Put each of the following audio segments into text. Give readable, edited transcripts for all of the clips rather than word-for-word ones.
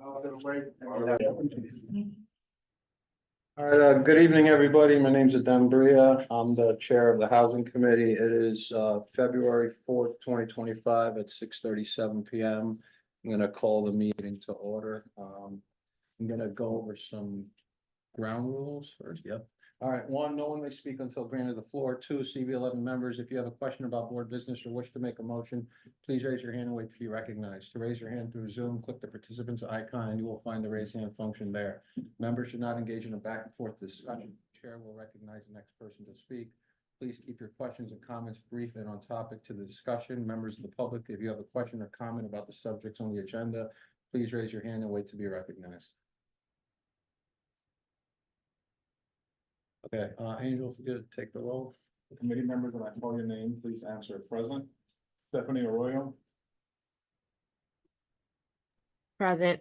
All right, good evening, everybody. My name's Adem Bria. I'm the Chair of the Housing Committee. It is February 4th, 2025 at 6:37 PM. I'm gonna call the meeting to order. I'm gonna go over some ground rules first. Yep. All right, one, no one may speak until granted the floor. Two, CB11 members, if you have a question about board business or wish to make a motion, please raise your hand and wait to be recognized. To raise your hand through Zoom, click the participants icon and you will find the raise hand function there. Members should not engage in a back and forth discussion. Chair will recognize the next person to speak. Please keep your questions and comments brief and on topic to the discussion. Members of the public, if you have a question or comment about the subjects on the agenda, please raise your hand and wait to be recognized. Okay, Angel, if you could take the roll. The committee members, when I call your name, please answer present. Stephanie Arroyo, Present.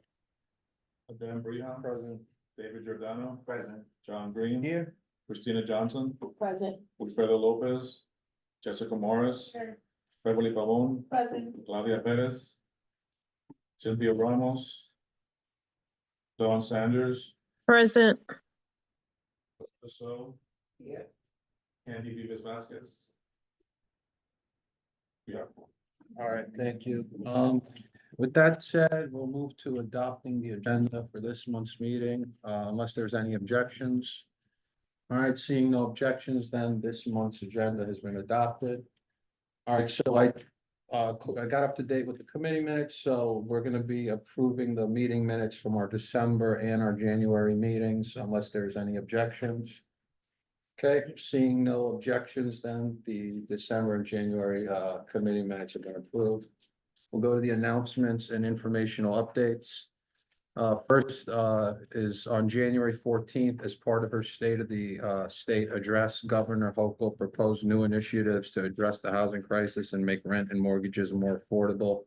Adem Briha, President. David Giordano, Present. John Green, Here. Christina Johnson, Present. Wilfredo Lopez, Jessica Morris, Sure. Beverly Pavon, Present. Claudia Perez, Cynthia Ramos, Dawn Sanders, Present. so Yeah. Candy Vivas Vasquez. Yeah. All right, thank you. With that said, we'll move to adopting the agenda for this month's meeting, unless there's any objections. All right, seeing no objections, then this month's agenda has been adopted. All right, so I got up to date with the committee minutes, so we're gonna be approving the meeting minutes from our December and our January meetings unless there's any objections. Okay, seeing no objections, then the December and January committee minutes have been approved. We'll go to the announcements and informational updates. First is on January 14th, as part of her State of the State address, Governor Hochul proposed new initiatives to address the housing crisis and make rent and mortgages more affordable.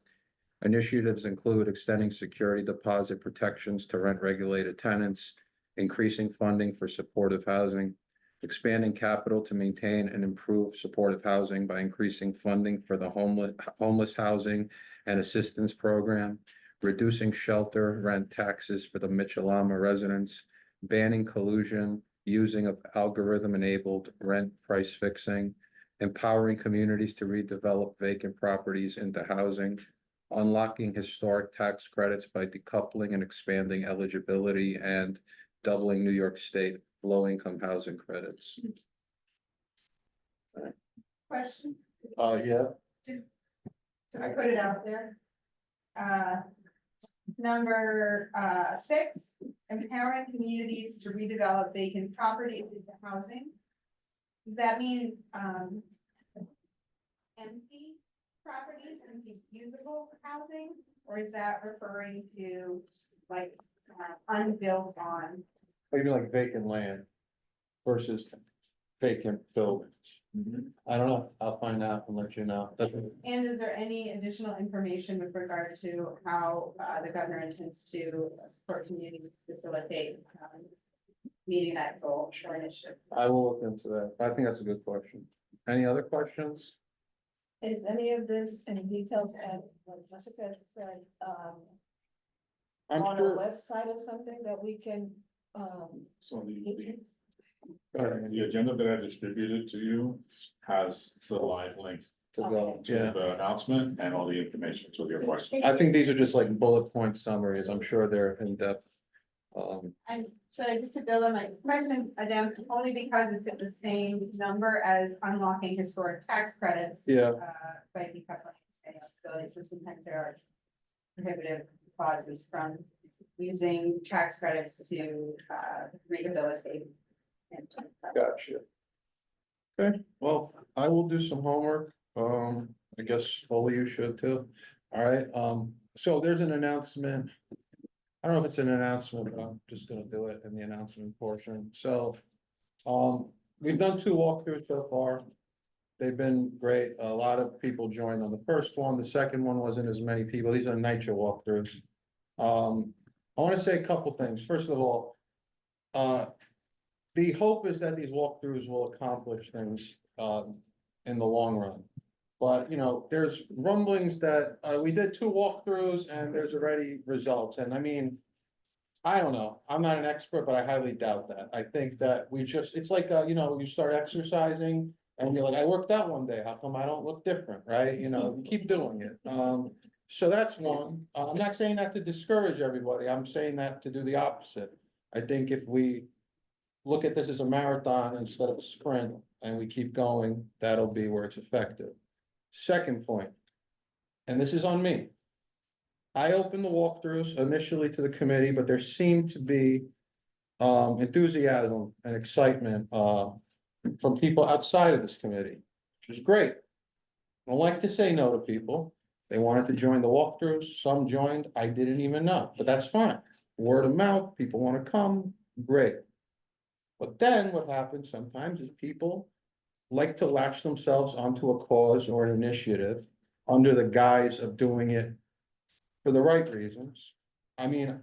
Initiatives include extending security deposit protections to rent regulated tenants, increasing funding for supportive housing, expanding capital to maintain and improve supportive housing by increasing funding for the homeless housing and assistance program, reducing shelter rent taxes for the Mitchell-Lama residents, banning collusion, using of algorithm-enabled rent price fixing, empowering communities to redevelop vacant properties into housing, unlocking historic tax credits by decoupling and expanding eligibility, and doubling New York State low-income housing credits. Question, Yeah. so I put it out there. Number 6, empowering communities to redevelop vacant properties into housing. Does that mean empty properties, empty usable housing? Or is that referring to like unbuilt on? Maybe like vacant land versus vacant buildings. I don't know. I'll find out and let you know. And is there any additional information with regard to how the governor intends to support communities to facilitate meeting that goal or initiative? I will look into that. I think that's a good question. Any other questions? Is any of this in details and like Jessica said, I'm on a sure. website or something that we can, So Go ahead. the agenda that I distributed to you has the live link To go, to yeah. the announcement and all the information to your question. I think these are just like bullet point summaries. I'm sure they're in depth. And so just to build on my question, Adam, only because it's at the same number as unlocking historic tax credits. Yeah. By decoupling state eligibility, so sometimes there are prohibitive clauses from using tax credits to rehabilitate. Gotcha. Okay, well, I will do some homework. I guess all of you should too. All right, so there's an announcement. I don't know if it's an announcement, but I'm just gonna do it in the announcement portion. So, we've done 2 walkthroughs so far. They've been great. A lot of people joined on the first one. The second one wasn't as many people. These are NYCHA walkthroughs. I want to say a couple things. First of all, the hope is that these walkthroughs will accomplish things in the long run. But, you know, there's rumblings that, we did 2 walkthroughs and there's already results, and I mean. I don't know, I'm not an expert, but I highly doubt that. I think that we just, it's like, you know, you start exercising. And you're like, I worked out one day, how come I don't look different, right? You know, you keep doing it. So that's one. I'm not saying that to discourage everybody, I'm saying that to do the opposite. I think if we look at this as a marathon instead of a sprint and we keep going, that'll be where it's effective. Second point, and this is on me. I opened the walkthroughs initially to the committee, but there seemed to be enthusiasm and excitement from people outside of this committee, which is great. I don't like to say no to people. They wanted to join the walkthroughs, some joined, I didn't even know, but that's fine. Word of mouth, people want to come, great. But then what happens sometimes is people like to latch themselves onto a cause or an initiative under the guise of doing it for the right reasons. I mean,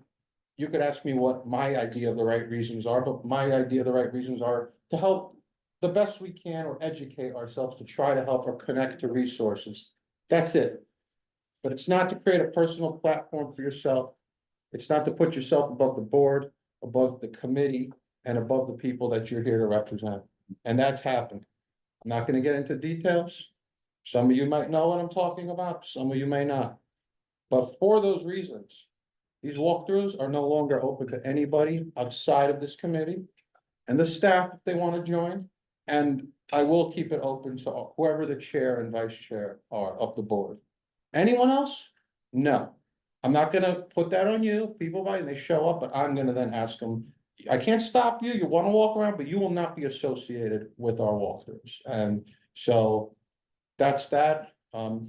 you could ask me what my idea of the right reasons are, but my idea of the right reasons are to help the best we can or educate ourselves to try to help or connect to resources. That's it. But it's not to create a personal platform for yourself. It's not to put yourself above the board, above the committee, and above the people that you're here to represent. And that's happened. I'm not gonna get into details. Some of you might know what I'm talking about, some of you may not. But for those reasons, these walkthroughs are no longer open to anybody outside of this committee. And the staff, if they want to join, and I will keep it open to whoever the chair and vice chair are of the board. Anyone else? No. I'm not gonna put that on you, if people buy and they show up, but I'm gonna then ask them. I can't stop you, you wanna walk around, but you will not be associated with our walkthroughs, and so. That's that,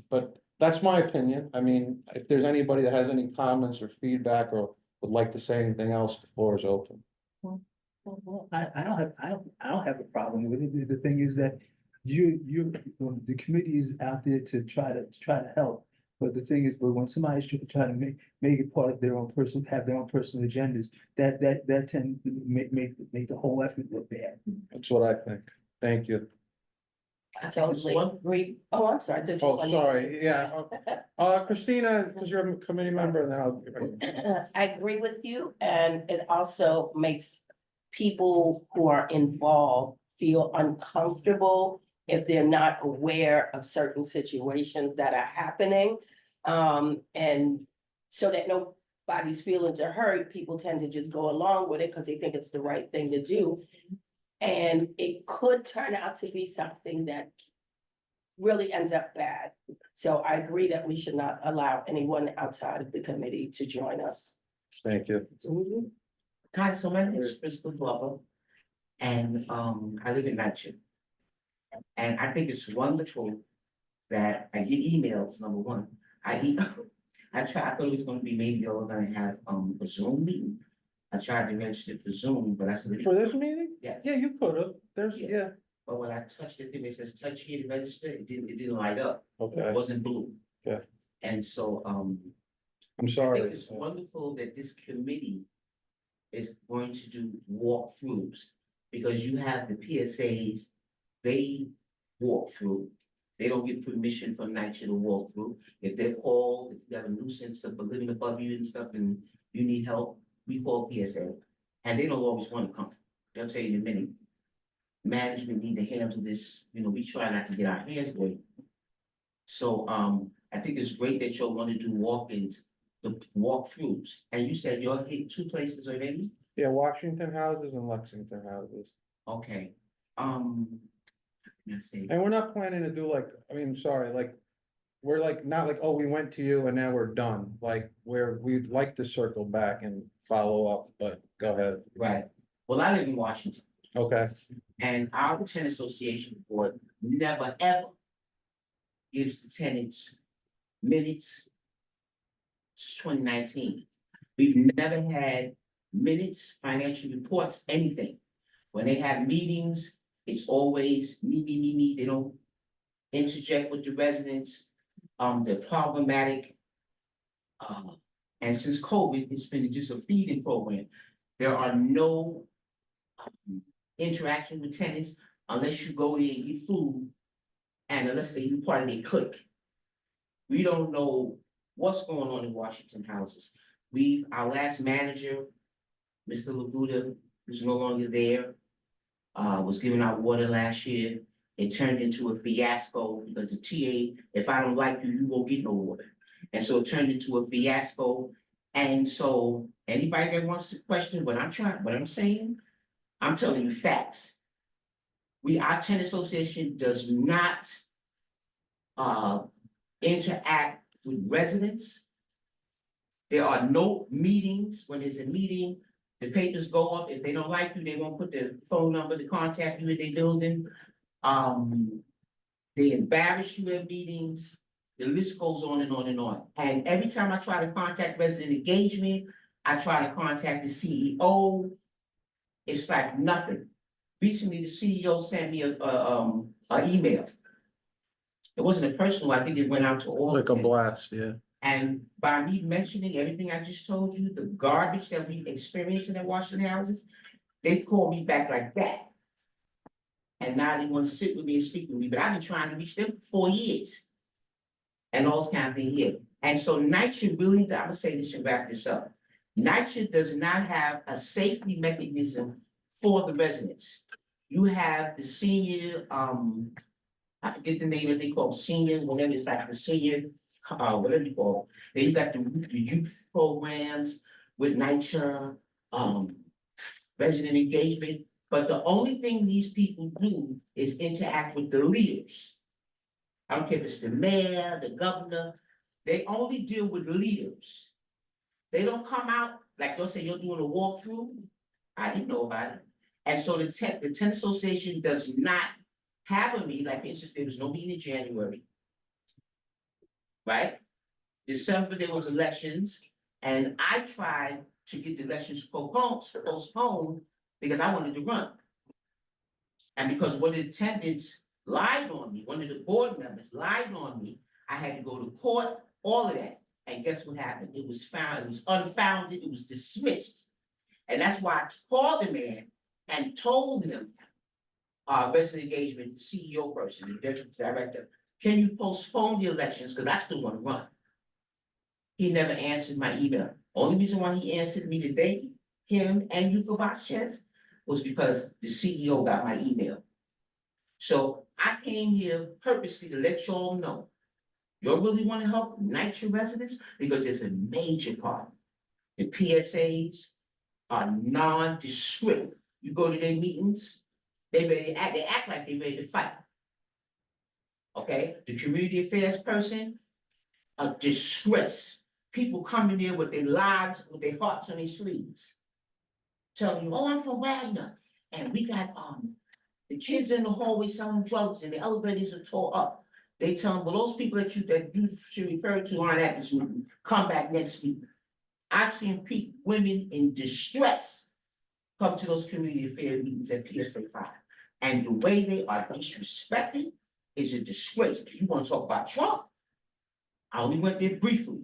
but that's my opinion, I mean, if there's anybody that has any comments or feedback or would like to say anything else, the floor is open. Well, I don't have a problem with it. The thing is that the committee is out there to try to help. But the thing is, but when somebody's trying to make it part of their own personal, have their own personal agendas, that tend to make the whole effort look bad. That's what I think, thank you. I totally agree. Oh, I'm sorry. did you Oh, want- sorry, yeah, Christina, because you're a committee member, and then I'll. I agree with you, and it also makes people who are involved feel uncomfortable if they're not aware of certain situations that are happening. And so that nobody's feelings are hurt, people tend to just go along with it because they think it's the right thing to do. And it could turn out to be something that really ends up bad. So I agree that we should not allow anyone outside of the committee to join us. Thank you. Hi, so my name is Crystal Glover, and I live in Natchez. And I think it's wonderful that I get emails, number one. I thought it was gonna be maybe y'all gonna have a Zoom meeting. I tried to register for Zoom, but I said. For this meeting? Yeah. Yeah, you could have, there's, Yeah. yeah, But when I touched it, it says touch here to register, it didn't light up, it okay, wasn't blue. Yeah. And so, I'm I sorry. think it's wonderful that this committee is going to do walkthroughs, because you have the PSAs, they walk through. They don't get permission from NYCHA to walk through. If they're called, if you have a nuisance of living above you and stuff and you need help, we call PSA. And they don't always want to come. They'll tell you in a minute. Management need to handle this, we try not to get our hands dirty. So I think it's great that y'all want to do walk-ins, the walkthroughs. And you said y'all hit 2 places already? Yeah, Washington houses and Lexington houses. Okay. Let's see. And we're not planning to do like, I mean, sorry, like, we're like, not like, oh, we went to you and now we're done. Like, we'd like to circle back and follow up, but go ahead. Right. Well, I live in Washington, Okay, and our tenant association board never, ever gives the tenants minutes since 2019. We've never had minutes, financial reports, anything. When they have meetings, it's always me. They don't interject with the residents. They're problematic. And since COVID, it's been just a feeding program. There are no interaction with tenants unless you go there and get food and unless they do part of their clique, we don't know what's going on in Washington houses. Our last manager, Mr. Labuda, who's no longer there, was giving out water last year. It turned into a fiasco because the TA, if I don't like you, you won't get no water. And so it turned into a fiasco. And so anybody that wants to question what I'm saying, I'm telling you facts. Our tenant association does not interact with residents. There are no meetings. When there's a meeting, the papers go up. If they don't like you, they won't put the phone number to contact you in their building. They embarrass you at meetings. The list goes on and on and on. And every time I try to contact resident engagement, I try to contact the CEO. It's like nothing. Recently, the CEO sent me an email. It wasn't a personal, I think it went out to all. Like a tenants. blast, yeah. And by me mentioning everything I just told you, the garbage that we experiencing in Washington houses, they call me back like that. And now they want to sit with me and speak with me, but I've been trying to reach them for 4 years. And all this kind of thing here. And so NYCHA really, I'm gonna say this and wrap this up. NYCHA does not have a safety mechanism for the residents. You have the senior, I forget the name that they call senior, whatever it's like the senior, whatever you call it. Then you got the youth programs with NYCHA, resident engagement. But the only thing these people do is interact with the leaders. I don't care if it's the mayor, the governor, they only deal with leaders. They don't come out, like you'll say you're doing a walkthrough. I didn't know about it. And so the tenant association does not have a meeting, like for instance, there was no meeting in January. Right? December, there was elections, and I tried to get the elections postponed because I wanted to run. And because one of the attendants lied on me, one of the board members lied on me, I had to go to court, all of that. And guess what happened? It was found, it was unfounded, it was dismissed. And that's why I called the man and told him, resident engagement, CEO person, the deputy director, can you postpone the elections? Because I still want to run. He never answered my email. Only reason why he answered me today, him and Yuko Vasquez, was because the CEO got my email. So I came here purposely to let y'all know. You really want to help NYCHA residents? Because there's a major part. The PSAs are nondescript. You go to their meetings, they act like they're ready to fight. Okay, the community affairs person, a disgrace. People coming there with their lives, with their hearts on their sleeves. Telling you, oh, I'm from Wagner. And we got the kids in the hallway selling drugs and the elevators are tore up. They tell them, well, those people that you should refer to aren't at this meeting. Come back next week. I've seen women in distress come to those community affairs meetings at PSA 5. And the way they are disrespected is a disgrace. If you want to talk about Trump, I only went there briefly.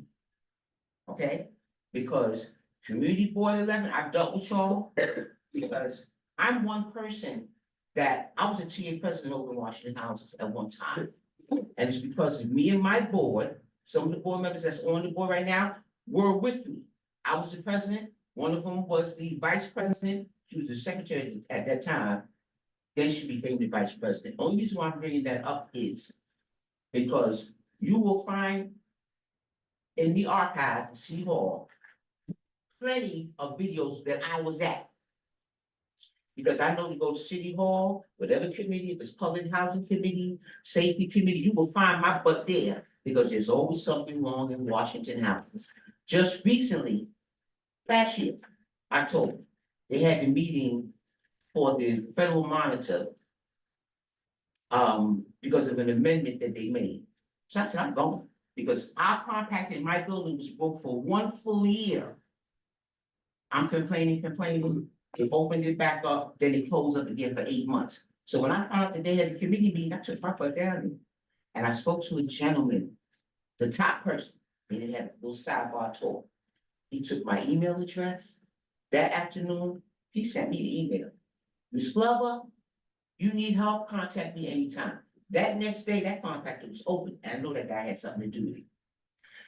Okay? Because Community Board 11, I've dealt with y'all because I'm one person that I was a TA president over Washington houses at one time. And it's because of me and my board, some of the board members that's on the board right now were with me. I was the president. One of them was the vice president. She was the secretary at that time. Then she became the vice president. Only reason why I'm bringing that up is because you will find in the archive, City Hall, plenty of videos that I was at. Because I know to go to City Hall, whatever committee, if it's public housing committee, safety committee, you will find my butt there. Because there's always something wrong in Washington houses. Just recently, last year, October, they had the meeting for the federal monitor. Because of an amendment that they made. So I said, I'm going. Because our compact in my building was broke for 1 full year. I'm complaining. They opened it back up, then they closed up again for 8 months. So when I found out that they had a committee meeting, I took my butt down and I spoke to a gentleman, the top person, and they had a little sidebar talk. He took my email address that afternoon. He sent me the email. Ms. Glover, you need help, contact me anytime. That next day, that contractor was open, and I know that guy had something to do with it.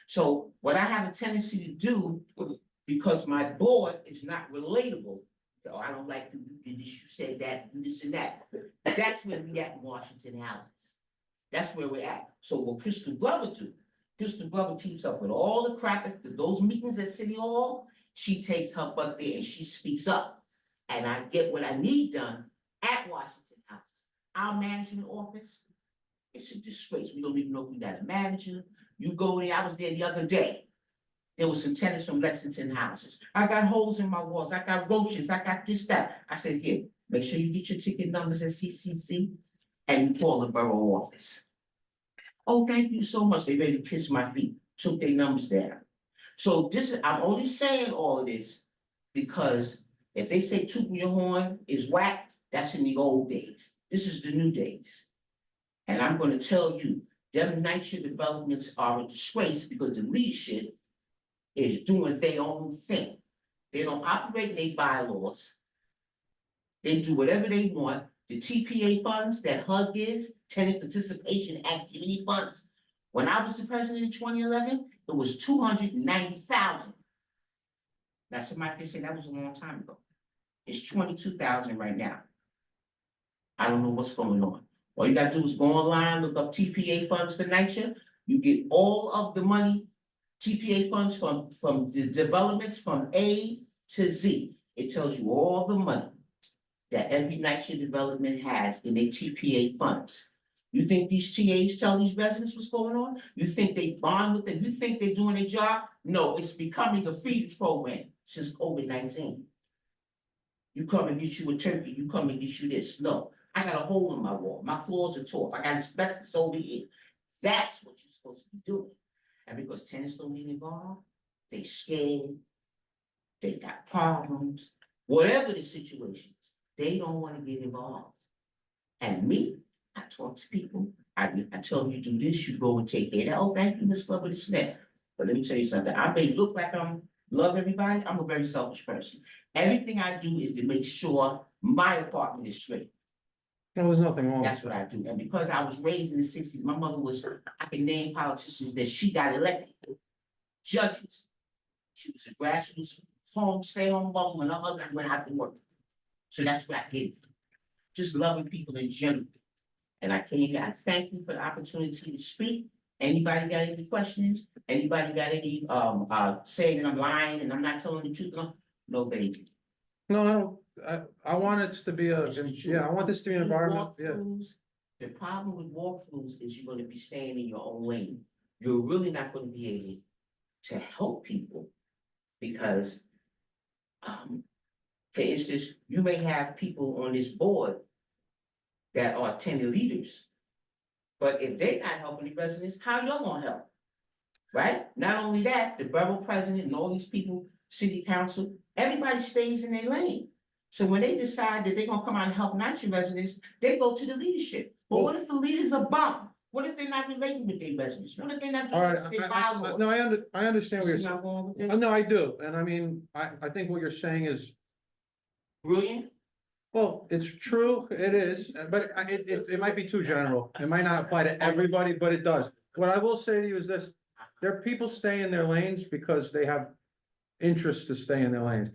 So what I have a tendency to do, because my board is not relatable, oh, I don't like you did this, you said that, you this and that. That's where we at in Washington houses. That's where we're at. So what Crystal Glover do, Crystal Glover keeps up with all the crap at those meetings at City Hall. She takes her butt there and she speaks up. And I get what I need done at Washington houses. Our management office, it's a disgrace. We don't even know if we got a manager. You go there, I was there the other day. There was some tenants from Lexington houses. I got holes in my walls. I got roaches. I got this, that. I said, here, make sure you get your ticket numbers at CCC and you call the borough office. Oh, thank you so much. They ready to kiss my feet. Took their numbers down. So this, I'm only saying all of this because if they say tooting your horn is whack, that's in the old days. This is the new days. And I'm gonna tell you, them NYCHA developments are a disgrace because the leadership is doing their own thing. They don't operate their bylaws. They do whatever they want. The TPA funds that HUD gives, tenant participation activity funds. When I was the president in 2011, it was 290,000. Now somebody can say that was a long time ago. It's 22,000 right now. I don't know what's going on. All you gotta do is go online, look up TPA funds for NYCHA. You get all of the money, TPA funds from the developments from A to Z. It tells you all the money that every NYCHA development has in their TPA funds. You think these TAs tell these residents what's going on? You think they bond with them? You think they're doing their job? No, it's becoming a feeding program since COVID-19. You come and get you a turkey, you come and get you this. No, I got a hole in my wall. My floors are torn. I got asbestos over here. That's what you're supposed to be doing. And because tenants don't get involved, they scared, they got problems, whatever the situation is, they don't want to get involved. And me, I talk to people, I tell them you do this, you go and take care of that. Oh, thank you, Ms. Glover, this and that. But let me tell you something, I may look like I'm love everybody, I'm a very selfish person. Everything I do is to make sure my apartment is straight. No, there's nothing wrong with That's what that. I do. And because I was raised in the 60s, my mother was, I can name politicians that she got elected. Judges. She was a grassroots home, stay-home mother when her husband went out to work. So that's what I did. Just loving people in general. And I thank you for the opportunity to speak. Anybody got any questions? Anybody got any saying that I'm lying and I'm not telling the truth? No, baby. No, I don't, I want it to be a, It's the truth. yeah, I want this to be an environment, yeah. Walkthroughs, the problem with walkthroughs is you're gonna be staying in your own lane. You're really not gonna be able to help people because, for instance, you may have people on this board that are tenant leaders. But if they're not helping the residents, how y'all gonna help? Right? Not only that, the borough president and all these people, city council, everybody stays in their lane. So when they decide that they're gonna come out and help NYCHA residents, they go to the leadership. But what if the leaders are bum? What if they're not relating with their residents? What if they're not All doing right, this, their I bylaws? understand what you're See saying. how I'm going with this? No, I do, and I mean, I think what you're saying is, Brilliant. well, it's true, it is, but it might be too general. It might not apply to everybody, but it does. What I will say to you is this, there are people staying in their lanes because they have interest to stay in their lanes.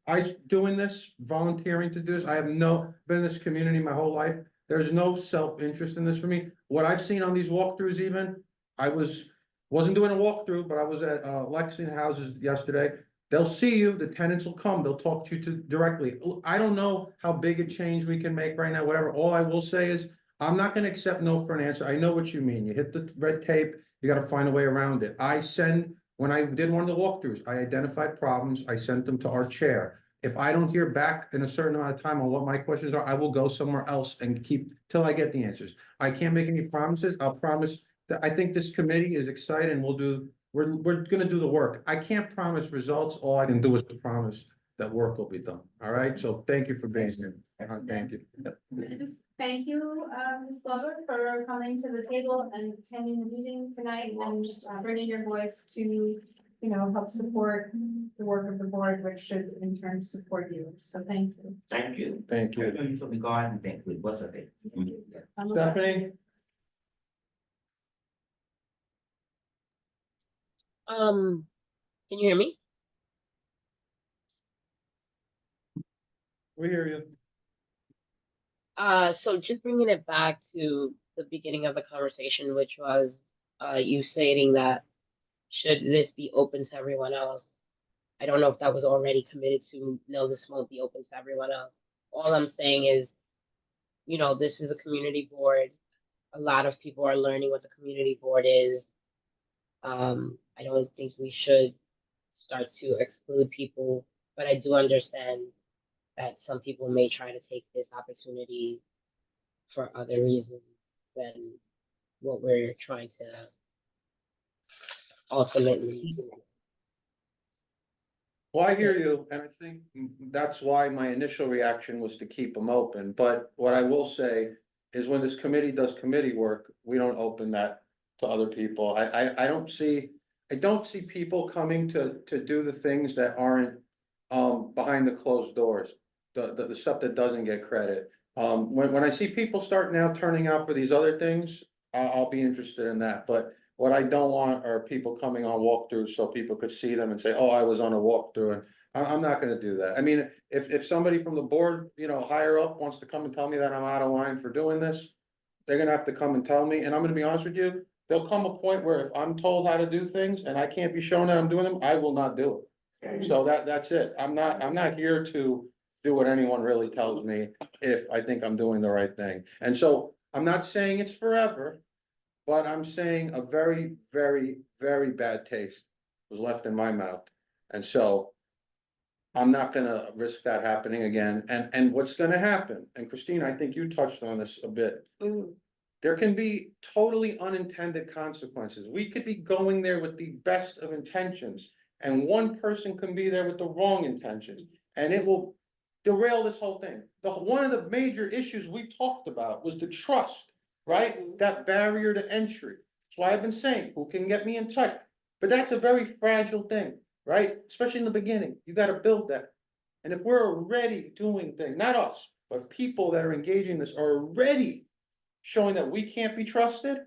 I doing this, volunteering to do this, I have been in this community my whole life. There's no self-interest in this for me. What I've seen on these walkthroughs even, I wasn't doing a walkthrough, but I was at Lexington houses yesterday. They'll see you, the tenants will come, they'll talk to you directly. I don't know how big a change we can make right now, whatever. All I will say is, I'm not gonna accept no for an answer. I know what you mean. You hit the red tape, you gotta find a way around it. When I did one of the walkthroughs, I identified problems, I sent them to our chair. If I don't hear back in a certain amount of time on what my questions are, I will go somewhere else and keep till I get the answers. I can't make any promises. I'll promise that I think this committee is excited and we're gonna do the work. I can't promise results. All I can do is to promise that work will be done. All right? So thank you for being here. Thank you. Just thank you, Ms. Glover, for coming to the table and attending the meeting tonight and bringing your voice to you know, help support the work of the board, which should in turn support you. So thank you. Thank you. Thank I you. know you from the garden, thank you. What's up, babe? Stephanie? Can you hear me? We hear you. So just bringing it back to the beginning of the conversation, which was, you stating that should this be open to everyone else? I don't know if that was already committed to, no, this won't be open to everyone else. All I'm saying is, you know, this is a community board. A lot of people are learning what the community board is. I don't think we should start to exclude people, but I do understand that some people may try to take this opportunity for other reasons than what we're trying to ultimately do. Well, I hear you, and I think that's why my initial reaction was to keep them open, but what I will say is when this committee does committee work, we don't open that to other people. I don't see people coming to do the things that aren't behind the closed doors, the stuff that doesn't get credit. When I see people start now turning out for these other things, I'll be interested in that, but what I don't want are people coming on walkthroughs so people could see them and say, oh, I was on a walkthrough, and I'm not gonna do that. I mean, if somebody from the board, you know, higher up wants to come and tell me that I'm out of line for doing this, they're gonna have to come and tell me, and I'm gonna be honest with you, there'll come a point where if I'm told how to do things and I can't be shown that I'm doing them, I will not do it. So that's it. I'm not here to do what anyone really tells me if I think I'm doing the right thing. And so I'm not saying it's forever, but I'm saying a very, very, very bad taste was left in my mouth. And so I'm not gonna risk that happening again. And what's gonna happen, and Christine, I think you touched on this a bit. There can be totally unintended consequences. We could be going there with the best of intentions, and one person can be there with the wrong intentions, and it will derail this whole thing. One of the major issues we talked about was the trust, right? That barrier to entry. That's why I've been saying, who can get me in touch? But that's a very fragile thing, right? Especially in the beginning, you gotta build that. And if we're already doing things, not us, but people that are engaging in this are already showing that we can't be trusted,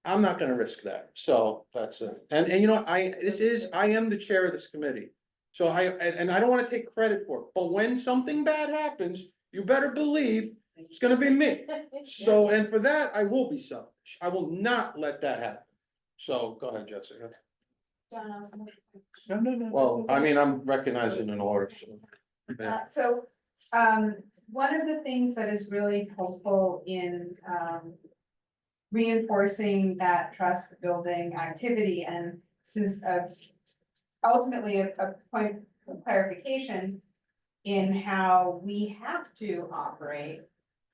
I'm not gonna risk that. So that's it. And you know, what, I am the chair of this committee. So and I don't wanna take credit for it, but when something bad happens, you better believe it's gonna be me. So, and for that, I will be selfish. I will not let that happen. So go ahead, Jessica. John Nelson. No. Well, I mean, I'm recognizing an order. So, yeah. So, one of the things that is really helpful in, reinforcing that trust building activity, and this is ultimately a point of clarification in how we have to operate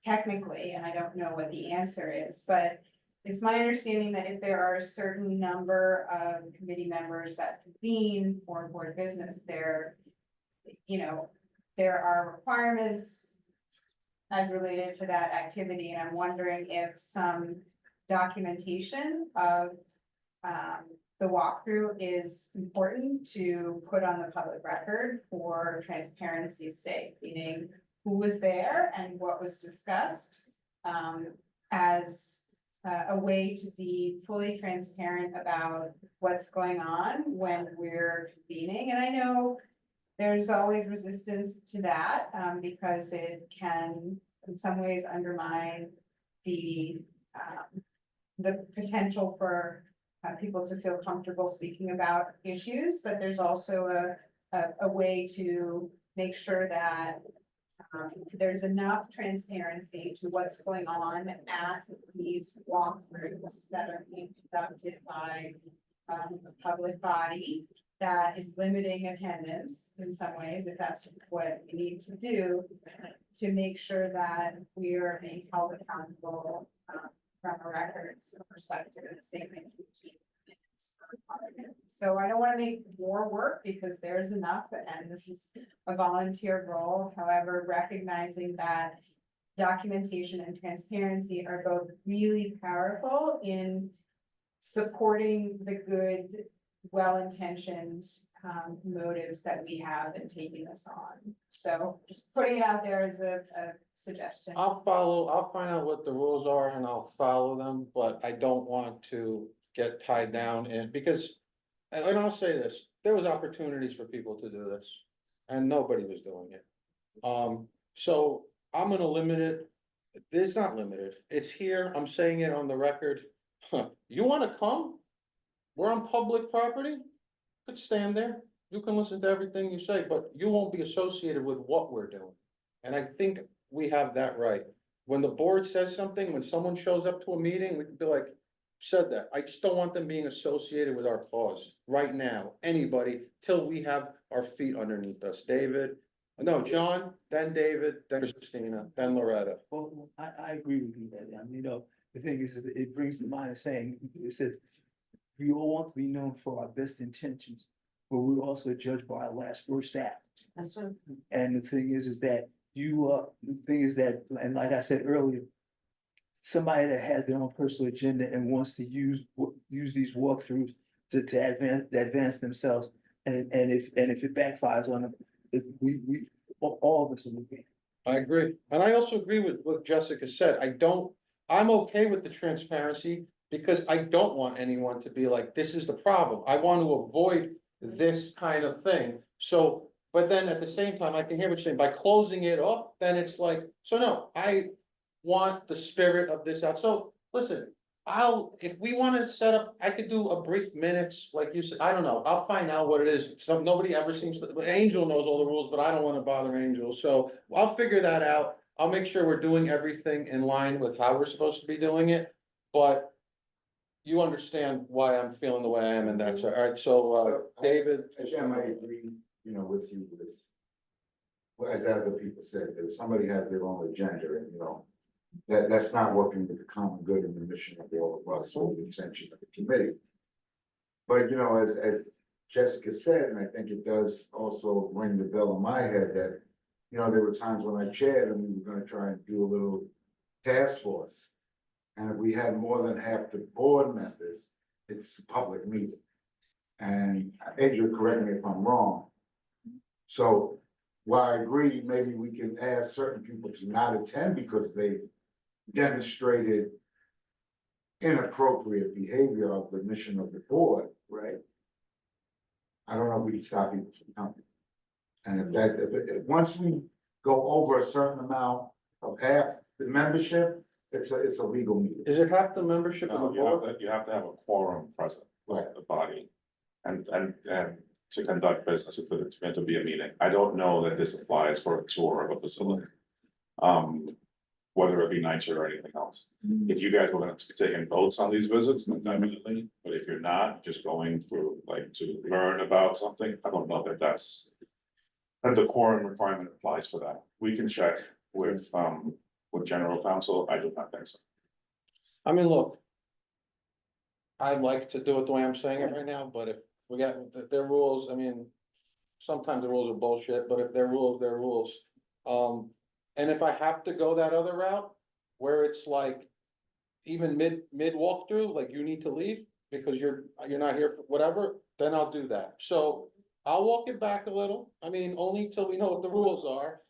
technically, and I don't know what the answer is, but it's my understanding that if there are a certain number of committee members that convene for board business, there, you know, there are requirements as related to that activity, and I'm wondering if some documentation of the walkthrough is important to put on the public record for transparency's sake, meaning who was there and what was discussed, as a way to be fully transparent about what's going on when we're convening. And I know there's always resistance to that, because it can in some ways undermine the potential for people to feel comfortable speaking about issues, but there's also a way to make sure that there's enough transparency to what's going on at these walkthroughs that are being conducted by a public body that is limiting attendance in some ways, if that's what we need to do, to make sure that we are being held accountable from a records perspective, and the same thing we keep minutes for Parliament. So I don't want to make more work because there's enough, and this is a volunteer role. However, recognizing that documentation and transparency are both really powerful in supporting the good well-intentioned, motives that we have in taking this on. So just putting it out there as a suggestion. I'll find out what the rules are and I'll follow them, but I don't want to get tied down in, because, and I'll say this, there was opportunities for people to do this, and nobody was doing it. So I'm gonna limit it, it's not limited, it's here, I'm saying it on the record. Huh, you wanna come? We're on public property, could stand there, you can listen to everything you say, but you won't be associated with what we're doing. And I think we have that right. When the board says something, when someone shows up to a meeting, we can be like, said that, I just don't want them being associated with our cause right now, anybody, till we have our feet underneath us. David, no, John, then David, then Christina, then Loretta. Well, I agree with you that, you know, the thing is, it brings to mind a saying, it says, we all want to be known for our best intentions, but we're also judged by our last worst act. That's what. And the thing is that the thing is that, and like I said earlier, somebody that has their own personal agenda and wants to use these walkthroughs to advance themselves, and if it backfires on them, we all of us will be. I agree, and I also agree with what Jessica said, I'm okay with the transparency, because I don't want anyone to be like, this is the problem, I want to avoid this kind of thing, so. But then at the same time, I can hear what you're saying, by closing it up, then it's like, so no, I want the spirit of this out, so listen. If we wanna set up, I could do a brief minutes, like you said, I don't know, I'll find out what it is, nobody ever seems to, Angel knows all the rules, but I don't wanna bother Angel, so I'll figure that out. I'll make sure we're doing everything in line with how we're supposed to be doing it, but. You understand why I'm feeling the way I am, and that's, all right, so, David. Again, I agree, you know, with you with. Well, as other people said, that somebody has their own agenda and, you know. That's not working with the common good and the mission of all of us, or the extension of the committee. But, you know, as Jessica said, and I think it does also ring the bell in my head that. You know, there were times when I chaired and we were gonna try and do a little task force. And if we had more than half the board members, it's a public meeting. And Adrian, correct me if I'm wrong. So while I agree, maybe we can ask certain people to not attend because they demonstrated inappropriate behavior of the mission of the board, right? I don't know if we can stop people from coming. And if once we go over a certain amount of half the membership, it's a legal meeting. Is it half the membership of the board? You have to have a quorum present, like the body. And to conduct business, if it's meant to be a meeting. I don't know that this applies for a tour of a facility. Whether it be NYCHA or anything else. If you guys were gonna take in votes on these visits, then definitely, but if you're not, just going through, like, to learn about something, I don't know that that's. That the quorum requirement applies for that. We can check with general counsel, I do not think so. I mean, look. I'd like to do it the way I'm saying it right now, but if we got their rules, I mean. Sometimes the rules are bullshit, but if they're rules, they're rules. And if I have to go that other route, where it's like. Even mid walkthrough, like you need to leave because you're not here for whatever, then I'll do that. So I'll walk it back a little. I mean, only till we know what the rules are.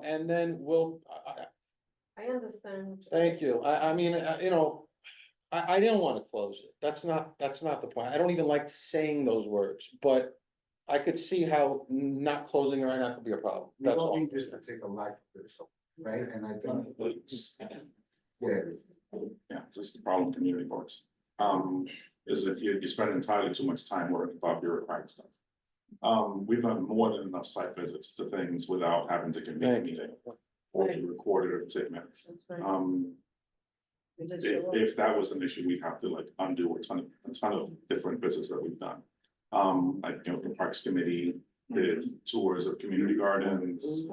And then I understand. thank you. I mean, you know, I didn't want to close it. That's not the point. I don't even like saying those words, but I could see how not closing it right now could be a problem. We That's don't all. need this to take a life of this, right? And I think, Just, yeah, just the problem with community boards. Is that you spend entirely too much time worrying about bureaucratic stuff. We've done more than enough site visits to things without having to convene a meeting. Or to record it or take minutes. If that was an issue, we'd have to like undo a ton of different visits that we've done. Like, you know, the Parks Committee did tours of community gardens,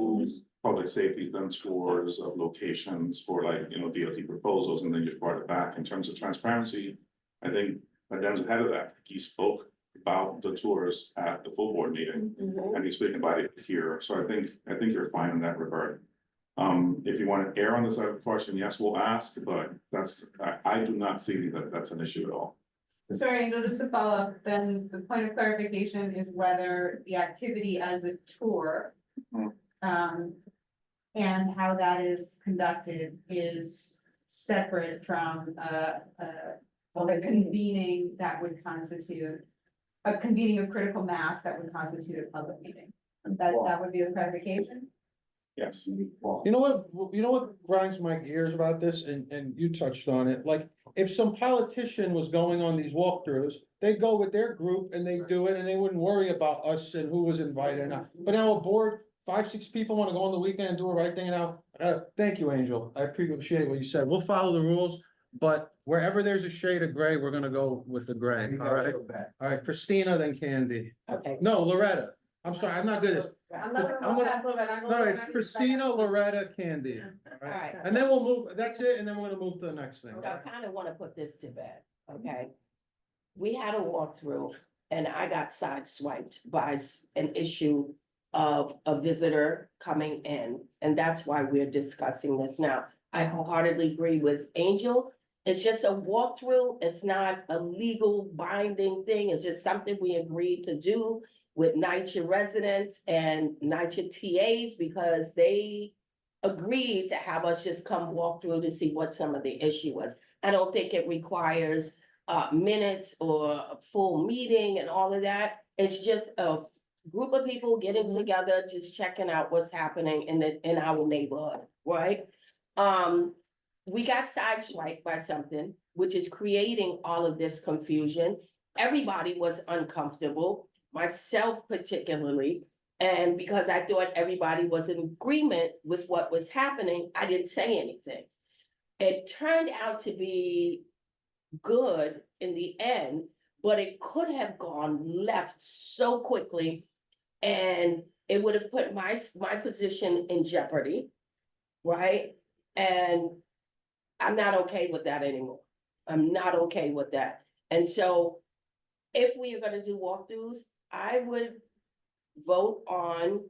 public safety done tours of locations for like, you know, DOT proposals, and then just brought it back. In terms of transparency, I think Madam's ahead of that. He spoke about the tours at the full board meeting, and he's speaking about it here. So I think you're fine in that regard. If you want to err on the side of the question, yes, we'll ask, but I do not see that that's an issue at all. Sorry, Angel, just to follow up, then the point of clarification is whether the activity as a tour. Mhm. And how that is conducted is separate from a convening that would constitute. A convening of critical mass that would constitute a public meeting. That would be a clarification. Yes. You know what grinds my gears about this, and you touched on it, like, if some politician was going on these walkthroughs, they'd go with their group and they do it, and they wouldn't worry about us and who was invited or not. But now a board, 5, 6 people wanna go on the weekend and do the right thing now, thank you, Angel, I appreciate what you said, we'll follow the rules. But wherever there's a shade of gray, we're gonna go with the gray, You all gotta right? go back. All right, Christina, then Candy. Okay. No, Loretta, I'm sorry, I'm not good at. I'm not I'm gonna gonna- pass over, I'm No, gonna- it's Christina, Loretta, Candy. All right. And then we'll move, that's it, and then we're gonna move to the next thing. So I kind of want to put this to bed, okay? We had a walkthrough and I got sideswiped by an issue of a visitor coming in. And that's why we're discussing this now. I wholeheartedly agree with Angel. It's just a walkthrough. It's not a legal binding thing. It's just something we agreed to do with NYCHA residents and NYCHA TAs because they agreed to have us just come walk through to see what some of the issue was. I don't think it requires minutes or a full meeting and all of that. It's just a group of people getting together, just checking out what's happening in our neighborhood, right? We got sideswiped by something, which is creating all of this confusion. Everybody was uncomfortable, myself particularly. And because I thought everybody was in agreement with what was happening, I didn't say anything. It turned out to be good in the end, but it could have gone left so quickly. And it would have put my position in jeopardy, right? And I'm not okay with that anymore. I'm not okay with that. And so if we are gonna do walkthroughs, I would vote on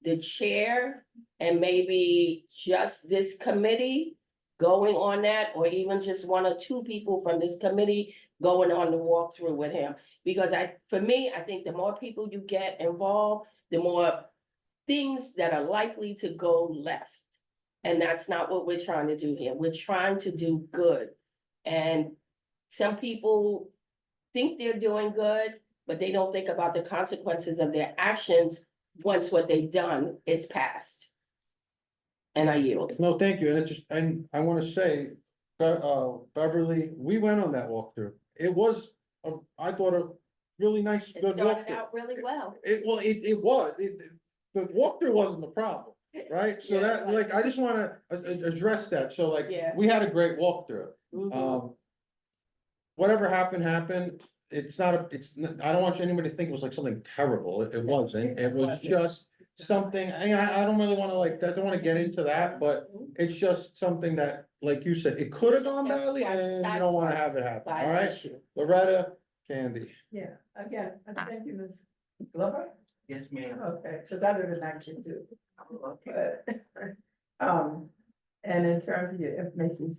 the chair and maybe just this committee going on that, or even just 1 or 2 people from this committee going on the walkthrough with him. Because for me, I think the more people you get involved, the more things that are likely to go left. And that's not what we're trying to do here. We're trying to do good. And some people think they're doing good, but they don't think about the consequences of their actions once what they've done is passed. And I yield. No, thank you, and I wanna say, Beverly, we went on that walkthrough. It was, I thought a really nice, It good started walkthrough. out really well. It was, the walkthrough wasn't the problem, right? So Yeah, that, right. like, I just wanna address that, so like, Yeah. we had a great walkthrough. Mhm. Whatever happened, it's not, I don't want anybody to think it was like something terrible, it wasn't, it was just something, I don't really wanna like, I don't wanna get into that, but it's just something that, like you said, it could have gone badly, and you don't wanna have it happen, By all an right? issue. Loretta, Candy. Yeah, again, I thank you, Ms. Glover. Yes, ma'am. Okay, because I live in action too. Okay. But, and in terms of your information,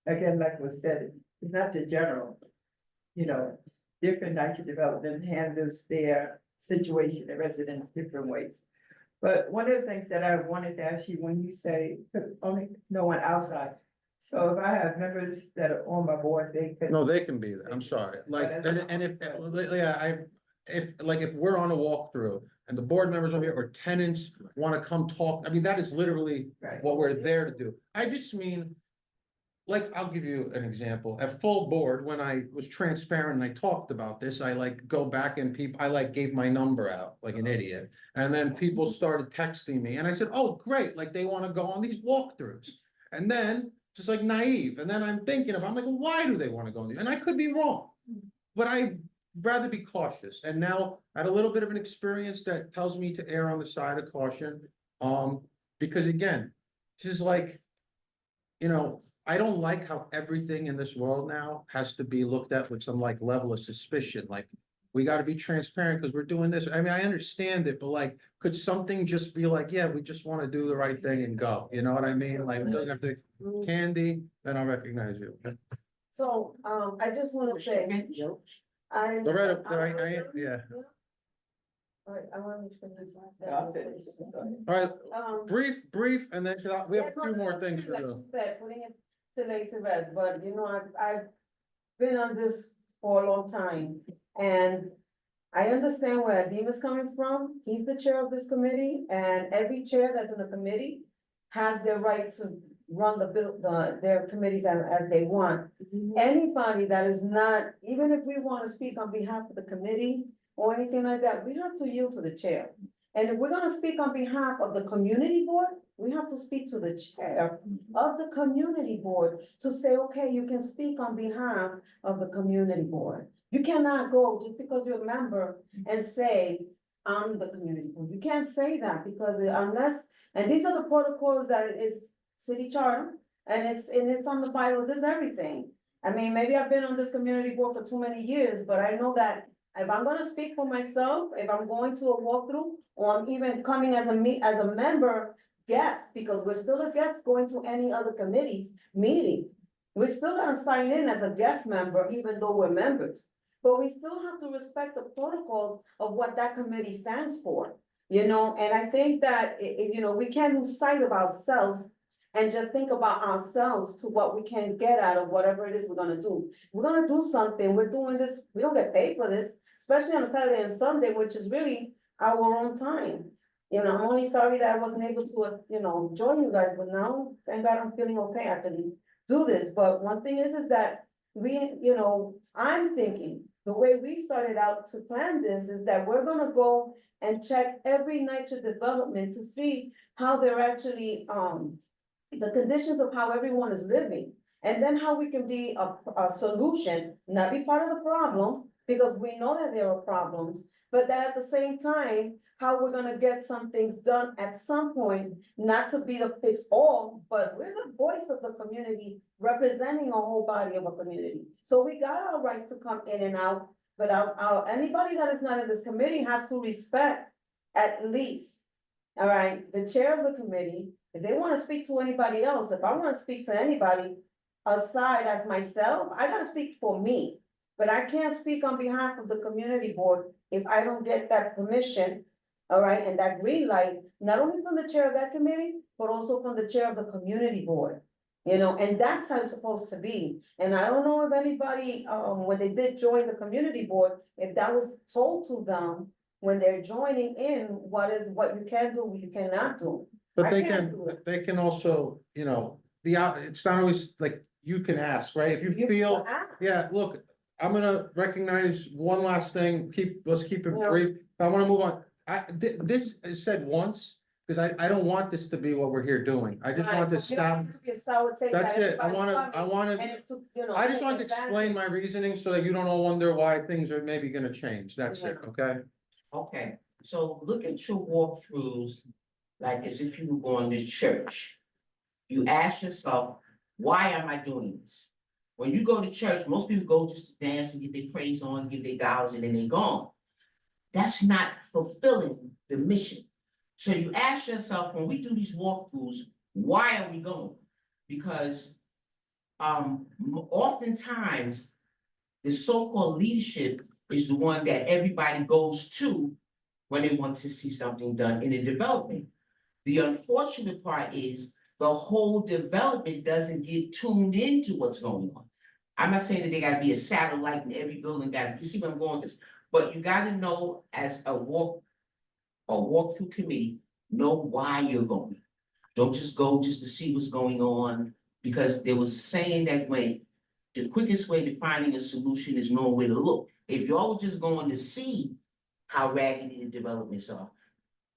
again, like was said, it's not the general. You know, different nature development handles their situation, the residents different ways. But one of the things that I wanted to ask you, when you say only no one outside. So if I have members that are on my board, they could. No, they can be there, I'm sorry, like, and if, yeah, if we're on a walkthrough and the board members over here or tenants wanna come talk, I mean, that is literally Right. what we're there to do. I just mean, like, I'll give you an example, at full board, when I was transparent and I talked about this, I like go back and I like gave my number out like an idiot. And then people started texting me and I said, oh, great, like they wanna go on these walkthroughs. And then, just like naive, and then I'm thinking I'm like, well, why do they wanna go on these? And I could be wrong. But I'd rather be cautious, and now I had a little bit of an experience that tells me to err on the side of caution. Because again, this is like, I don't like how everything in this world now has to be looked at with some like level of suspicion, like. We gotta be transparent because we're doing this. I mean, I understand it, but like, could something just be like, yeah, we just wanna do the right thing and go, you know what I mean? Like, it doesn't have to, Candy, then I'll recognize you. So, I just wanna say, I. Loretta, yeah. Alright, I wanna make sure this one. Yeah, I'll finish. Go ahead. All right, Um. brief, and then we have yeah, a few no, more that's things true, to like do. you said, putting it to late to rest, but you know, I've been on this for a long time. And I understand where Adim is coming from. He's the chair of this committee, and every chair that's in the committee has their right to run their committees as they want. Anybody that is not, even if we want to speak on behalf of the committee or anything like that, we have to yield to the chair. And if we're gonna speak on behalf of the community board, we have to speak to the chair of the community board to say, okay, you can speak on behalf of the community board. You cannot go just because you're a member and say, I'm the community board. You can't say that because unless, and these are the protocols that it is city charter and it's on the bylaws, there's everything. I mean, maybe I've been on this community board for too many years, but I know that if I'm gonna speak for myself, if I'm going to a walkthrough, or I'm even coming as a member guest, because we're still a guest going to any other committee's meeting. We're still gonna sign in as a guest member, even though we're members. But we still have to respect the protocols of what that committee stands for, you know, and I think that, you know, we can't lose sight of ourselves and just think about ourselves to what we can get out of whatever it is we're gonna do. We're gonna do something, we're doing this, we don't get paid for this, especially on a Saturday and Sunday, which is really our own time. You know, I'm only sorry that I wasn't able to, you know, join you guys, but now, thank God I'm feeling okay, I can do this. But one thing is that we, you know, I'm thinking, the way we started out to plan this is that we're gonna go and check every nitrogen development to see how they're actually, the conditions of how everyone is living. And then how we can be a solution, not be part of the problem, because we know that there are problems, but that at the same time, how we're gonna get some things done at some point, not to be the fix all, but we're the voice of the community, representing a whole body of a community. So we got our rights to come in and out, but anybody that is not in this committee has to respect at least, all right, the chair of the committee. If they wanna speak to anybody else, if I wanna speak to anybody aside as myself, I gotta speak for me. But I can't speak on behalf of the community board if I don't get that permission, all right, and that green light, not only from the chair of that committee, but also from the chair of the community board. You know, and that's how it's supposed to be. And I don't know if anybody, when they did join the community board, if that was told to them when they're joining in, what you can do, what you cannot do. But I they can't can, do it. they can also, you know, it's not always like, you can ask, right? If you feel, yeah, look, I'm gonna recognize one last thing, let's keep it Yeah. brief. I wanna move on. This is said once, because I don't want this to be what we're here doing. I just want to stop. That's it. I wanna, I just want to explain my reasoning so that you don't all wonder why things are maybe gonna change. That's it, okay? Okay, so look at your walkthroughs, like as if you were going to church. You ask yourself, why am I doing this? When you go to church, most people go just to dance and get their praise on, give their dollars, and then they gone. That's not fulfilling the mission. So you ask yourself, when we do these walkthroughs, why are we going? Because oftentimes the so-called leadership is the one that everybody goes to when they want to see something done in a development. The unfortunate part is the whole development doesn't get tuned into what's going on. I'm not saying that they gotta be a satellite in every building, you see where I'm going with this, but you gotta know as a walkthrough committee, know why you're going. Don't just go just to see what's going on, because there was a saying that the quickest way to finding a solution is knowing where to look. If you're always just going to see how raggedy the developments are,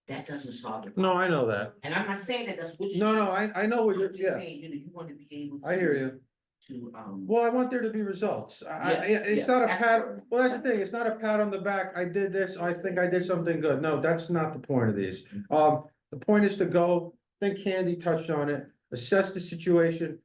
that doesn't solve the problem. No, I know that. And I'm not saying that that's what you. No, I know what I'm you're, just yeah, saying, you want to be able. I hear you. To, Well, I want there to be results. It's yeah, not a that's pat, perfect. well, that's the thing, it's not a pat on the back, I did this, I think I did something good. No, that's not the point of these. The point is to go, I think Candy touched on it, assess the situation.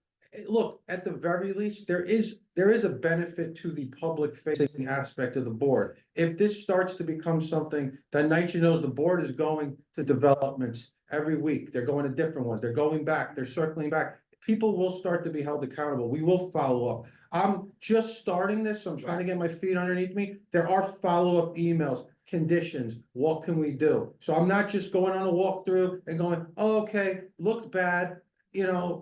Look, at the very least, there is a benefit to the public facing aspect of the board. If this starts to become something that NYCHA knows the board is going to developments every week, they're going to different ones, they're going back, they're circling back. People will start to be held accountable. We will follow up. I'm just starting this, so I'm trying to get my feet underneath me. There are follow-up emails, conditions, what can we do? So I'm not just going on a walkthrough and going, oh, okay, looked bad,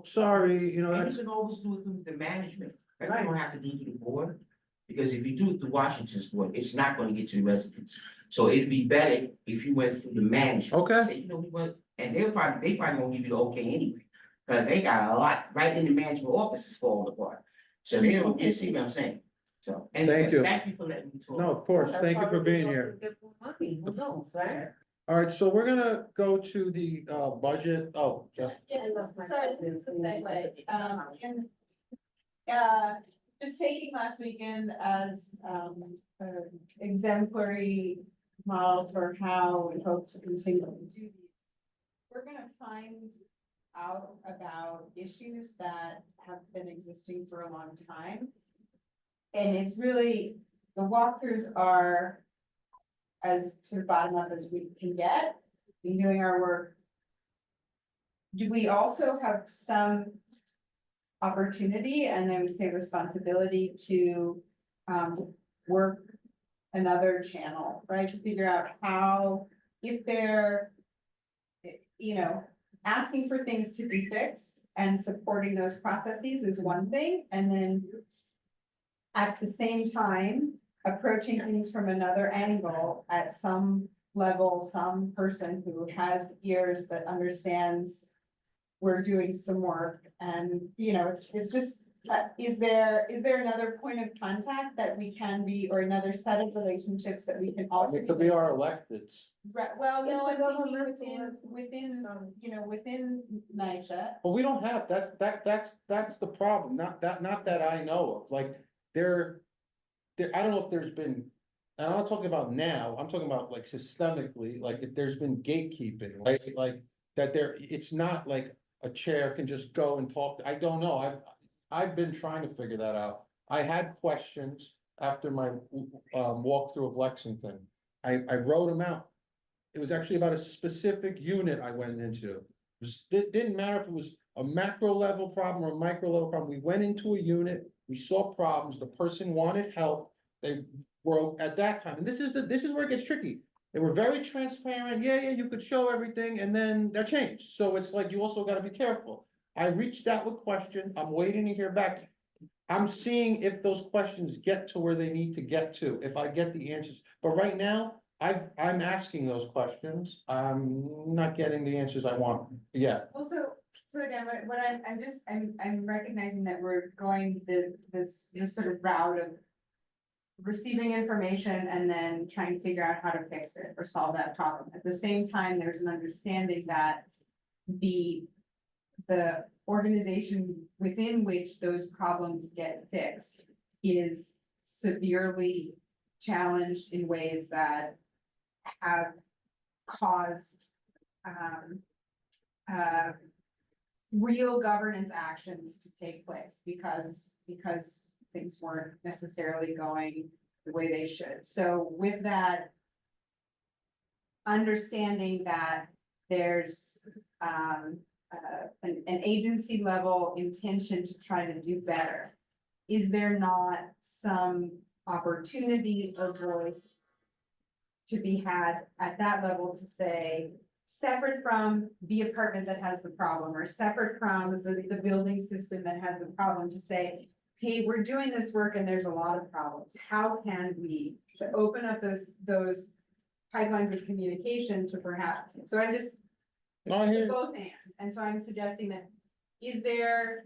sorry, And that's. you can always do it through the management, you don't have to do it through the board. Because if you do it through Washington's board, it's not gonna get to the residents. So it'd be better if you went through the management. Okay. Say, we went, and they probably won't give you the okay anyway. Cause they got a lot, right in the management offices falling apart. So they don't, you see what I'm saying? So, and Thank you. thank you for letting me talk. No, of course, thank you for being here. Who knows, right? All right, so we're gonna go to the budget. Oh, Jeff. Yeah, sorry, this is the segue. Just taking last weekend as, an exemplary model for how we hope to continue to do these. We're gonna find out about issues that have been existing for a long time. And it's really, the walkthroughs are as sort of bottom up as we can get, in doing our work. Do we also have some opportunity, and I would say responsibility to work another channel, right? To figure out how, if they're, asking for things to be fixed and supporting those processes is one thing, and then at the same time, approaching things from another angle at some level, some person who has ears that understands we're doing some work, and, it's just, is there another point of contact that we can be, or another set of relationships that we can also? It could be our electeds. Right, well, no, It's I'm a thinking governmental within, within NYCHA. But we don't have, that's the problem, not that I know of, like, I don't know if there's been, and I'm not talking about now, I'm talking about like systemically, like if there's been gatekeeping, like that it's not like a chair can just go and talk, I don't know, I've been trying to figure that out. I had questions after my walkthrough of Lexington, I wrote them out. It was actually about a specific unit I went into. It didn't matter if it was a macro level problem or a micro level problem. We went into a unit, we saw problems, the person wanted help. They were at that time, and this is where it gets tricky. They were very transparent. Yeah, you could show everything, and then that changed. So it's like, you also gotta be careful. I reached out with questions. I'm waiting to hear back. I'm seeing if those questions get to where they need to get to, if I get the answers. But right now, I'm asking those questions. I'm not getting the answers I want. Yeah. Also, so again, what I'm recognizing that we're going this sort of route of receiving information and then trying to figure out how to fix it or solve that problem. At the same time, there's an understanding that the organization within which those problems get fixed is severely challenged in ways that have caused real governance actions to take place because things weren't necessarily going the way they should. So with that understanding that there's an agency level intention to try to do better, is there not some opportunity or voice to be had at that level to say, separate from the apartment that has the problem, or separate from the building system that has the problem, to say, hey, we're doing this work and there's a lot of problems. How can we, to open up those pipelines of communication to perhaps, so I'm just, No, I hear it's both and so I'm suggesting that, is there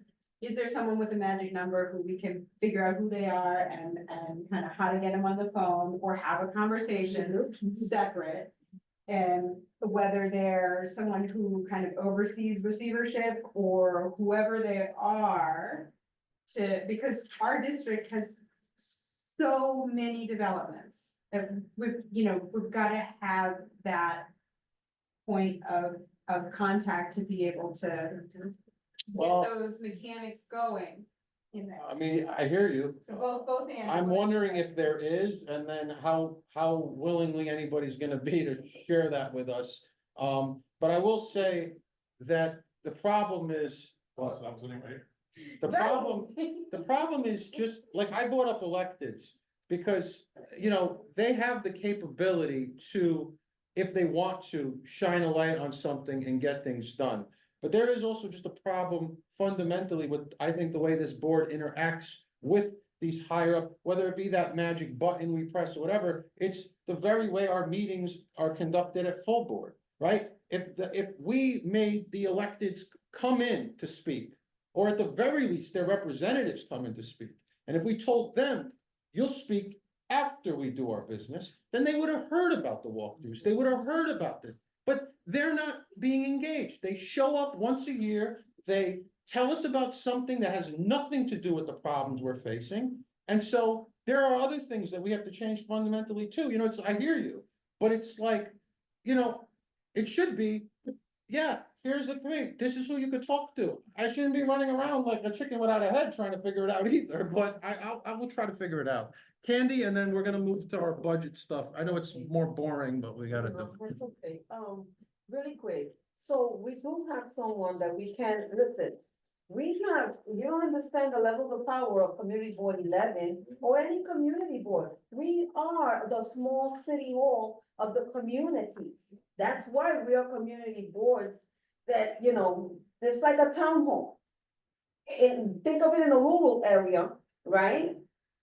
someone with a magic number who we can figure out who they are and kind of how to get them on the phone or have a conversation separate? And whether they're someone who kind of oversees receivership or whoever they are, because our district has so many developments that we've got to have that point of contact to be able to Well, get those mechanics going in there. I mean, I hear you. So both ends. I'm wondering if there is, and then how willingly anybody's gonna be to share that with us. But I will say that the problem is. Well, that was anyway. The problem is just, like I brought up electeds, because, you know, they have the capability to, if they want to, shine a light on something and get things done. But there is also just a problem fundamentally with, I think, the way this board interacts with these higher up, whether it be that magic button we press or whatever, it's the very way our meetings are conducted at full board, right? If we made the electeds come in to speak, or at the very least, their representatives come in to speak, and if we told them, you'll speak after we do our business, then they would have heard about the walkthroughs, they would have heard about this. But they're not being engaged. They show up once a year, they tell us about something that has nothing to do with the problems we're facing. And so there are other things that we have to change fundamentally too. You know, it's, I hear you, but it's like, you know, it should be, yeah, here's the committee, this is who you could talk to. I shouldn't be running around like a chicken without a head trying to figure it out either, but I will try to figure it out. Candy, and then we're gonna move to our budget stuff. I know it's more boring, but we gotta do. That's okay, really quick, so we do have someone that we can, listen. We have, you don't understand the level of power of Community Board 11 or any community board. We are the small city hall of the communities. That's why we are community boards that, you know, it's like a town hall. And think of it in a rural area, right?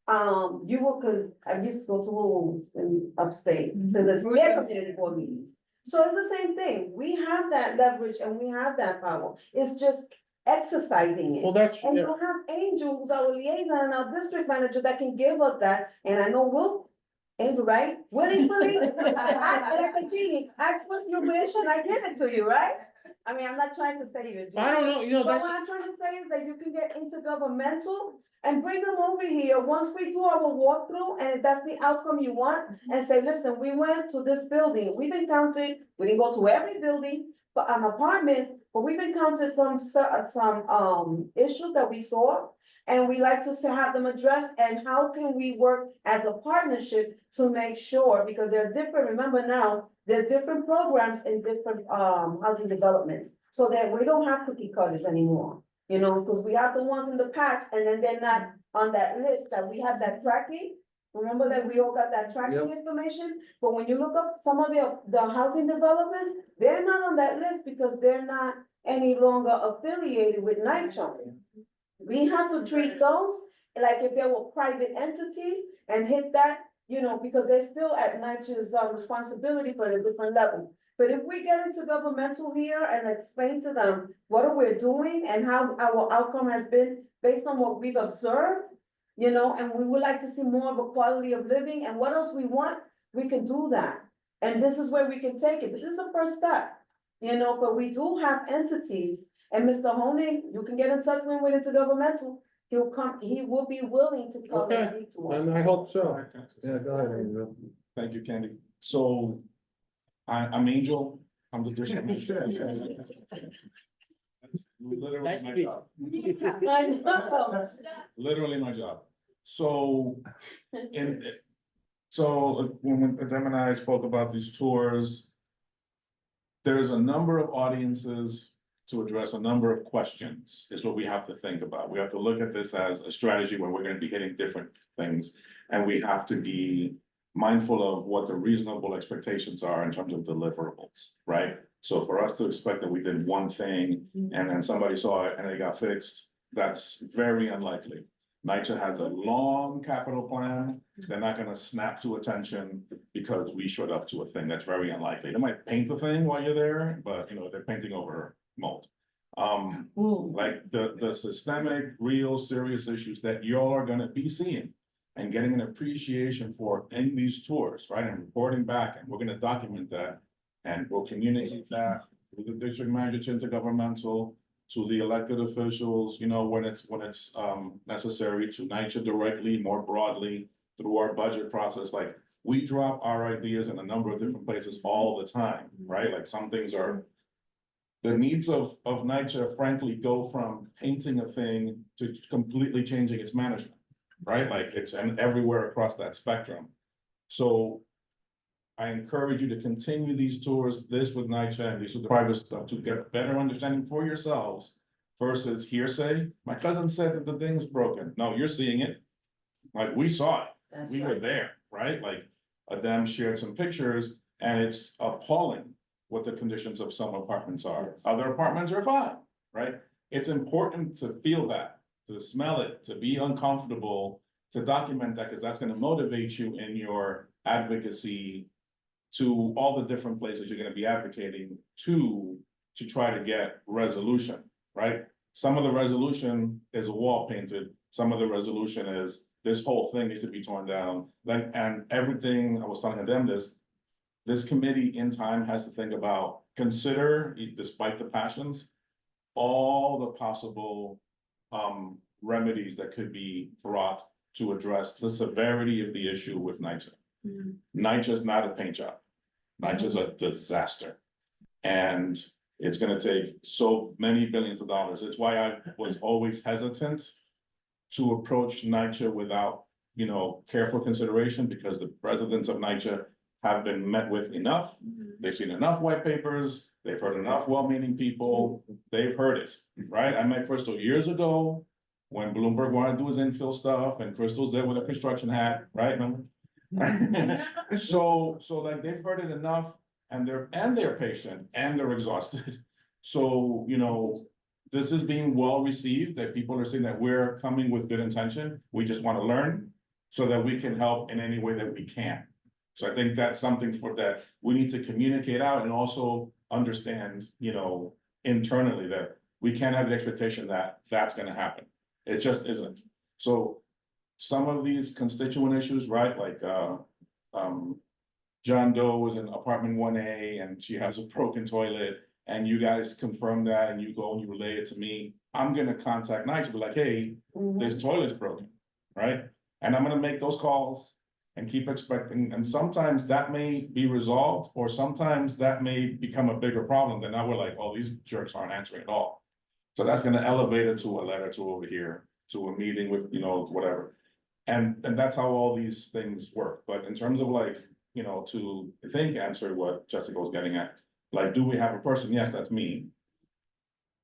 You will, cause I used to go to rurals in upstate, so there's their community board meetings. So it's the same thing. We have that leverage and we have that power. It's just exercising it. Well, that's, And yeah. you have Angel, who's our liaison and our district manager that can give us that, and I know Angel, right? Willingly, like a genie, ask what's your wish and I give it to you, right? I mean, I'm not trying to say you're a genie. I don't know, you know, But that's, what I'm trying to say is that you can get intergovernmental and bring them over here, once we do our walkthrough, and if that's the outcome you want, and say, listen, we went to this building, we've encountered, we didn't go to every building, but apartments, but we've encountered some issues that we saw. And we like to have them addressed, and how can we work as a partnership to make sure, because they're different, remember now, there's different programs in different housing developments. So that we don't have cookie cutters anymore, you know, because we have the ones in the pack, and then they're not on that list, that we have that tracking. Remember that we all got that tracking information, but when you look up some of the housing developments, they're not on that list because they're not any longer affiliated with NYCHA. We have to treat those like if they were private entities and hit that, you know, because they're still at NYCHA's responsibility for a different level. But if we get into governmental here and explain to them what we're doing and how our outcome has been based on what we've observed, you know, and we would like to see more of a quality of living and what else we want, we can do that. And this is where we can take it. This is the first step, you know, but we do have entities. And Mr. Honig, you can get in touch with him with intergovernmental. He'll come, he will be willing to come and speak to us. and I hope so. Yeah, go ahead, Angel. Thank you, Candy. So I'm Angel. I'm the district manager. That's literally Nice to my meet job. I know. Literally my job. So so when Adem and I spoke about these tours, there's a number of audiences to address a number of questions is what we have to think about. We have to look at this as a strategy where we're going to be hitting different things. And we have to be mindful of what the reasonable expectations are in terms of deliverables, right? So for us to expect that we did one thing and then somebody saw it and it got fixed, that's very unlikely. NYCHA has a long capital plan. They're not gonna snap to attention because we showed up to a thing. That's very unlikely. They might paint the thing while you're there, but you know, they're painting over mold. Like the systemic, real serious issues that y'all are gonna be seeing and getting an appreciation for in these tours, right? And reporting back, and we're gonna document that. And we'll communicate that with the district manager to intergovernmental, to the elected officials, you know, when it's necessary, to NYCHA directly, more broadly, through our budget process. Like, we drop our ideas in a number of different places all the time, right? Like, some things are, the needs of NYCHA frankly go from painting a thing to completely changing its management, right? Like, it's everywhere across that spectrum. So I encourage you to continue these tours, this with NYCHA and these with the private stuff, to get a better understanding for yourselves versus hearsay. My cousin said that the thing's broken. No, you're seeing it. Like, we saw it. That's We were right. there, right? Like, them shared some pictures and it's appalling what the conditions of some apartments are. Other apartments are fine, right? It's important to feel that, to smell it, to be uncomfortable, to document that, because that's gonna motivate you in your advocacy to all the different places you're gonna be advocating to try to get resolution, right? Some of the resolution is a wall painted, some of the resolution is this whole thing needs to be torn down. Then, and everything, I was telling them this committee in time has to think about, consider, despite the passions, all the possible remedies that could be brought to address the severity of the issue with NYCHA. NYCHA's not a paint job. NYCHA's a disaster. And it's gonna take so many billions of dollars. It's why I was always hesitant to approach NYCHA without, careful consideration, because the residents of NYCHA have been met with enough. They've seen enough white papers, they've heard enough well-meaning people, they've heard it, right? I met Crystal years ago when Bloomberg wanted to do his infill stuff and Crystal's there with a construction hat, right? Remember? So like they've heard it enough and they're patient and they're exhausted. So, this is being well received, that people are seeing that we're coming with good intention. We just want to learn so that we can help in any way that we can. So I think that's something that we need to communicate out and also understand, internally, that we can't have the expectation that that's gonna happen. It just isn't. So some of these constituent issues, right, like, John Doe is in apartment 1A and she has a broken toilet and you guys confirm that and you go and you relay it to me, I'm gonna contact NYCHA, be like, hey, this toilet's broken, right? And I'm gonna make those calls and keep expecting, and sometimes that may be resolved, or sometimes that may become a bigger problem, then now we're like, oh, these jerks aren't answering at all. So that's gonna elevate it to a letter to over here, to a meeting with, whatever. And that's how all these things work, but in terms of like, to think answer what Jessica was getting at, like, do we have a person? Yes, that's me.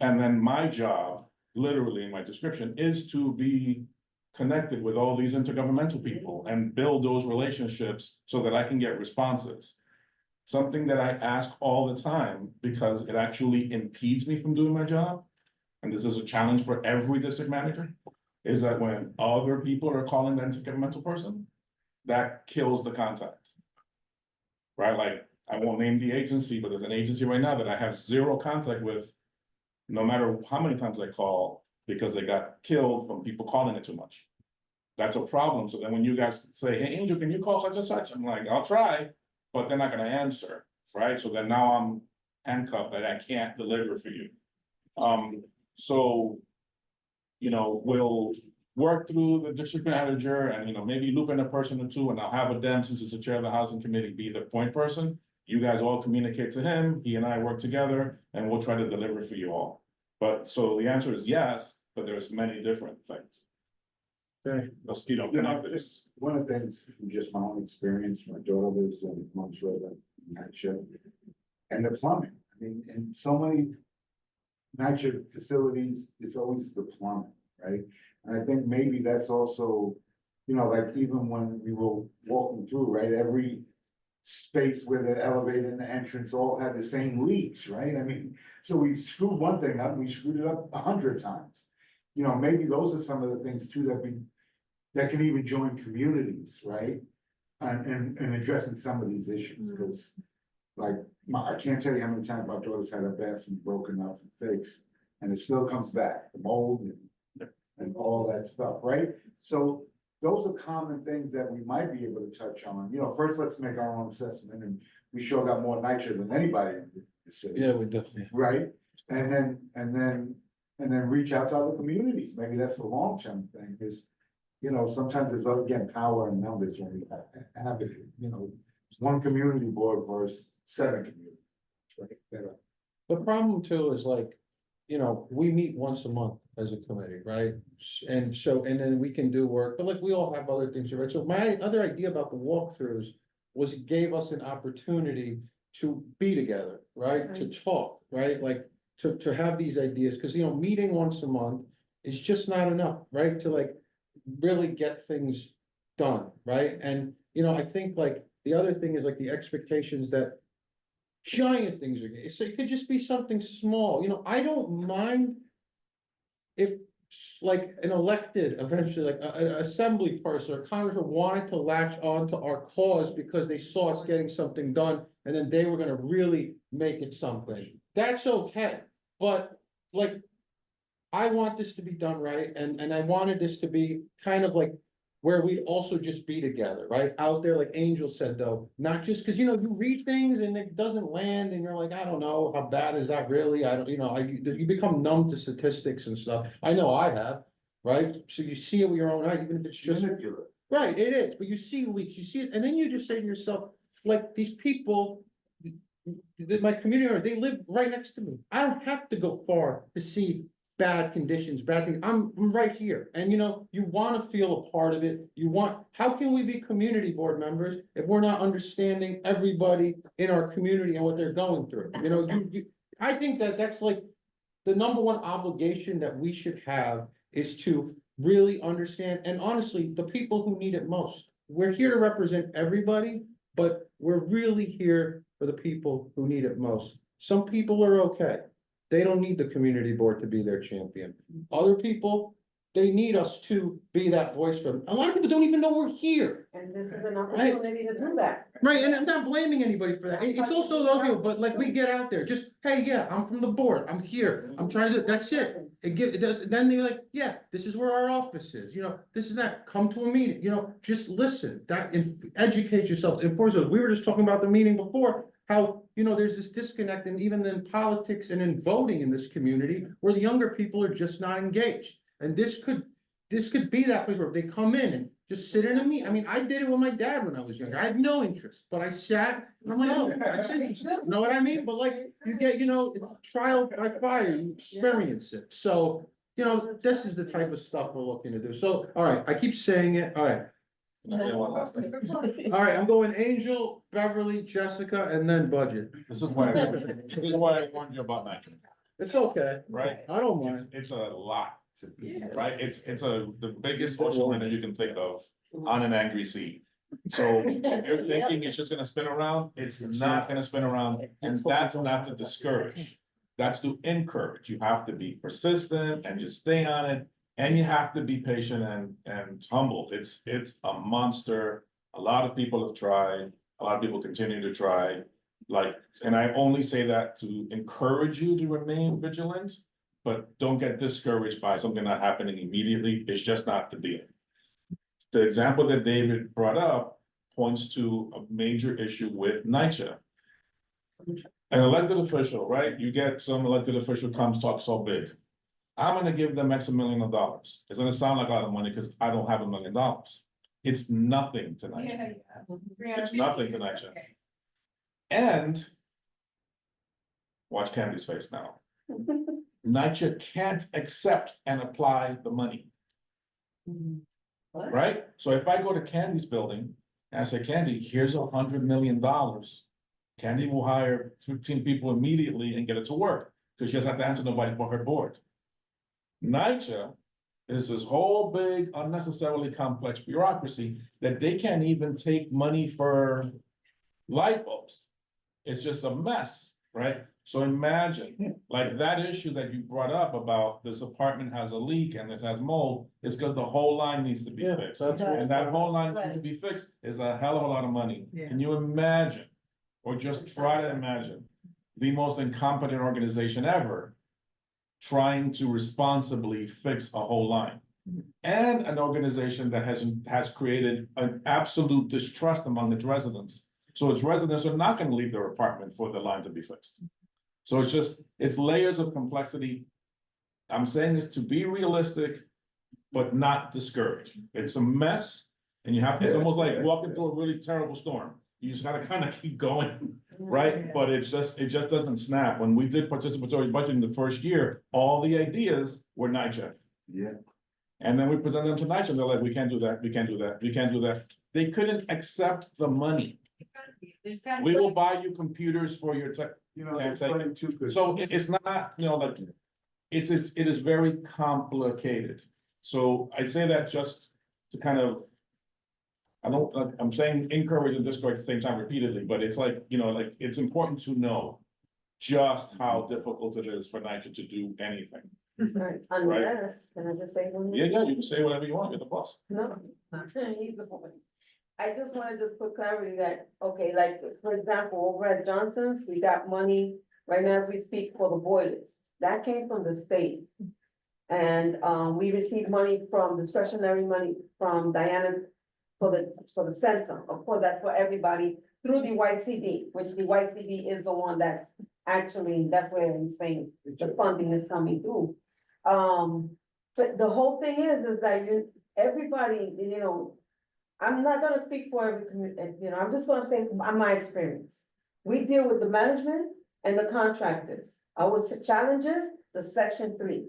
And then my job, literally in my description, is to be connected with all these intergovernmental people and build those relationships so that I can get responses. Something that I ask all the time because it actually impedes me from doing my job, and this is a challenge for every district manager, is that when other people are calling the intergovernmental person, that kills the contact. Right, like, I won't name the agency, but there's an agency right now that I have zero contact with, no matter how many times I call, because they got killed from people calling it too much. That's a problem. So then when you guys say, hey, Angel, can you call such and such? I'm like, I'll try, but they're not gonna answer, right? So then now I'm handcuffed that I can't deliver for you. So, we'll work through the district manager and, maybe loop in a person or two, and I'll have a dem, since it's the chair of the housing committee, be the point person. You guys all communicate to him, he and I work together, and we'll try to deliver for you all. But so the answer is yes, but there's many different things. Okay. Just one of the things from just my own experience, my daughter lives in Montreal, NYCHA, and the plumbing. I mean, in so many NYCHA facilities, it's always the plumbing, right? And I think maybe that's also, like even when we were walking through, right, every space where the elevator and the entrance all had the same leaks, right? I mean, so we screwed one thing up, we screwed it up 100 times. Maybe those are some of the things too that can even join communities, right? And addressing some of these issues, because like, I can't tell you how many times my daughter's had her bathroom broken up and fixed, and it still comes back, the mold and all that stuff, right? So those are common things that we might be able to touch on. First, let's make our own assessment, and we sure got more NYCHA than anybody in the city. Yeah, we definitely. Right? And then reach out to other communities. Maybe that's the long-term thing, is, sometimes there's, again, power in numbers when we have it, one community board versus 7 communities, right? The problem too is like, we meet once a month as a committee, right? And then we can do work, but like, we all have other things, right? So my other idea about the walkthroughs was it gave us an opportunity to be together, right? To talk, right? Like, to have these ideas, because, you know, meeting once a month is just not enough, right? To like really get things done, right? And, you know, I think like the other thing is like the expectations that giant things are, it could just be something small, you know, I don't mind if like an elected, eventually like an assembly person or congressman wanted to latch on to our cause because they saw us getting something done and then they were gonna really make it something. That's okay, but like, I want this to be done right, and I wanted this to be kind of like where we also just be together, right? Out there, like Angel said, though, not just because, you know, you read things and it doesn't land and you're like, I don't know, how bad is that really? I don't, you know, you become numb to statistics and stuff. I know I have, right? So you see it with your own eyes, even if it's just. Manipulate. Right, it is, but you see leaks, you see it, and then you just say to yourself, like, these people. My community, they live right next to me. I don't have to go far to see bad conditions, bad things. I'm right here. And you know, you want to feel a part of it. How can we be community board members if we're not understanding everybody in our community and what they're going through? You know, I think that that's like the number one obligation that we should have is to really understand, and honestly, the people who need it most. We're here to represent everybody, but we're really here for the people who need it most. Some people are okay. They don't need the community board to be their champion. Other people, they need us to be that voice for them. A lot of people don't even know we're here. And this is an opportunity to do that. Right, and I'm not blaming anybody for that. It's also those people, but like we get out there, just, hey, yeah, I'm from the board, I'm here, I'm trying to, that's it. It does, then they're like, yeah, this is where our office is, you know, this is that, come to a meeting, you know, just listen, educate yourself, enforce it. We were just talking about the meeting before, how, you know, there's this disconnect, and even in politics and in voting in this community, where the younger people are just not engaged. And this could be that place where they come in and just sit in a meeting. I mean, I did it with my dad when I was younger. I had no interest, but I sat and I'm like, oh, that's interesting. You know what I mean? But like, you get, you know, trial by fire, you experience it. So, you know, this is the type of stuff we're looking to do. So, all right, I keep saying it. All right. All right, I'm going Angel, Beverly, Jessica, and then budget. This is why I warned you about that, It's okay. right? I don't mind. It's a lot, right? It's the biggest ocean liner you can think of on an angry sea. So if you're thinking it's just gonna spin around, it's not gonna spin around, and that's not to discourage. That's to encourage. You have to be persistent and just stay on it, and you have to be patient and humble. It's a monster. A lot of people have tried, a lot of people continue to try. Like, and I only say that to encourage you to remain vigilant, but don't get discouraged by something not happening immediately. It's just not the deal. The example that David brought up points to a major issue with NYCHA. An elected official, right? You get some elected official comes, talks so big. I'm gonna give them X $1 million. It's gonna sound like a lot of money because I don't have $1 million. It's nothing to NYCHA. It's nothing to NYCHA. And watch Candy's face now. NYCHA can't accept and apply the money. Right? So if I go to Candy's building and I say, Candy, here's $100 million. Candy will hire 15 people immediately and get it to work because she doesn't have to answer nobody but her board. NYCHA is this whole big, unnecessarily complex bureaucracy that they can't even take money for light bulbs. It's just a mess, right? So imagine, like that issue that you brought up about this apartment has a leak and this has mold, it's because the whole line needs to be fixed. And that whole line needs to be fixed is a hell of a lot of money. Yeah. Can you imagine, or just try to imagine, the most incompetent organization ever trying to responsibly fix a whole line? And an organization that has created an absolute distrust among its residents. So its residents are not going to leave their apartment for the line to be fixed. So it's layers of complexity. I'm saying this to be realistic, but not discouraged. It's a mess, and it's almost like walking through a really terrible storm. You just gotta kind of keep going, right? But it just doesn't snap. When we did participatory budgeting the first year, all the ideas were NYCHA. Yeah. And then we present them to NYCHA, they're like, we can't do that, we can't do that, we can't do that. They couldn't accept the money. There's gotta We be- will buy you computers for your tech. You know, Yeah, it's it's like- running too good. So it's not, like, it is very complicated. So I say that just to kind of. I don't, I'm saying encourage and discourage at the same time repeatedly, but it's like, like, it's important to know. Just how difficult it is for NYCHA to do anything. Right, unless, can I just say one? Yeah, you can say whatever you want, you're the boss. No, he's the point. I just wanna just put clarity that, okay, like, for example, over at Johnson's, we got money right now as we speak for the boilers. That came from the state. And, we received money from discretionary money from Diana for the center. Of course, that's for everybody through the YCD, which the YCD is the one that's actually, that's where I'm saying the funding is coming through. But the whole thing is that everybody, I'm not gonna speak for every community, I'm just gonna say my experience. We deal with the management and the contractors. Our challenges, the section 3,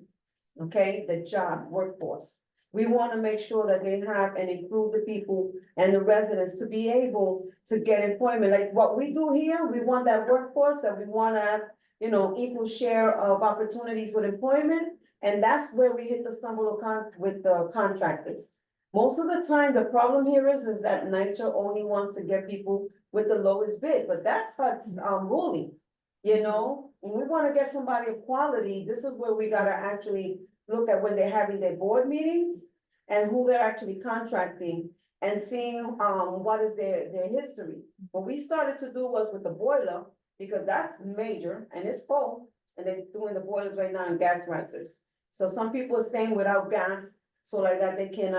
okay, the job workforce. We wanna make sure that they have and improve the people and the residents to be able to get employment. Like what we do here, we want that workforce that we wanna have, equal share of opportunities with employment. And that's where we hit the stumble with the contractors. Most of the time, the problem here is that NYCHA only wants to get people with the lowest bid, but that's what's ruling. When we wanna get somebody of quality, this is where we gotta actually look at when they're having their board meetings and who they're actually contracting and seeing, what is their history. What we started to do was with the boiler, because that's major and it's full, and they're doing the boilers right now and gas risers. So some people are staying without gas, so like that they can,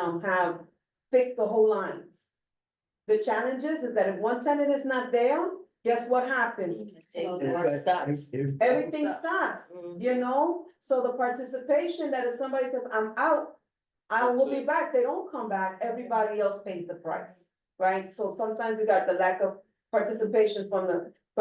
fix the whole lines. The challenge is that if one tenant is not there, guess what happens? Work stops. Everything stops, Mhm. So the participation that if somebody says, I'm out, I will be back, they don't come back, everybody else pays the price, right? So sometimes we got the lack of participation from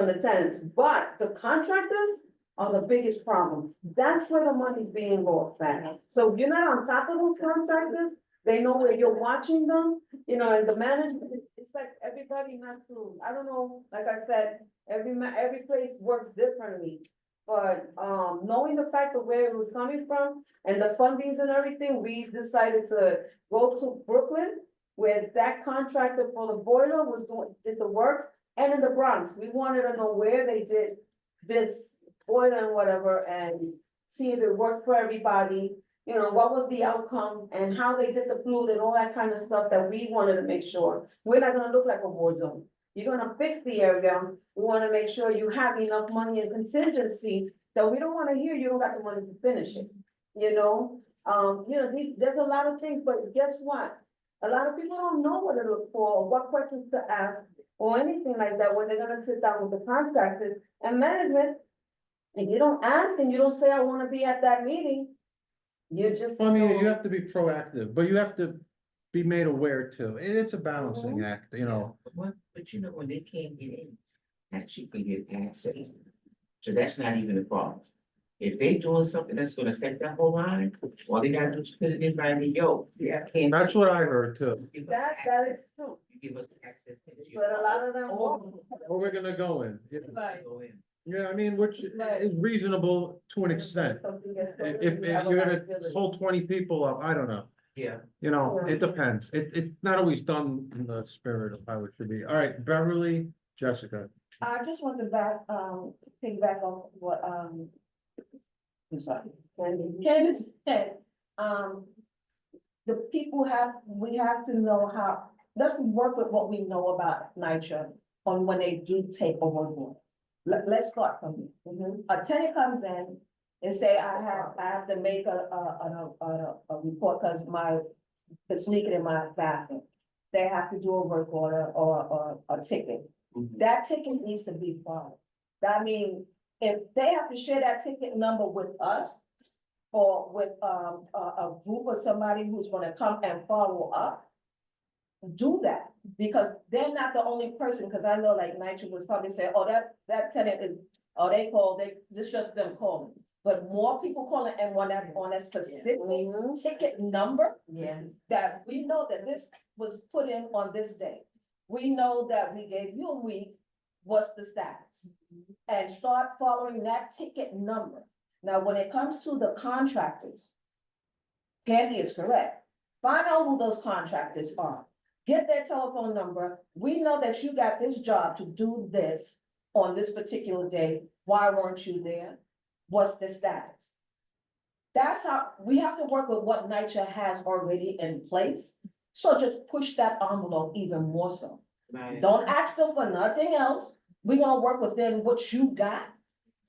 the tenants, but the contractors are the biggest problem. That's where the money's being lost at. So if you're not on top of those contractors, they know where you're watching them, and the management, it's like everybody has to, I don't know, like I said, every place works differently. But, knowing the fact of where it was coming from and the fundings and everything, we decided to go to Brooklyn, where that contractor for the boiler did the work, and in the Bronx. We wanted to know where they did this boiler and whatever, and see if it worked for everybody. What was the outcome and how they did the fluid and all that kind of stuff that we wanted to make sure. We're not gonna look like a war zone. You're gonna fix the area. We wanna make sure you have enough money in contingency that we don't wanna hear you don't got the money to finish it. There's a lot of things, but guess what? A lot of people don't know what to look for, or what questions to ask, or anything like that when they're gonna sit down with the contractors and management. If you don't ask and you don't say, I wanna be at that meeting, you're just. I mean, you have to be proactive, but you have to be made aware too. It's a balancing act, But when they can't get in, actually can get access. So that's not even a problem. If they doing something that's gonna affect that whole line, all they gotta do is put it in by me, Yeah. That's what I heard too. That is true, You give us access. but a lot of them. Where we're gonna go in. Right. Go in. Yeah, I mean, which Right. is reasonable to an extent. Something gets stolen, If we have a you're gonna liability. hold 20 people up, I don't know. Yeah. It depends. It's not always done in the spirit of how it should be. All right, Beverly, Jessica. I just want to piggyback on what, I'm sorry, Candace said, we have to know let's work with what we know about NYCHA on when they do take over work. Let's start from here. A tenant comes in and say, I have to make a report because it's leaking in my bathroom. They have to do a work order or a ticket. That ticket needs to be filed. I mean, if they have to share that ticket number with us or with a group or somebody who's gonna come and follow up, do that, because they're not the only person, because I know like NYCHA was probably saying, oh, that tenant is, oh, this just them calling. But more people calling and on that specific ticket number. Yeah. That we know that this was put in on this day. We know that we gave you a week what's the status? And start following that ticket number. Now, when it comes to the contractors, Candy is correct. Find out who those contractors are. Get their telephone number. We know that you got this job to do this on this particular day. Why weren't you there? What's the status? That's how, we have to work with what NYCHA has already in place. So just push that envelope even more so. Right. Don't ask them for nothing else. We're gonna work within what you got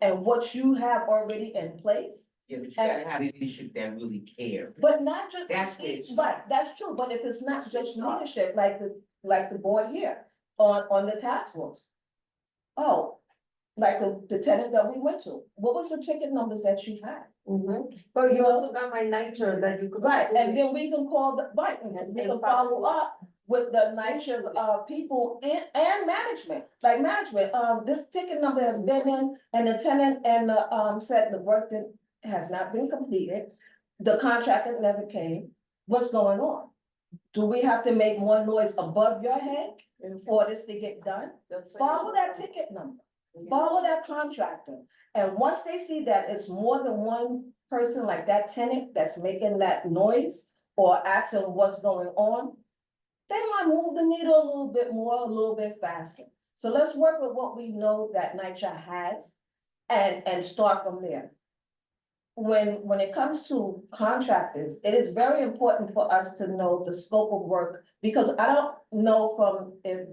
and what you have already in place. Yeah, but you gotta have leadership that really care. But not just. That's where it Right, that's true, but if it's not That's where it just starts. leadership, like the board here on the task force. Oh, like the tenant that we went to, what was the ticket numbers that you had? But you also got my NYCHA that you could. Right, and then we can call the, right, and we can follow up with the NYCHA people and management, like management, this ticket number has been in, and the tenant and the said the work that has not been completed. The contractor never came, what's going on? Do we have to make more noise above your head for this to get done? Follow that ticket number, follow that contractor, and once they see that it's more than one person like that tenant that's making that noise or asking what's going on, they might move the needle a little bit more, a little bit faster. So let's work with what we know that NYCHA has and start from there. When it comes to contractors, it is very important for us to know the scope of work, because I don't know from if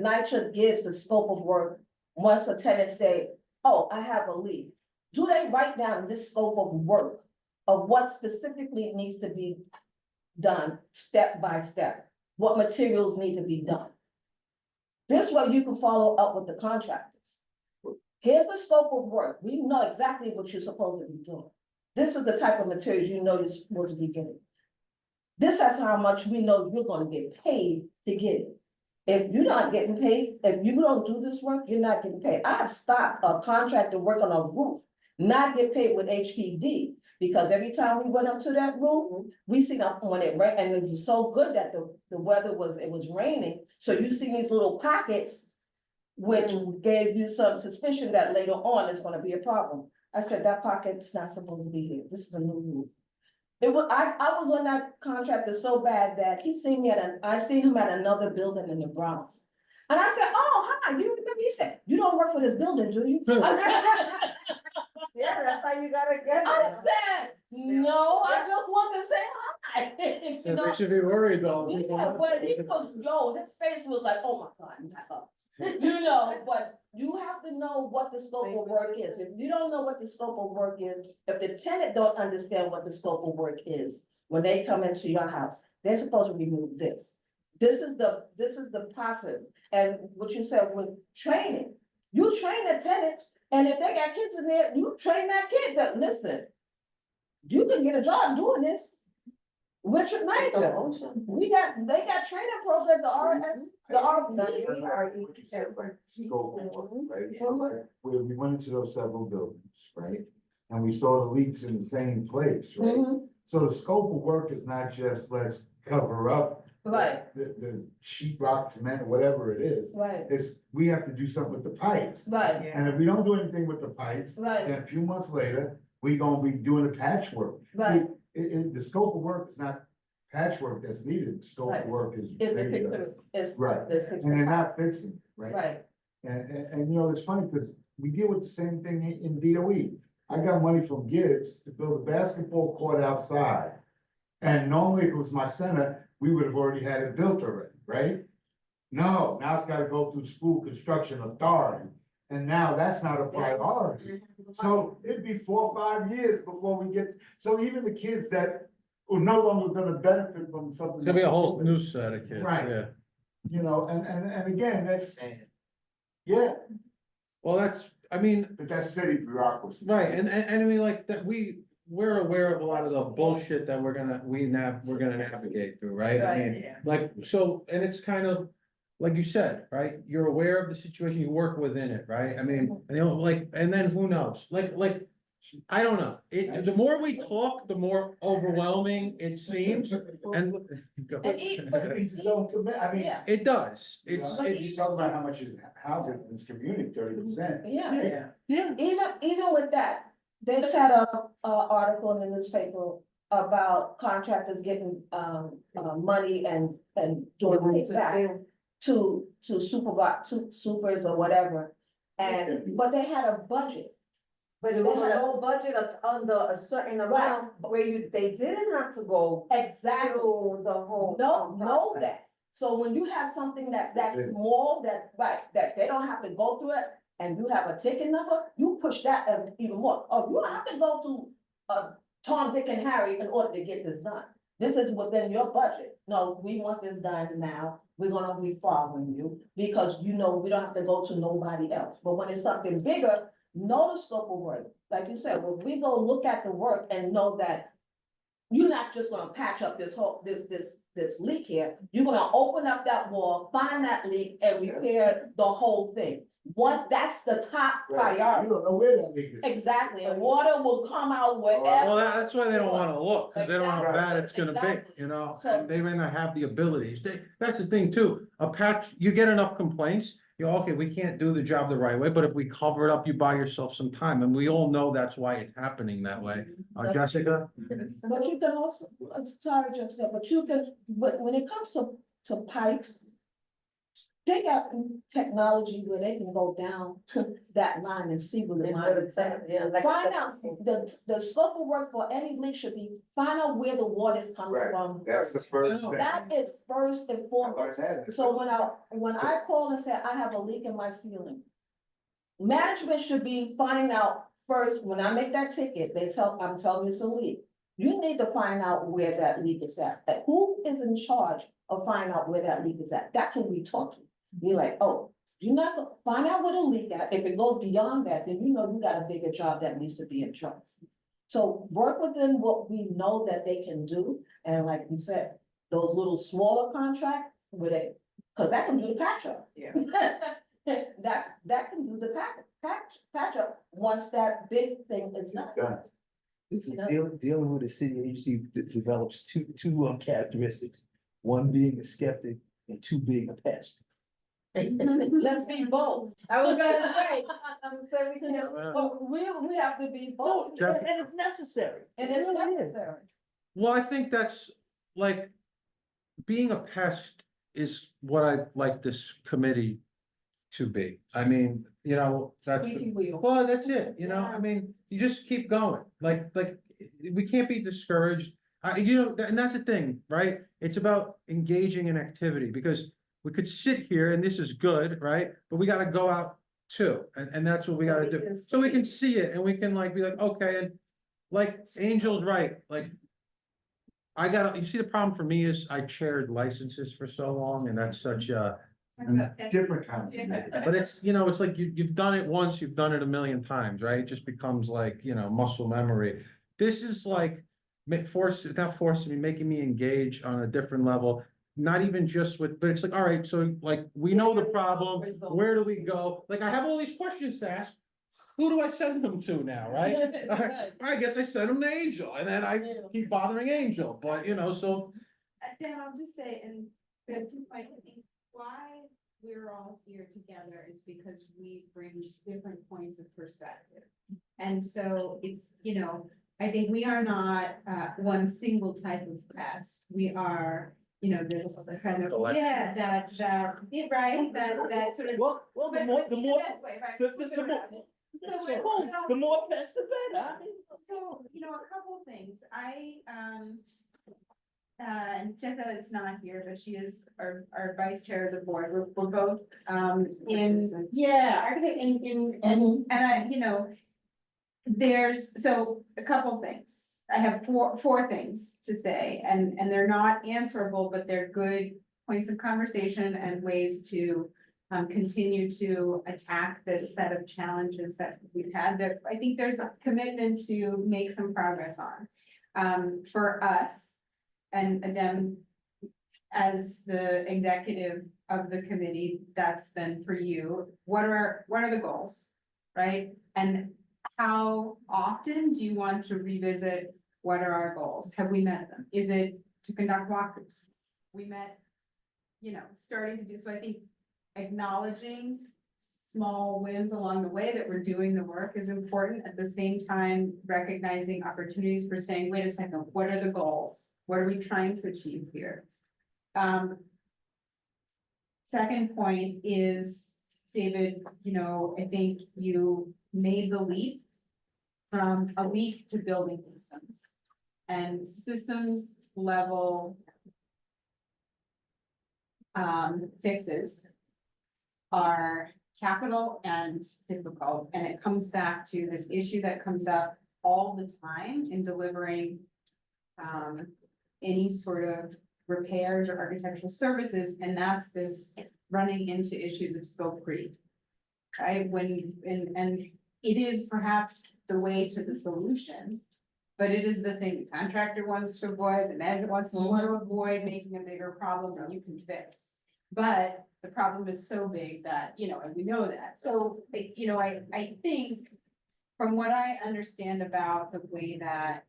NYCHA gives the scope of work, once a tenant say, oh, I have a leak, do they write down this scope of work of what specifically needs to be done step by step? What materials need to be done? This way you can follow up with the contractors. Here's the scope of work. We know exactly what you're supposed to be doing. This is the type of materials you know you're supposed to be getting. This is how much we know you're gonna get paid to get it. If you're not getting paid, if you don't do this work, you're not getting paid. I've stopped a contractor working on a roof, not get paid with HPD. Because every time we went up to that roof, we see that when it rained, and it was so good that the weather was, it was raining. So you see these little pockets, which gave you some suspicion that later on it's gonna be a problem. I said, that pocket's not supposed to be here. This is a new roof. It was, I was on that contractor so bad that I seen him at another building in the Bronx. And I said, oh, hi, he said, you don't work for this building, do you? I said, Yeah, that's how you gotta get I it. said, no, I just want to say hi. You So know? they should be worried though. Yeah, but he was, his face was like, oh my God, not up. You know, but you have to know what the scope of work is. If you don't know what the scope of work is, if the tenant don't understand what the scope of work is, when they come into your house, they're supposed to remove this. This is the process. And what you said with training, you train the tenants, and if they got kids in there, you train that kid that, listen, you can get a job doing this. Richard Knight, they got training programs, the RS, the Scope of work, right? Where we went into those several buildings, right? And we saw the leaks in the same place, right? So the scope of work is not just let's cover up. Right. The sheet rock, cement, or whatever it is. Right, It's, we have to do something with the pipes. right, And if we don't do anything with the pipes, right, then a few months later, we gonna be doing the patchwork. right. The scope of work is not patchwork that's needed, the scope of Right. work is. Is the picture, is. Right. This And they're not fixing, it, right? Right, And you know, it's funny, because we deal with the same thing in DOE. I got money from Gibbs to build a basketball court outside. And normally if it was my center, we would have already had it built already, right? No, now it's gotta go through school construction authority, and now that's not a priority. So it'd be 4 or 5 years before we get, so even the kids that are no longer gonna benefit from something. It's gonna be a whole new set of kids, Right. yeah. You know, and again, that's, yeah, Well, I mean, but that's city bureaucracy. right, and I mean, like, that we're aware of a lot of the bullshit that we're gonna navigate through, right? I mean, like, so, and it's kind of, like you said, right? You're aware of the situation, you work within it, right? I mean, you know, like, and then who knows? Like, I don't know. The more we talk, the more overwhelming it seems, and. And It's its own commit, I mean. Yeah. It does. You It's, know, it's, you talk about how much is housing in this community, 30%. Yeah, yeah. even with that, they just had a article in the newspaper about contractors getting, money and doing it back to supervise, to supers or whatever. And, but they had a budget. But it was a low budget under a certain amount where they didn't have to go Exactly. through the whole. Know that. process. So when you have something that's Yeah. more, that they don't have to go through it, and you have a ticket number, you push that even more. Oh, you don't have to go to, Tom, Dick, and Harry in order to get this done. This is within your budget. No, we want this done now. We're gonna be following you, because we don't have to go to nobody else. But when it's something bigger, know the scope of work. Like you said, when we go look at the work and know that you're not just gonna patch up this leak here, you're gonna open up that wall, find that leak, and repair the whole thing. That's the top Right. You priority. don't know where that leak is. Exactly, and water will come out wherever. Well, that's why they don't wanna look, cause they don't know how Exactly. bad it's gonna be, Exactly. you know, So- and they may not have the abilities. That's the thing too, a patch, you get enough complaints, okay, we can't do the job the right way, but if we cover it up, you buy yourself some time, and we all know that's why it's happening that way. Jessica? But you can also, sorry, Jessica, but you can, but when it comes to pipes, they got technology where they can go down that line and see where the And line what is it's at. at, yeah, like. Find out, the scope of work for any leak should be, find out where the water's coming Right. from That's the first. first No. thing. That is first and I foremost. learned that. So when I call and say I have a leak in my ceiling, management should be finding out first, when I make that ticket, I'm telling you it's a leak. You need to find out where that leak is at. Who is in charge of finding out where that leak is at? That's what we talk to. You're like, oh, you're not gonna find out where the leak at. If it goes beyond that, then you know you got a bigger job that needs to be in charge. So work within what we know that they can do, and like you said, those little smaller contracts with it, cause that can do the patch up. Yeah. That can do the patch up, once that big thing is done. Done. This is No. dealing with a city agency that develops two characteristics, one being a skeptic and two being a pest. Let's be both. I was gonna say, so we can. But we have to be No, both, Jeff- and it's necessary. and it's It really is. necessary. Well, I think that's like, being a pest is what I like this committee to be. I mean, you know, that's, Squeaky wheel. well, that's it, you know, I mean, you just keep going, like, we can't be discouraged. And that's the thing, right? It's about engaging in activity, because we could sit here and this is good, right? But we gotta go out too, and that's what we So gotta we do. can So we see. can see it and we can like be like, okay, and like Angel's right, like. You see, the problem for me is I chaired licenses for so long, and that's such a, Different kind of committee. but it's, you know, it's like you've done it once, you've done it a million times, right? It just becomes like, you know, muscle memory. This is like, not forcing me, making me engage on a different level. Not even just with, but it's like, all right, so like, we know the problem, where do we go? Like, I have all these questions to ask. Who do I send them to now, right? I guess I send them to Angel, and then I keep bothering Angel, but you know, so. Then I'll just say, and the two points, I think why we're all here together is because we bring different points of perspective. And so it's, you know, I think we are not one single type of pest. We are, you know, this kind of, yeah, yeah, right, that sort of. Well, the more, But in the best way, right? the more pests, the better. So, you know, a couple things, Jessica's not here, but she is our vice chair of the board, we're both, architect and I, you know. So a couple things, I have four things to say, and they're not answerable, but they're good points of conversation and ways to. Continue to attack this set of challenges that we've had, that I think there's a commitment to make some progress on. For us, and then as the executive of the committee, that's then for you, what are the goals, right? And how often do you want to revisit what are our goals? Have we met them? Is it to conduct walkthroughs? We met, starting to do, so I think acknowledging small wins along the way that we're doing the work is important. At the same time, recognizing opportunities for saying, wait a second, what are the goals? What are we trying to achieve here? Second point is, David, I think you made the leap from a leap to building systems. And systems level fixes are capital and difficult, and it comes back to this issue that comes up all the time in delivering any sort of repairs or architectural services, and that's this running into issues of scope creep. Right, and it is perhaps the way to the solution, but it is the thing the contractor wants to avoid, the manager wants to avoid making a bigger problem than you can fix. But the problem is so big that, and we know that. So, I think from what I understand about the way that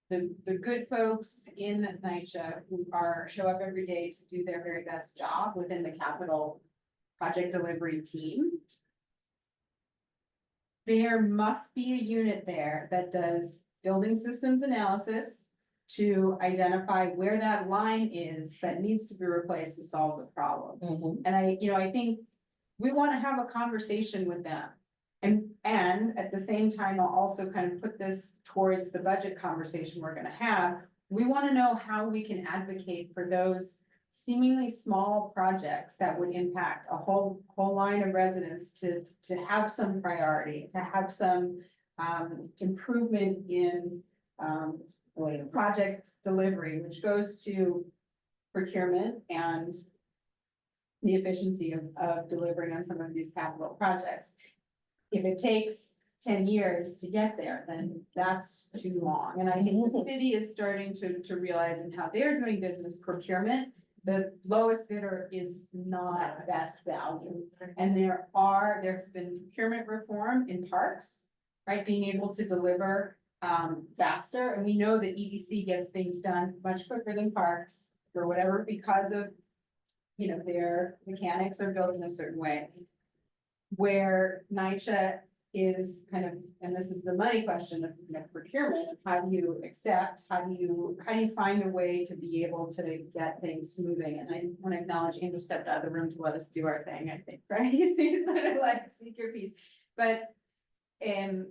the good folks in NYCHA who show up every day to do their very best job within the capital project delivery team, there must be a unit there that does building systems analysis to identify where that line is that needs to be replaced to solve the problem. And I think we want to have a conversation with them. And at the same time, I'll also kind of put this towards the budget conversation we're gonna have. We want to know how we can advocate for those seemingly small projects that would impact a whole line of residents to have some priority, to have some improvement in project delivery, which goes to procurement and the efficiency of delivering on some of these capital projects. If it takes 10 years to get there, then that's too long. And I think the city is starting to realize in how they're doing business procurement, the lowest bidder is not best value. And there's been procurement reform in parks, right? Being able to deliver faster. And we know that EDC gets things done much quicker than parks or whatever, because of, their mechanics are built in a certain way. Where NYCHA is kind of, and this is the money question of procurement, how do you accept, how do you find a way to be able to get things moving? And I want to acknowledge Andrew stepped out of the room to let us do our thing, I think, right? You see, sort of like speak your piece. But and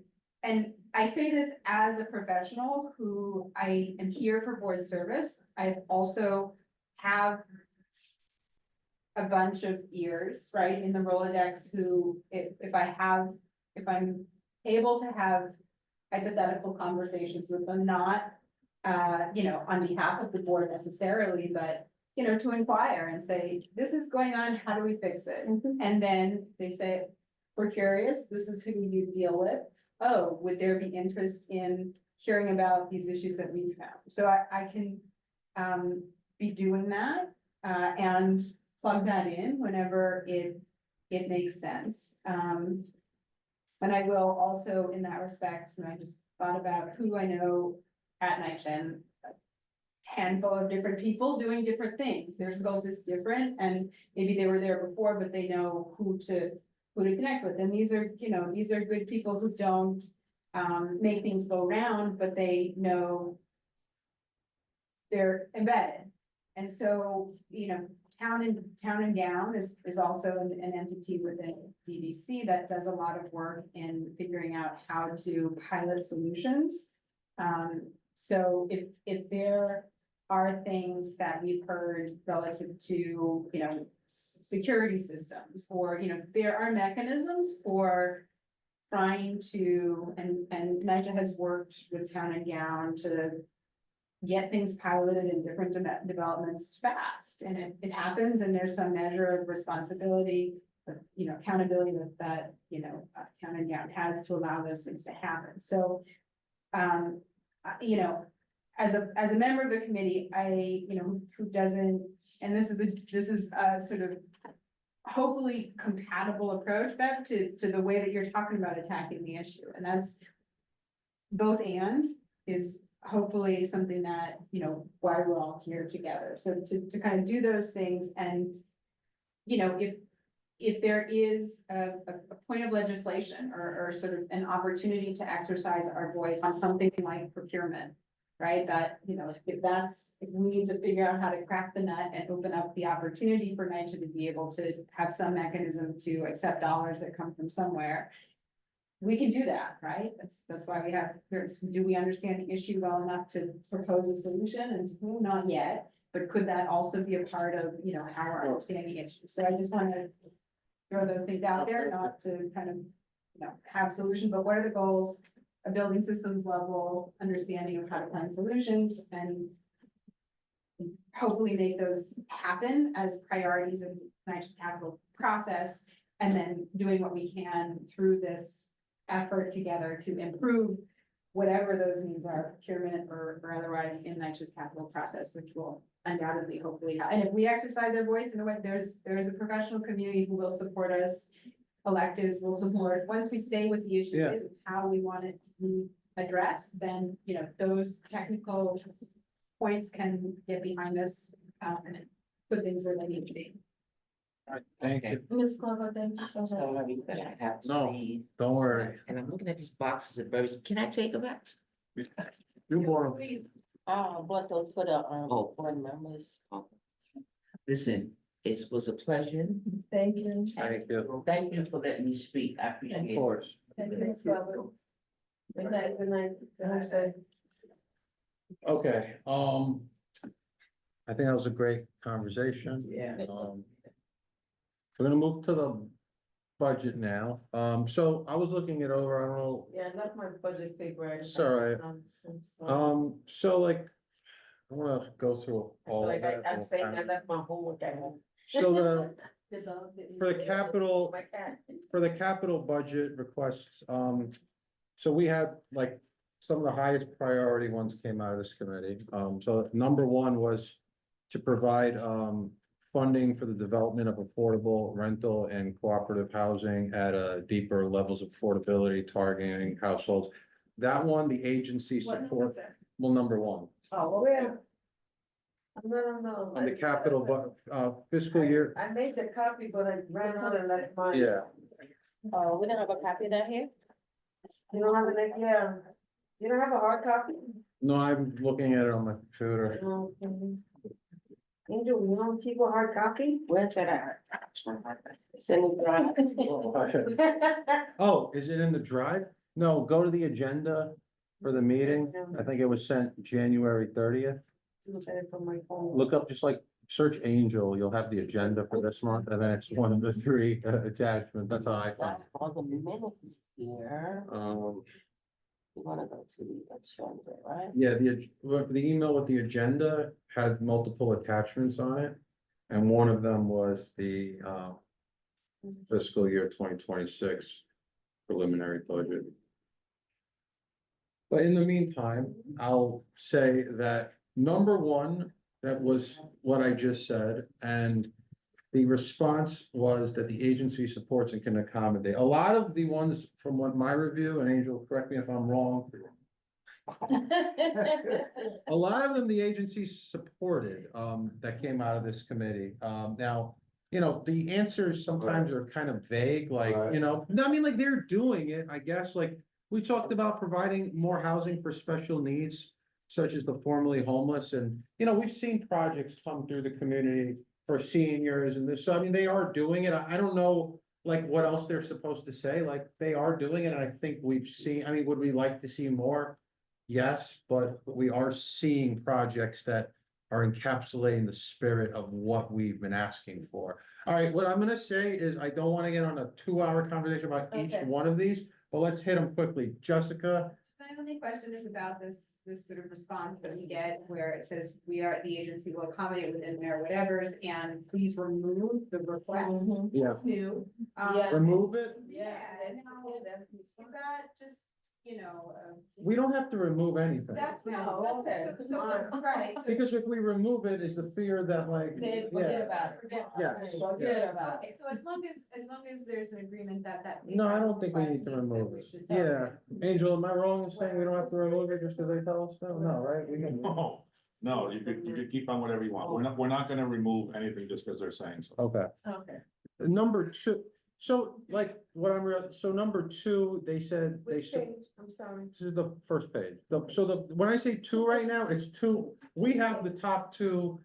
I say this as a professional who I am here for board service. I also have a bunch of ears, right, in the Rolodex who, if I'm able to have hypothetical conversations with them, not, on behalf of the board necessarily, but, to inquire and say, this is going on, how do we fix it? And then they say, we're curious, this is who you deal with. Oh, would there be interest in hearing about these issues that we've found? So I can be doing that and plug that in whenever it makes sense. And I will also, in that respect, I just thought about who I know at NYCHA, and a handful of different people doing different things. Their scope is different, and maybe they were there before, but they know who to connect with. And these are good people who don't make things go round, but they know they're embedded. And so, Town and Gown is also an entity within DVC that does a lot of work in figuring out how to pilot solutions. So if there are things that we've heard relative to, security systems, or, there are mechanisms for trying to, and NYCHA has worked with Town and Gown to get things piloted in different developments fast, and it happens, and there's some measure of responsibility, accountability that Town and Gown has to allow those things to happen. So, as a member of the committee, who doesn't, and this is a sort of hopefully compatible approach, Bev, to the way that you're talking about attacking the issue, and that's both and is hopefully something that, you know, why we're all here together. So to kind of do those things and, you know, if there is a point of legislation or sort of an opportunity to exercise our voice on something like procurement, right? That, you know, if we need to figure out how to crack the nut and open up the opportunity for NYCHA to be able to have some mechanism to accept dollars that come from somewhere, we can do that, right? That's why we have, do we understand the issue well enough to propose a solution? And not yet, but could that also be a part of, you know, how we're understanding issues? So I just want to throw those things out there, not to kind of, you know, have a solution, but what are the goals? A building systems level understanding of how to plan solutions and hopefully make those happen as priorities in NYCHA's capital process, and then doing what we can through this effort together to improve whatever those needs are, procurement or otherwise in NYCHA's capital process, which will undoubtedly, hopefully, and if we exercise our voice in a way, there's a professional community who will support us. Electives will support, once we say what the issue Yeah. is, how we want it to be addressed, then, you know, those technical points can get behind us, and put things where they need to be. All right, thank you. Ms. Glover, thank you so much. Sorry, but I have to No. leave. Don't worry. And I'm looking at these boxes of berries. Can I take them back? You more. Please. But those for the, board members. Listen, it was a pleasure. Thank you. Thank you. Thank you for letting me speak. I appreciate Of it. course. Thank you, Ms. Glover. Good night, good night. Good night, sir. Okay, I think that was a great conversation. Yeah. We're gonna move to the budget now. So I was looking it over, I don't know, Yeah, that's my budget paper. It's all right. So like, I wanna go through all of Like that. I'm saying, I left my homework at home. So the, The dog didn't for eat the it. capital, My cat. for the capital budget requests, so we had like some of the highest priority ones came out of this committee. So number one was to provide, funding for the development of affordable rental and cooperative housing at deeper levels of affordability, targeting households. That one, the agency What number support, is that? well, number one, Oh, Where? No. on the capital, fiscal year, I made the copy, but I ran out and left mine. yeah. Oh, we don't have a copy of that here? You don't have an, yeah. You don't have a hard copy? No, I'm looking at it on my computer. Okay. Angel, you don't keep a hard copy? Where's that at? It's in the drive. Oh, is it in the drive? No, go to the agenda for the meeting. I think it was sent January 30th. Look at it from my phone. Look up, just like search Angel, you'll have the agenda for this month, and then it's one of the three attachments. That's how I found. All the minutes here. it. You wanna go to the agenda, right? Yeah, the email with the agenda had multiple attachments on it. And one of them was the fiscal year 2026 preliminary budget. But in the meantime, I'll say that number one, that was what I just said, and the response was that the agency supports and can accommodate. A lot of the ones from what my review, and Angel, correct me if I'm wrong. A lot of them, the agency supported, that came out of this committee. Now, you know, the answers sometimes are kind of vague, like, you know, no, I mean, like, they're doing it, I guess, like, we talked about providing more housing for special needs, such as the formerly homeless, and, you know, we've seen projects come through the community for seniors and this, so I mean, they are doing it. I don't know, like, what else they're supposed to say, like, they are doing it, and I think we've seen, I mean, would we like to see more? Yes, but we are seeing projects that are encapsulating the spirit of what we've been asking for. All right, what I'm gonna say is, I don't wanna get on a 2-hour conversation about each Okay. one of these, but let's hit them quickly. Jessica, My only question is about this sort of response that we get where it says, we are, the agency will accommodate within their whatevers, and please remove the request yeah, to. Yeah. remove it. Yeah, no, is that just you know, We don't have to remove anything. that's, No, okay. right. so- Because if we remove it, is the fear that like, Then yeah, forget about it. Forget. yeah. Forget about it. Okay, so as long as there's an agreement that. No, I don't think we need to remove it. Yeah, Angel, am I wrong in saying we don't have to remove it just because they tell us so? No, right? We can. No, you could keep on whatever you want. We're not gonna remove anything just because they're saying so. Okay. Okay. Number two, so like what I'm so number two, they said they. Which page? I'm sorry. This is the first page. When I say two right now, it's two, we have the top two.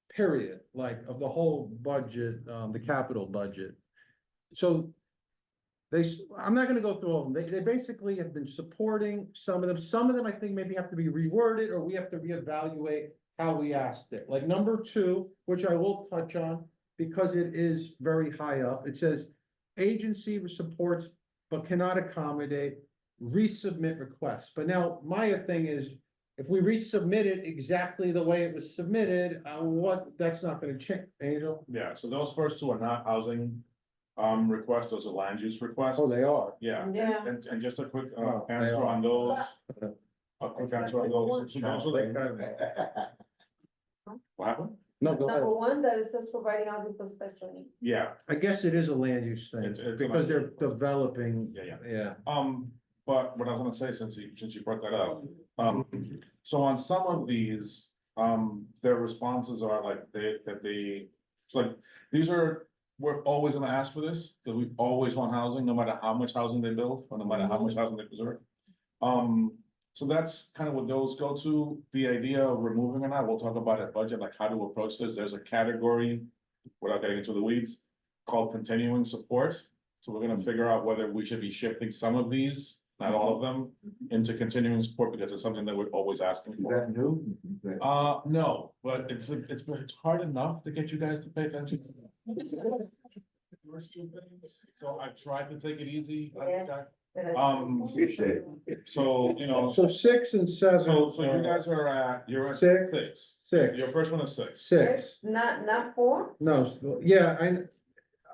Period, like of the whole budget, the capital budget. So. I'm not gonna go through all of them. They basically have been supporting some of them. Some of them I think maybe have to be reworded or we have to reevaluate how we asked it. Like number two, which I will touch on because it is very high up. It says agency supports but cannot accommodate resubmit requests. But now my thing is, if we resubmit it exactly the way it was submitted, that's not gonna change, Angel? Yeah, so those first two are not housing requests, those are land use requests. Oh, they are. Yeah, Yeah. and just a quick Oh, they answer are. on those. A quick answer on those. So those are the- What happened? No, go ahead. Number one, that it says providing housing for special needs. Yeah, I guess it is a land use thing, It's a because land they're use. developing. Yeah, Yeah. but what I was gonna say, since you brought that up, so on some of these, their responses are like, like, these are, we're always gonna ask for this, because we always want housing, no matter how much housing they build, or no matter how much housing they preserve. So that's kind of what those go to, the idea of removing or not, we'll talk about at budget, like how to approach this, there's a category, without getting into the weeds, called continuing support. So we're gonna figure out whether we should be shifting some of these, not all of them, into continuing support, because it's something that we're always asking Is for. that new? No, but it's hard enough to get you guys to pay attention. So I tried to take it easy. Appreciate So, So 6 and 7. so you guys you're at Six. six. Six. Your first one is six. 6, Not four? no, yeah,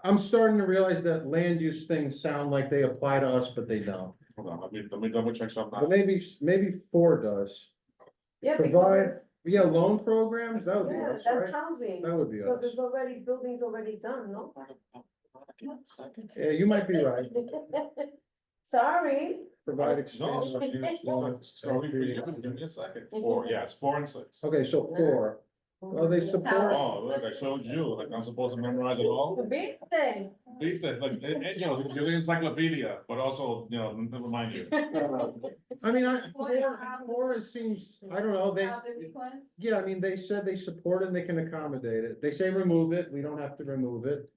I'm starting to realize that land use things sound like they apply to us, but they don't. Hold on, let me double check something. But maybe 4 does. Yeah, Provide- because Yeah, loan programs, that would be yeah, us, that's right? housing. That would be Because us. there's already, buildings already done, no? Yeah, you might be right. Sorry. Provide No, expanded so use loans. give me a second. Four, yes, 4 and 6. Okay, so 4. Well, they support. Oh, look, I showed you, like I'm supposed to memorize it all. The big thing. Beat that, like, you're the encyclopedia, but also, never mind you. I mean, 4 it seems, I don't know, yeah, I mean, they said they support it and they can accommodate it. They say remove it, we don't have to remove it.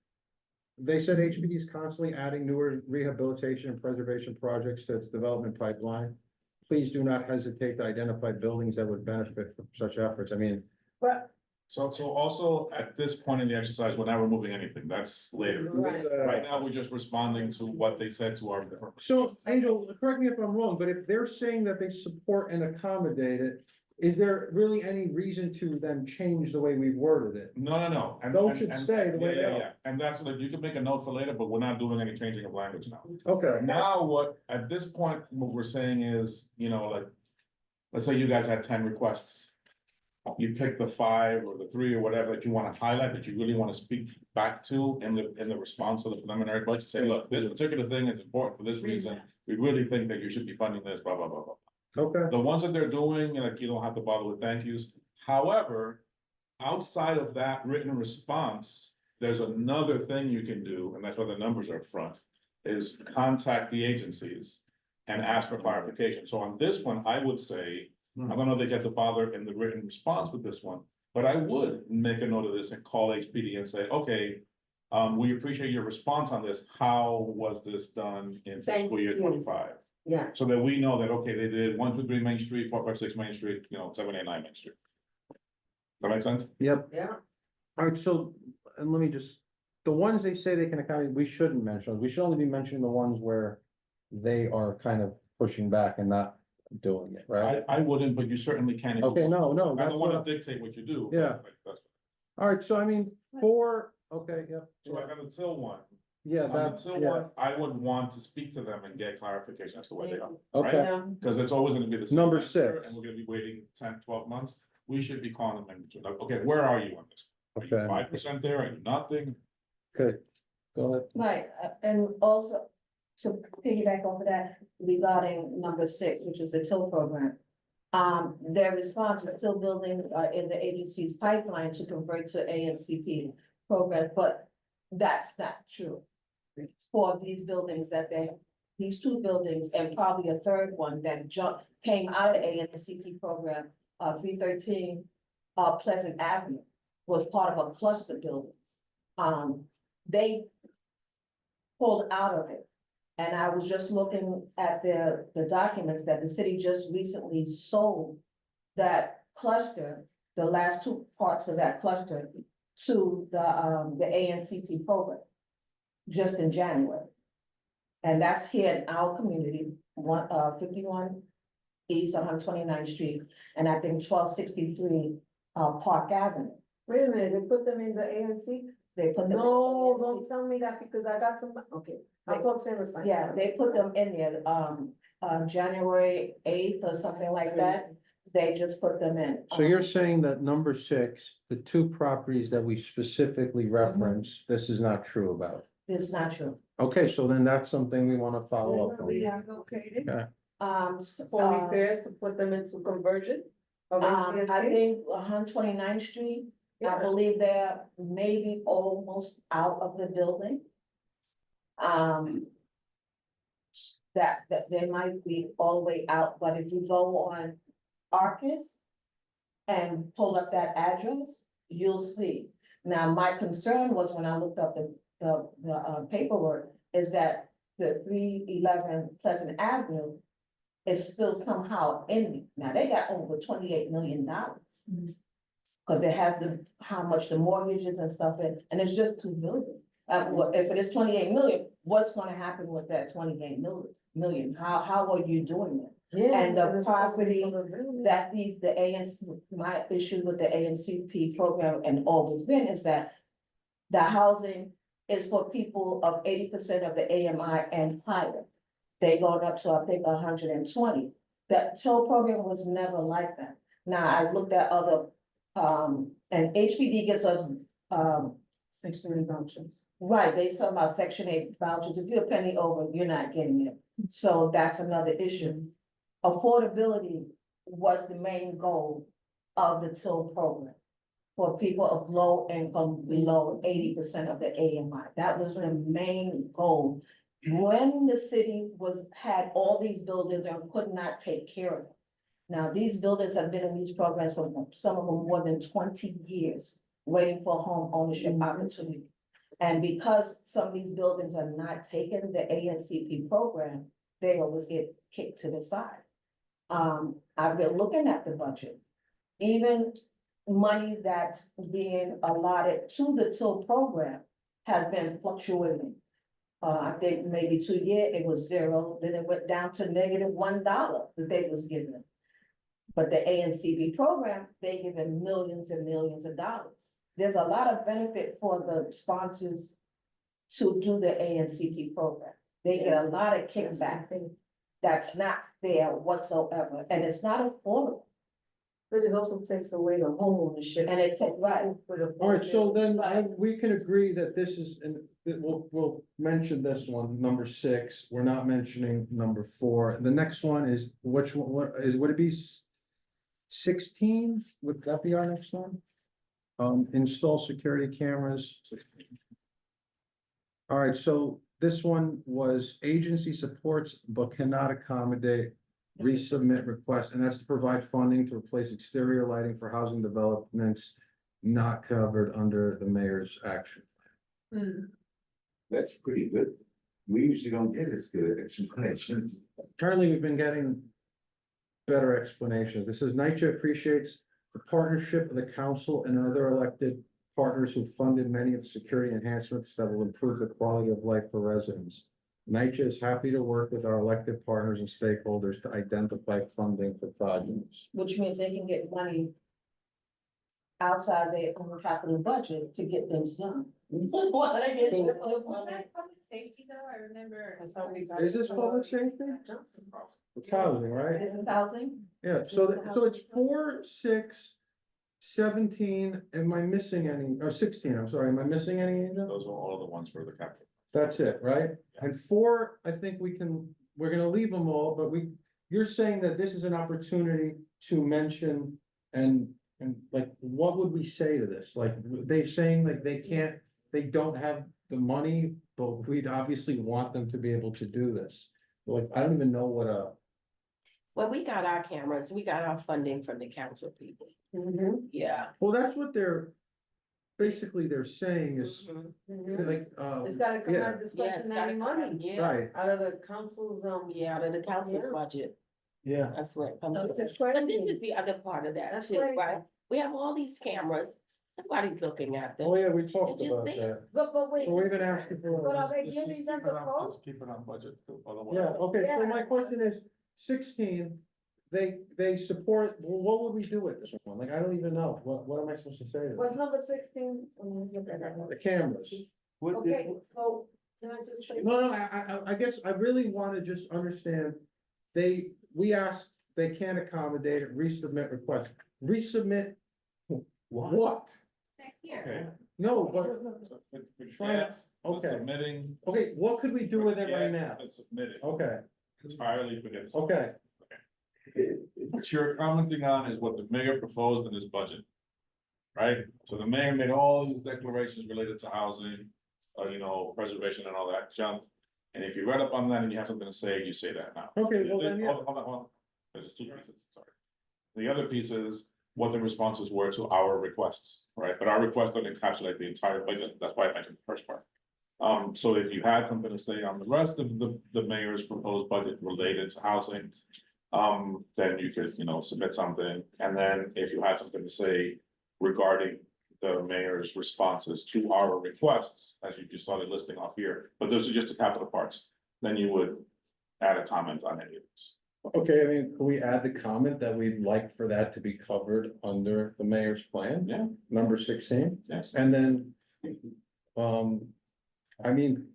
They said HPD is constantly adding newer rehabilitation and preservation projects to its development pipeline. Please do not hesitate to identify buildings that would benefit from such efforts. I mean, But So also, at this point in the exercise, we're not removing anything, that's later. Right now, we're just responding to what they said to our different. so Angel, correct me if I'm wrong, but if they're saying that they support and accommodate it, is there really any reason to then change the way we've worded it? No. Those should stay the way they are. Yeah, and that's like, you can make a note for later, but we're not doing any changing of language now. Okay, Now, at this point, what we're saying is, like, let's say you guys had 10 requests. You pick the 5 or the 3 or whatever that you want to highlight, that you really want to speak back to in the response to the preliminary budget, say, look, this particular thing is important for this reason. We really think that you should be funding this, blah, blah, blah, blah. okay. The ones that they're doing, like, you don't have to bother with thank yous. However, outside of that written response, there's another thing you can do, and that's why the numbers are up front, is contact the agencies and ask for clarification. So on this one, I would say, I don't know if they get to bother in the written response with this one, but I would make a note of this and call HPD and say, okay, we appreciate your response on this. How was this done in Thank fiscal year you. 25? yeah, So that we know that, okay, they did 1, 2, 3 Main Street, 4, 5, 6 Main Street, 7, 8, 9 Main Street. That make sense? Yep. yeah. Alright, so, and let me just, the ones they say they can accommodate, we shouldn't mention those. We should only be mentioning the ones where they are kind of pushing back and not doing it, right? I wouldn't, but you certainly can. if you Okay, want. no, I that's don't what, wanna dictate what you do. but, Yeah. like, that's- alright, so I mean, 4, okay, yep. So like on the till one, Yeah, that's, Until yeah, what, I would want to speak to them and get clarification as to where they are. okay, Yeah. Because it's always gonna be the same. Number answer, 6. And we're gonna be waiting 10, 12 months. We should be calling them in between, like, okay, where are you on this? Are you Okay. 5% there and nothing? good, go ahead. Right, and also, to piggyback off of that, regarding number 6, which is the TIL program. Their response is still building, in the agency's pipeline to convert to ANCP program, but that's not true. For these buildings these 2 buildings and probably a third one that came out of ANCP program, 313, Pleasant Avenue was part of a cluster buildings. They pulled out of it. And I was just looking at the documents that the city just recently sold that cluster, the last 2 parts of that cluster to the ANCP program just in January. And that's here in our community, 51 East 129th Street, and I think 1263 Park Avenue. Wait a minute, they put them in the ANC? They put them. in No, the don't ANC. tell me that because I got some, okay, I thought Tim was like. Yeah, they put them in there, January 8th or something like that. They just put them in. So you're saying that number 6, the 2 properties that we specifically referenced, this is not true about? It's not true. Okay, so then that's something we wanna follow up on. Relocated. For For repairs to put them into conversion? of I HVAC? think 129th Street, I Yeah. believe they're maybe almost out of the building. That they might be all the way out, but if you go on Arcus and pull up that address, you'll see. Now, my concern was when I looked up the paperwork, is that the 311 Pleasant Avenue is still somehow ending. Now, they got over $28 million. Cause it has how much the mortgages and stuff is, and it's just 2 buildings. Well, if it is 28 million, what's gonna happen with that 28 million? How are you doing that? Yeah. And the because it's supposed to be property for the building. That the ANC, my issue with the ANCP program and always been is that the housing is for people of 80% of the AMI and higher. They going up to, I think, 120. That TIL program was never like that. Now, I looked at other, and HPD gives us, Section vouchers. right, they talk about Section 8 vouchers. If you're a penny over, you're not getting it. So that's another issue. Affordability was the main goal of the TIL program. For people of low income below 80% of the AMI. That was the main goal. When the city had all these buildings and could not take care of them. Now, these buildings have been in these programs for some of them more than 20 years, waiting for home ownership opportunity. And because some of these buildings are not taking the ANCP program, they always get kicked to the side. I've been looking at the budget. Even money that's being allotted to the TIL program has been fluctuating. I think maybe 2 years it was 0, then it went down to -$1 that they was given. But the ANCB program, they give them millions and millions of dollars. There's a lot of benefit for the sponsors to do the ANCP program. They get a lot of kickback. That's not fair whatsoever, and it's not affordable. But it also takes away the home ownership. And it takes, right, All right, so then we can agree that this is, and that we'll mention this one, number 6. We're not mentioning number 4. The next one is, which one, would it be 16? Would that be our next one? Install security cameras. All right, so this one was agency supports but cannot accommodate resubmit request, and that's to provide funding to replace exterior lighting for housing developments not covered under the mayor's action. That's pretty good. We usually don't get as good explanations. Apparently, we've been getting better explanations. This says NYCHA appreciates the partnership of the council and other elected partners who funded many of the security enhancements that will improve the quality of life for residents. NYCHA is happy to work with our elected partners and stakeholders to identify funding for projects. which means they can get money outside their own capital budget to get things done. What I get- Was that public safety though? I remember. Is this public safety? It's housing, right? This is housing? Yeah, so so it's 4, 6, 17, am I missing any, or 16, I'm sorry, am I missing any? Angel? Those are all the ones for the capital. That's it, right? And 4, I think we're gonna leave them all, but you're saying that this is an opportunity to mention and like, what would we say to this? Like, they saying like they don't have the money, but we'd obviously want them to be able to do this. Like, I don't even know what When we got our cameras, we got our funding from the council people. Yeah. well, that's what basically they're saying is like, It's gotta come yeah. out of discretionary money, Yeah, Right, out of the council's, yeah, out of the council's Yeah. budget, yeah. that's what it comes No, to. it's But this crazy. is the other part of that That's too, right. right? We have all these cameras, nobody's looking at them. Oh, yeah, we talked Did you about see? that. but wait. So we've been asking But for, are they giving them the code? Just keep it on budget, otherwise. yeah, okay, so my Yeah. question is, 16, they support, well, what would we do with this one? Like, I don't even know, what am I supposed to say to What's them? number 16? Look at that. The cameras. Okay, so can I just say? No, I guess I really wanna just understand, we asked, they can't accommodate it, resubmit request, resubmit. What? Next year. Okay. No, but, Good Trying- chance, okay. submitting. okay, what could we do with it right now? It's submitted, Okay, entirely forget. okay, What you're commenting on is what the mayor proposed in his budget. Right, so the mayor made all these declarations related to housing, preservation and all that junk. And if you read up on that and you have something to say, you say that now. Okay, well then, yeah. Hold on. There's 2 pieces, sorry. The other piece is what the responses were to our requests, right? But our requests don't encapsulate the entire budget, that's why I mentioned the first part. So if you had something to say on the rest of the mayor's proposed budget related to housing. Then you could, submit something, and then if you had something to say regarding the mayor's responses to our requests, as you just started listing off here, but those are just the capital parts, then you would add a comment on any of this. okay, I mean, can we add the comment that we'd like for that to be covered under the mayor's plan? Yeah. Number 16, Yes. and then, I mean,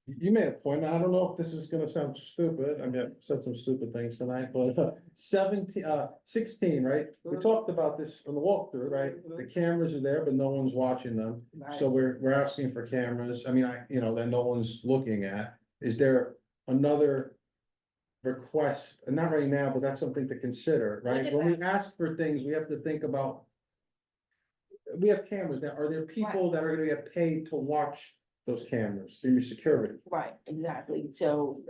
you made a point, I don't know if this is gonna sound stupid, I mean, I've said some stupid things tonight, but 16, right? We talked about this on the walkthrough, right? The cameras are there, but no one's watching them, so we're asking for cameras, I mean, that no one's looking at. Is there another request, and not right now, but that's something to consider, right? When we ask for things, we have to think about. We have cameras now, are there people that are gonna get paid to watch those cameras, through your security? Right, exactly, so,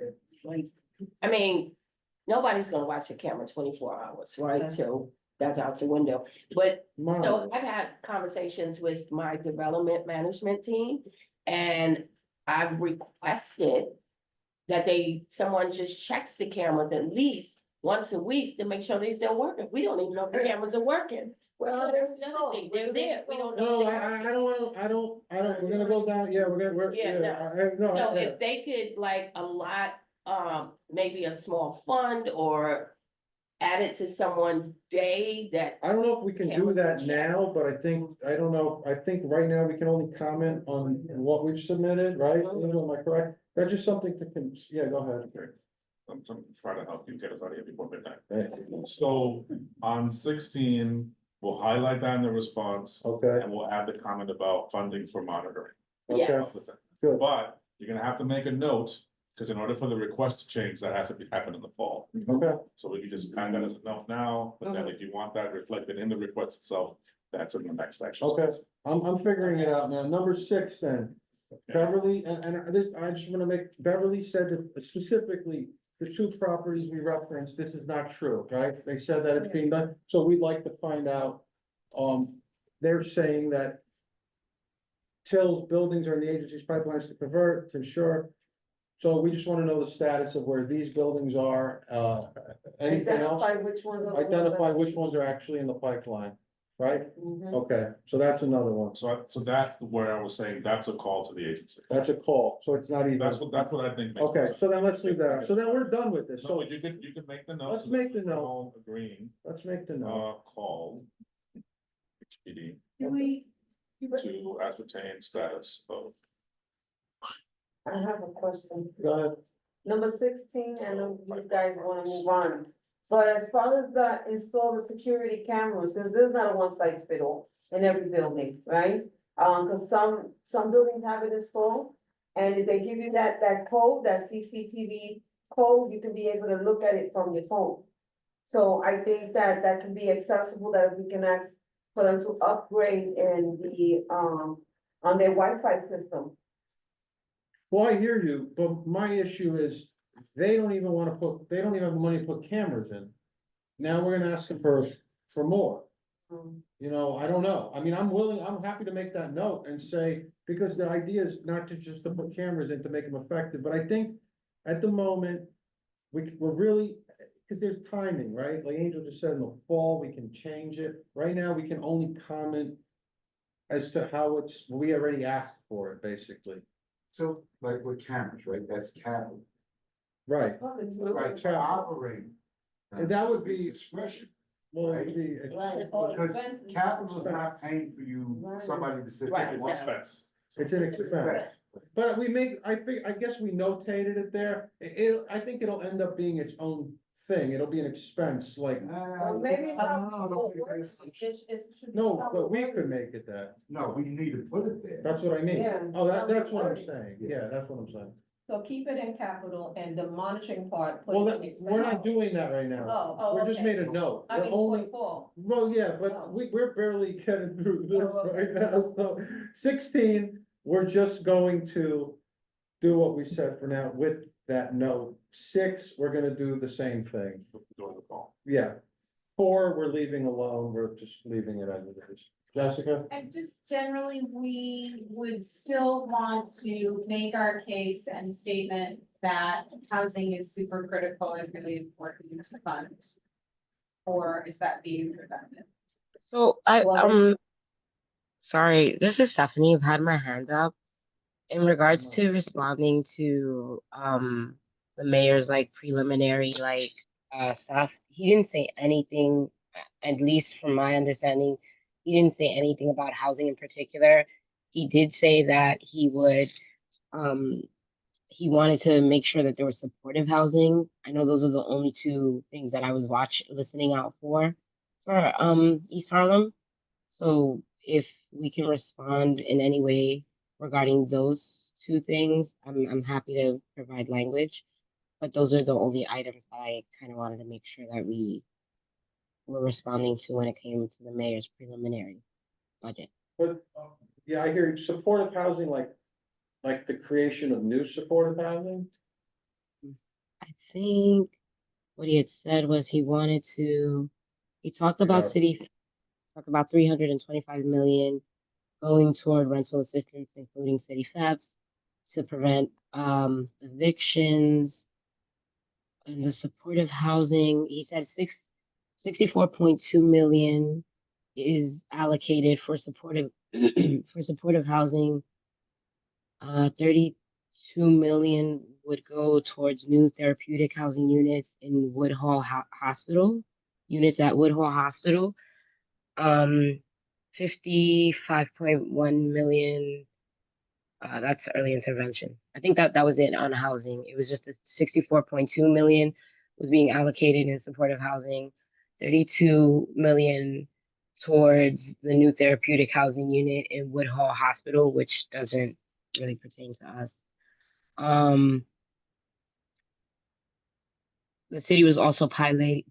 like, I mean, nobody's gonna watch the camera 24 hours, right? So that's out the window, but so Monitor. I've had conversations with my development management team, and I've requested that someone just checks the cameras at least once a week to make sure they're still working. We don't even know if the cameras are working. Well, That's the other thing, they're there, we don't know. No, if they're working. I don't, we're gonna go down, yeah, Yeah, no, So yeah. if they could like allot, maybe a small fund or add it to someone's day that, I don't know if we can do Cameras that and check. now, but I don't know, I think right now we can only comment on what we've submitted, right? Am I correct? That's just something yeah, go ahead. I'm trying to help you get us out of here before midnight. Hey, So on 16, we'll highlight that in the response. Okay, And we'll add the comment about funding for monitoring. okay, yes, good, But you're gonna have to make a note, because in order for the request to change, that has to happen in the fall. okay, So we can just add that as a note now, but then if you want that reflected in the request itself, that's in the next section. okay, I'm figuring it out now. Number 6 then. Beverly, I just wanna Beverly said that specifically, the 2 properties we referenced, this is not true, right? They said that it's being done, so we'd like to find out, they're saying that Till's buildings are in the agency's pipelines to convert, to ensure. So we just wanna know the status of where these buildings are, anything else? Identify which ones are. Identify which ones are actually in the pipeline, right? Okay, so that's another one, So that's where I was saying, that's a call to the agency. that's a call, so it's not even. That's what I think. makes Okay, sense. so then let's leave that, out. So then we're done with this, No, so but you can make the note. let's make the note. All agreeing, let's make the note. call. HPD. Do we to ascertain status of. I have a question. Go ahead. Number 16, I know you guys wanna move on. But as far as the install the security cameras, because there's not a one size fit all in every building, right? Cause some buildings have it installed. And if they give you that code, that CCTV code, you can be able to look at it from your phone. So I think that can be accessible, that we can ask for them to upgrade in the, on their Wi-Fi system. Well, I hear you, but my issue is, they don't even have the money to put cameras in. Now we're gonna ask them for more. You know, I don't know. I mean, I'm happy to make that note and say, because the idea is not to just to put cameras in to make them effective, but I think at the moment, we're really, because there's timing, right? Like Angel just said, in the fall, we can change it. Right now, we can only comment as to how we already asked for it, basically. So like with cameras, right, that's capital, Right, right, to operate. And that would be- Discretion, well, it'd be, because capital is not paying for you, somebody to sit there. Right, and It's watch. expense. it's an expense. But I guess we notated it there. I think it'll end up being its own thing. It'll be an expense, like, Or maybe I don't know, I don't think it's- no, but we could make it that. No, we need to put it there. That's what I mean. Yeah. Oh, that's what I'm saying. Yeah, that's what I'm saying. So keep it in capital and the monitoring part. put Well, it in we're not expense. doing that right now. Oh, We're just okay. made a note. I We're mean, only, for fall. well, yeah, Oh. but we're barely getting through this Oh, okay. right now. So 16, we're just going to do what we said for now with that note. 6, we're gonna do the same thing. During the fall. Yeah. 4, we're leaving alone. We're just leaving it as it is. Jessica? And just generally, we would still want to make our case and statement that housing is super critical and really important to fund. Or is that being redundant? So sorry, this is Stephanie. I've had my hand up in regards to responding to the mayor's like preliminary stuff. He didn't say anything, at least from my understanding, he didn't say anything about housing in particular. He did say that he wanted to make sure that there was supportive housing. I know those were the only two things that I was listening out for East Harlem. So if we can respond in any way regarding those two things, I'm happy to provide language. But those are the only items that I kind of wanted to make sure that we were responding to when it came to the mayor's preliminary budget. But, yeah, I hear you. Supportive housing, like the creation of new supportive housing? I think what he had said was he talked about talked about 325 million going toward rental assistance, including city FEPs, to prevent evictions. And the supportive housing, he said 64.2 million is allocated for supportive for supportive housing. 32 million would go towards new therapeutic housing units in Woodhall Hospital, units at Woodhall Hospital. 55.1 million, that's early intervention. I think that was it on housing. It was just 64.2 million was being allocated in supportive housing, 32 million towards the new therapeutic housing unit in Woodhall Hospital, which doesn't really pertain to us. The city was also having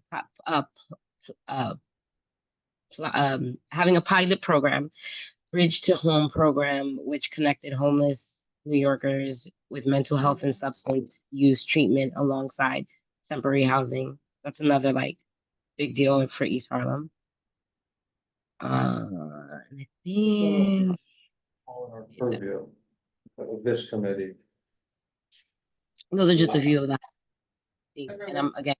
a pilot program, Bridge to Home program, which connected homeless New Yorkers with mental health and substance use treatment alongside temporary housing. That's another big deal for East Harlem. And I think All in our purview of this committee. those are just a few of that. And I'm again,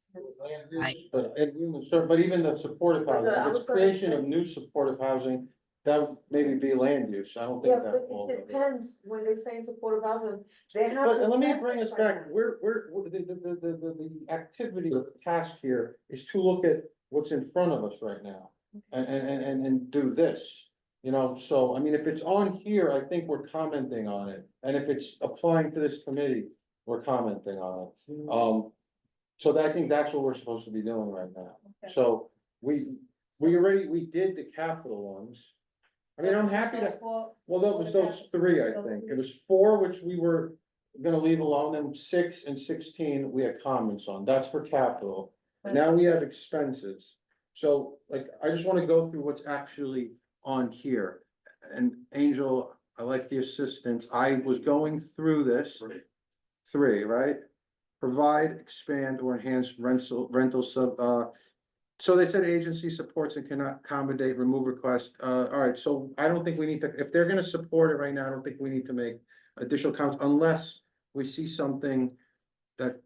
But even the supportive housing, I if was it's gonna creation say- of new supportive housing, that would maybe be land use. I don't Yeah, think but that falls it under it. depends when they say supportive housing, they have. But to let me bring us specify back, that. the activity, the task here is to look at what's in front of us right now. And do this. You know, so, I mean, if it's on here, I think we're commenting on it, and if it's applying to this committee, we're commenting on it. So I think that's what we're supposed to be doing right now. Okay. So we did the capital ones. I mean, I'm happy to, well, those three, I think. It was 4, which we were gonna leave alone, and 6 and 16, we had comments on. That's for capital. Now we have expenses. So, like, I just wanna go through what's actually on here. And Angel, I like the assistance. I was going through this. 3, right? Provide, expand, or enhance rental so they said agency supports and cannot accommodate, remove requests. All right, so I don't think we need to, if they're gonna support it right now, I don't think we need to make additional counts unless we see something that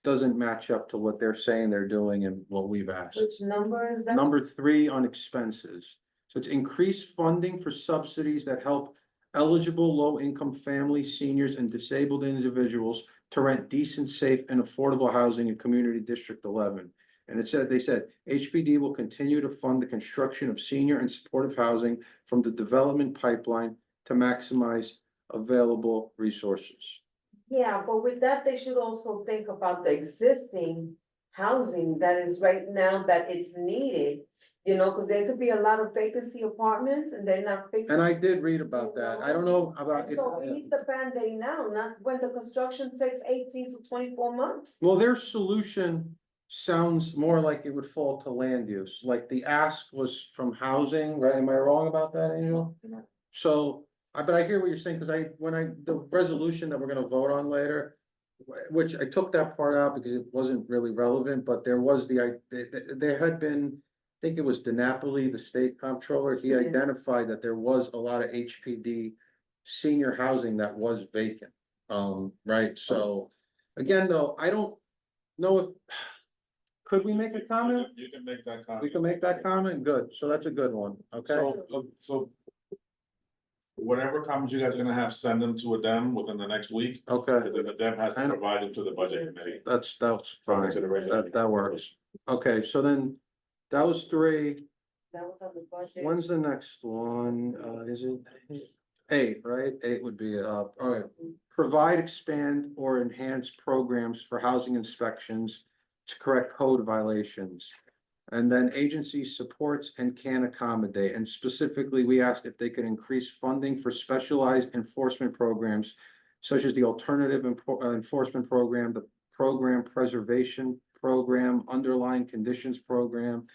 doesn't match up to what they're saying they're doing and what we've asked. Which number is that? Number 3 on expenses. So it's increased funding for subsidies that help eligible low-income families, seniors, and disabled individuals to rent decent, safe, and affordable housing in Community District 11. And they said, HPD will continue to fund the construction of senior and supportive housing from the development pipeline to maximize available resources. Yeah, but with that, they should also think about the existing housing that is right now that it's needed. You know, because there could be a lot of vacancy apartments and they're not fixing. And I did read about that. I don't know about. And so we need the Band-Aid now, not when the construction takes 18 to 24 months. Well, their solution sounds more like it would fall to land use, like the ask was from housing, right? Am I wrong about that, Angel? So, but I hear what you're saying, because the resolution that we're gonna vote on later, which I took that part out because it wasn't really relevant, but there was there had been, I think it was DiNapoli, the state comptroller, he identified that there was a lot of HPD senior housing that was vacant. Right, so, again, though, I don't know if, could we make a comment? You can make that comment. We can make that comment, good, so that's a good one, okay? So whatever comments you guys are gonna have, send them to a dem within the next week, Okay, and then the dem has to provide them to the budget committee. that's fine, To the regular. that works. Okay, so then, that was 3, That was on the budget. when's the next one, is it 8, right? 8 would be, all right. Provide, expand, or enhance programs for housing inspections to correct code violations. And then agency supports and can accommodate, and specifically, we asked if they could increase funding for specialized enforcement programs such as the alternative enforcement program, the program preservation program, underlying conditions program,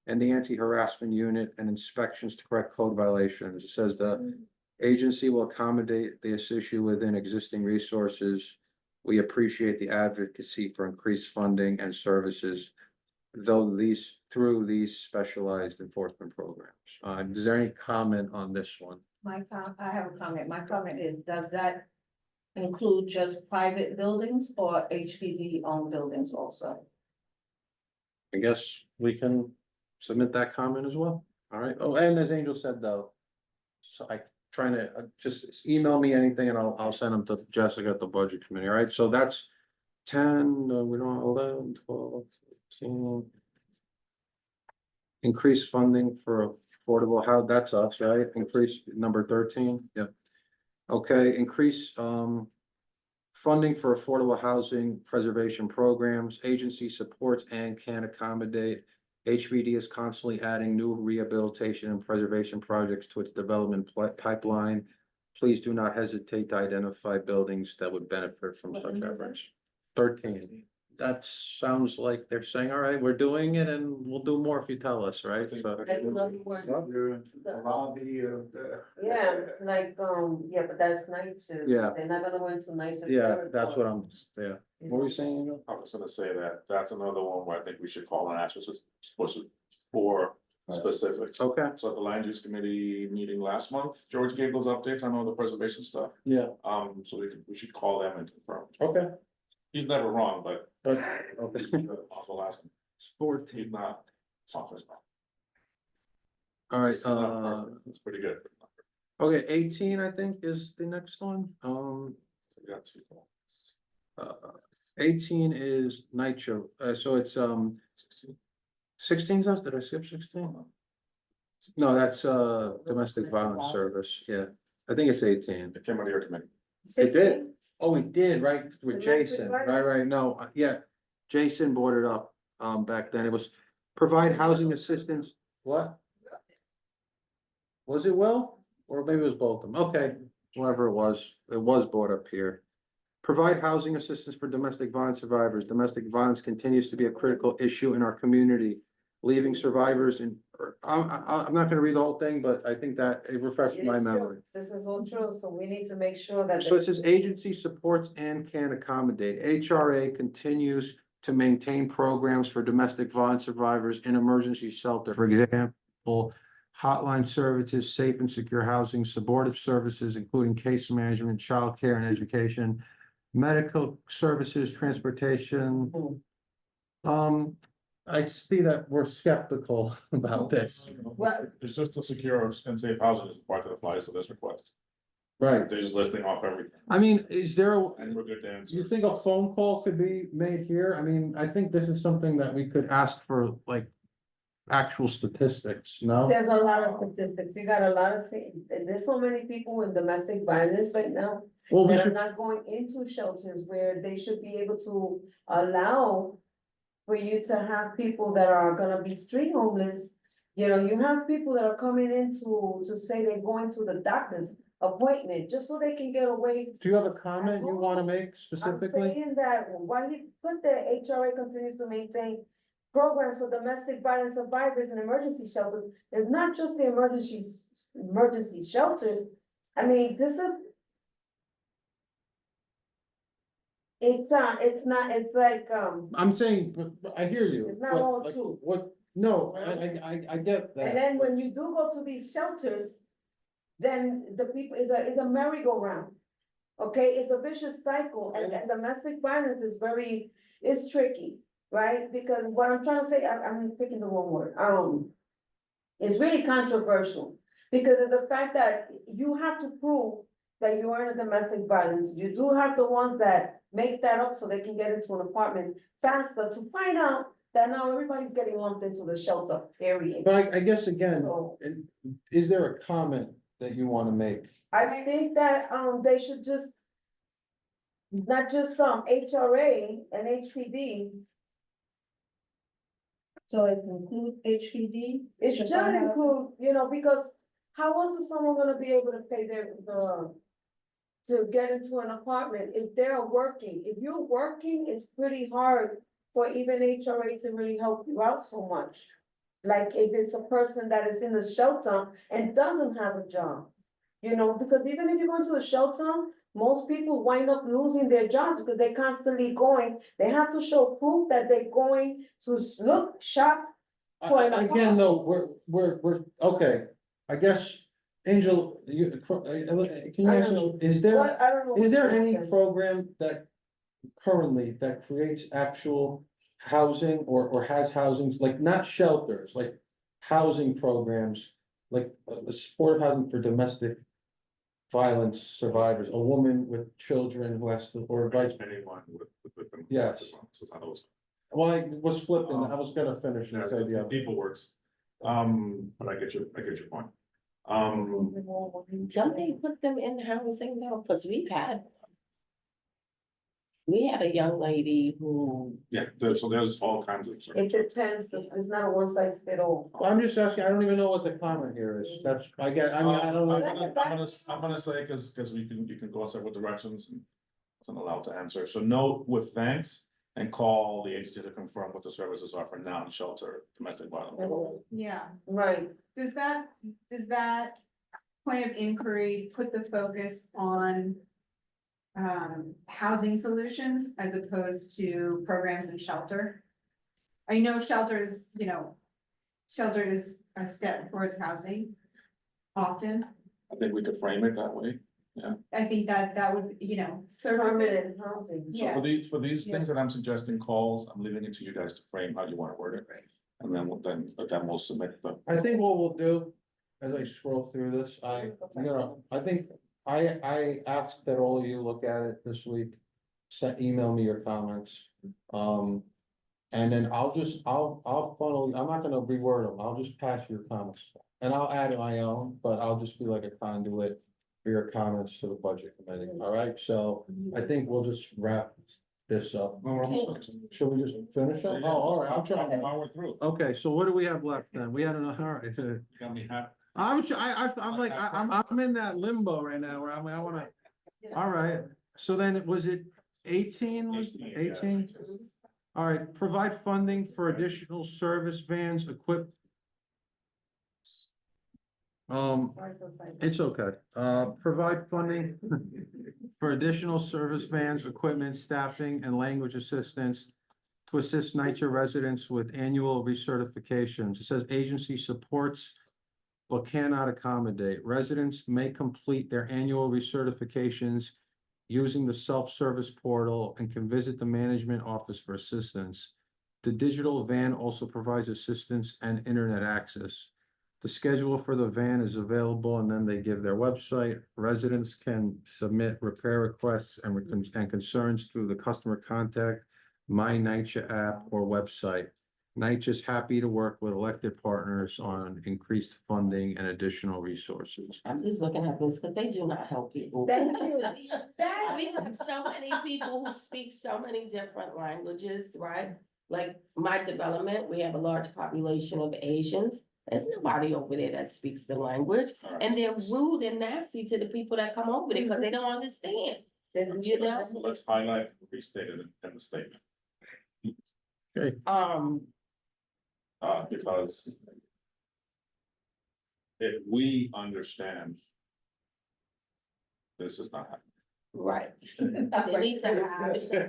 and the anti-harassment unit and inspections to correct code violations. It says the agency will accommodate this issue within existing resources. We appreciate the advocacy for increased funding and services, through these specialized enforcement programs. Is there any comment on this one? I have a comment. My comment is, does that include just private buildings or HPD owned buildings also? I guess we can submit that comment as well. All right. Oh, and as Angel said, though, so trying to just email me anything and I'll send them to Jessica at the budget committee. All right. So that's 10, we don't 11, 12, 13. Increase funding for affordable housing. That's us, right? Increase number 13. Yep. Okay, increase funding for affordable housing preservation programs. Agency supports and can accommodate. HPD is constantly adding new rehabilitation and preservation projects to its development pipeline. Please do not hesitate to identify buildings that would benefit from such efforts. 13. That sounds like they're saying, all right, we're doing it and we'll do more if you tell us, right? So- You're in the lobby of the. Yeah, like, yeah, but that's night shift. Yeah. They're not gonna go into night shift. Yeah, that's what territory, yeah. you What were know? you saying? Angel? I was gonna say that's another one where I think we should call and ask for specifics. Okay, So at the land use committee meeting last month, George gave those updates on all the preservation stuff. yeah, So we should call them and confirm. okay. He's never wrong, but Okay. I'll ask him. 14. He's not. It's All right, It's pretty good. okay, 18, I think, is the next one. So we got 2 more. 18 is nitro, so it's 16 us, did I skip 16? No, that's domestic violence service, yeah. I think it's 18. It came out of your committee. It did? Oh, it did, right, with Domestic Jason, violence? right, no, yeah. Jason brought it up, back then. It was provide housing assistance, what? Was it Will? Or maybe it was both of them, okay, whoever it was brought up here. Provide housing assistance for domestic violence survivors. Domestic violence continues to be a critical issue in our community. Leaving survivors in, I'm not gonna read the whole thing, but I think that it refreshed It my is true. memory. This is all true, so we need to make sure that. So it says agency supports and can accommodate. HRA continues to maintain programs for domestic violence survivors in emergency shelter. For example, hotline services, safe and secure housing, supportive services, including case management, childcare and education, medical services, transportation. Um, I see that we're skeptical about this. Well- It's just a secure and safe housing is the part that applies to this request. Right. They're just listing off everything, I mean, is there, and we're good to answer. you think a phone call could be made here? I mean, I think this is something that we could ask for, like, actual statistics, no? There's a lot of statistics, you got a lot of, there's so many people in domestic violence right now Well, we that are should, not going into shelters where they should be able to allow for you to have people that are gonna be street homeless. You know, you have people that are coming in to say they're going to the doctor's appointment, just so they can get away. do you have a comment you wanna make I'm specifically? saying that while you put the HRA continues to maintain programs for domestic violence survivors in emergency shelters, it's not just the emergency shelters. I mean, this is. It's not, it's like, I'm saying, but I hear you. It's not but, all like, true. What, no, I get and that. then when you do go to these shelters, then the people, is a merry-go-round. Okay, it's a vicious cycle, and domestic violence is is tricky, right? Because what I'm trying to say, I'm picking the wrong word, it's really controversial. Because of the fact that you have to prove that you are in a domestic violence, you do have the ones that make that up so they can get into an apartment faster to find out that now everybody's getting lumped into the shelter, period. But I guess again, So- is there a comment that you wanna make? I think that, they should just. Not just HRA and HPD, So it include HPD? it should include, you know, because how else is someone gonna be able to pay to get into an apartment if they're working? If you're working, it's pretty hard for even HRA to really help you out so much. Like if it's a person that is in the shelter and doesn't have a job. You know, because even if you go into a shelter, most people wind up losing their jobs because they're constantly going, they have to show proof that they're going to look, shop. Again, no, we're, okay, I guess, Angel, can you I answer, don't is there? What, I don't know. Is there what any happened. program that currently that creates actual housing or has housings, like not shelters, like housing programs? Like supportive housing for domestic violence survivors, a woman with children who has to, or vice. Anyone with them. Yes. So it's not always. Well, I was flipping, I was gonna finish and say the Yeah, other. people works, but I get your point. Don't they put them in housing though? Cause we had a young lady who, Yeah, so there's all kinds of. It depends, it's not a one size fit all. Well, I'm just asking, I don't even know what the comment here is, that's, I get, I mean, I don't know. I'm gonna say, cause you can go several directions and wasn't allowed to answer, so note with thanks and call the agency to confirm what the services are for non-shelter domestic violence. Yeah, Right, does that point of inquiry put the focus on housing solutions as opposed to programs and shelter? I know shelter is, shelter is a step towards housing often. I think we could frame it that way. I think that would, service. permanent housing. So Yeah. for these things that I'm suggesting calls, I'm leaving it to you guys to frame how you wanna word it. And then we'll submit the. I think what we'll do, as I scroll through this, I think I asked that all of you look at it this week. Email me your comments. And then I'll funnel, I'm not gonna reword them, I'll just pass your comments. And I'll add my own, but I'll just be like a conduit for your comments to the budget committee, all right? So I think we'll just wrap this up. Should we just finish it? Oh, all right, I'm trying to power through. Okay, so what do we have left then? We had another, all right. Got me happy. I'm like, I'm in that limbo right now where I wanna, all right. So then was it 18? Was 18? All right, provide funding for additional service vans equipped. It's okay. Provide funding for additional service vans, equipment, staffing, and language assistance to assist NYCHA residents with annual recertifications. It says agency supports but cannot accommodate. Residents may complete their annual recertifications using the self-service portal and can visit the management office for assistance. The digital van also provides assistance and internet access. The schedule for the van is available and then they give their website. Residents can submit repair requests and concerns through the customer contact, My NYCHA app or website. NYCHA is happy to work with elected partners on increased funding and additional resources. I'm just looking at this, because they do not help people. Thank you. We have so many people who speak so many different languages, right? Like my development, we have a large population of Asians. There's nobody over there that speaks the language, and they're rude and nasty to the people that come over there because they don't understand. You know? So let's highlight, restate it in the statement, because if we understand, this is not happening. Right. They need to have There's not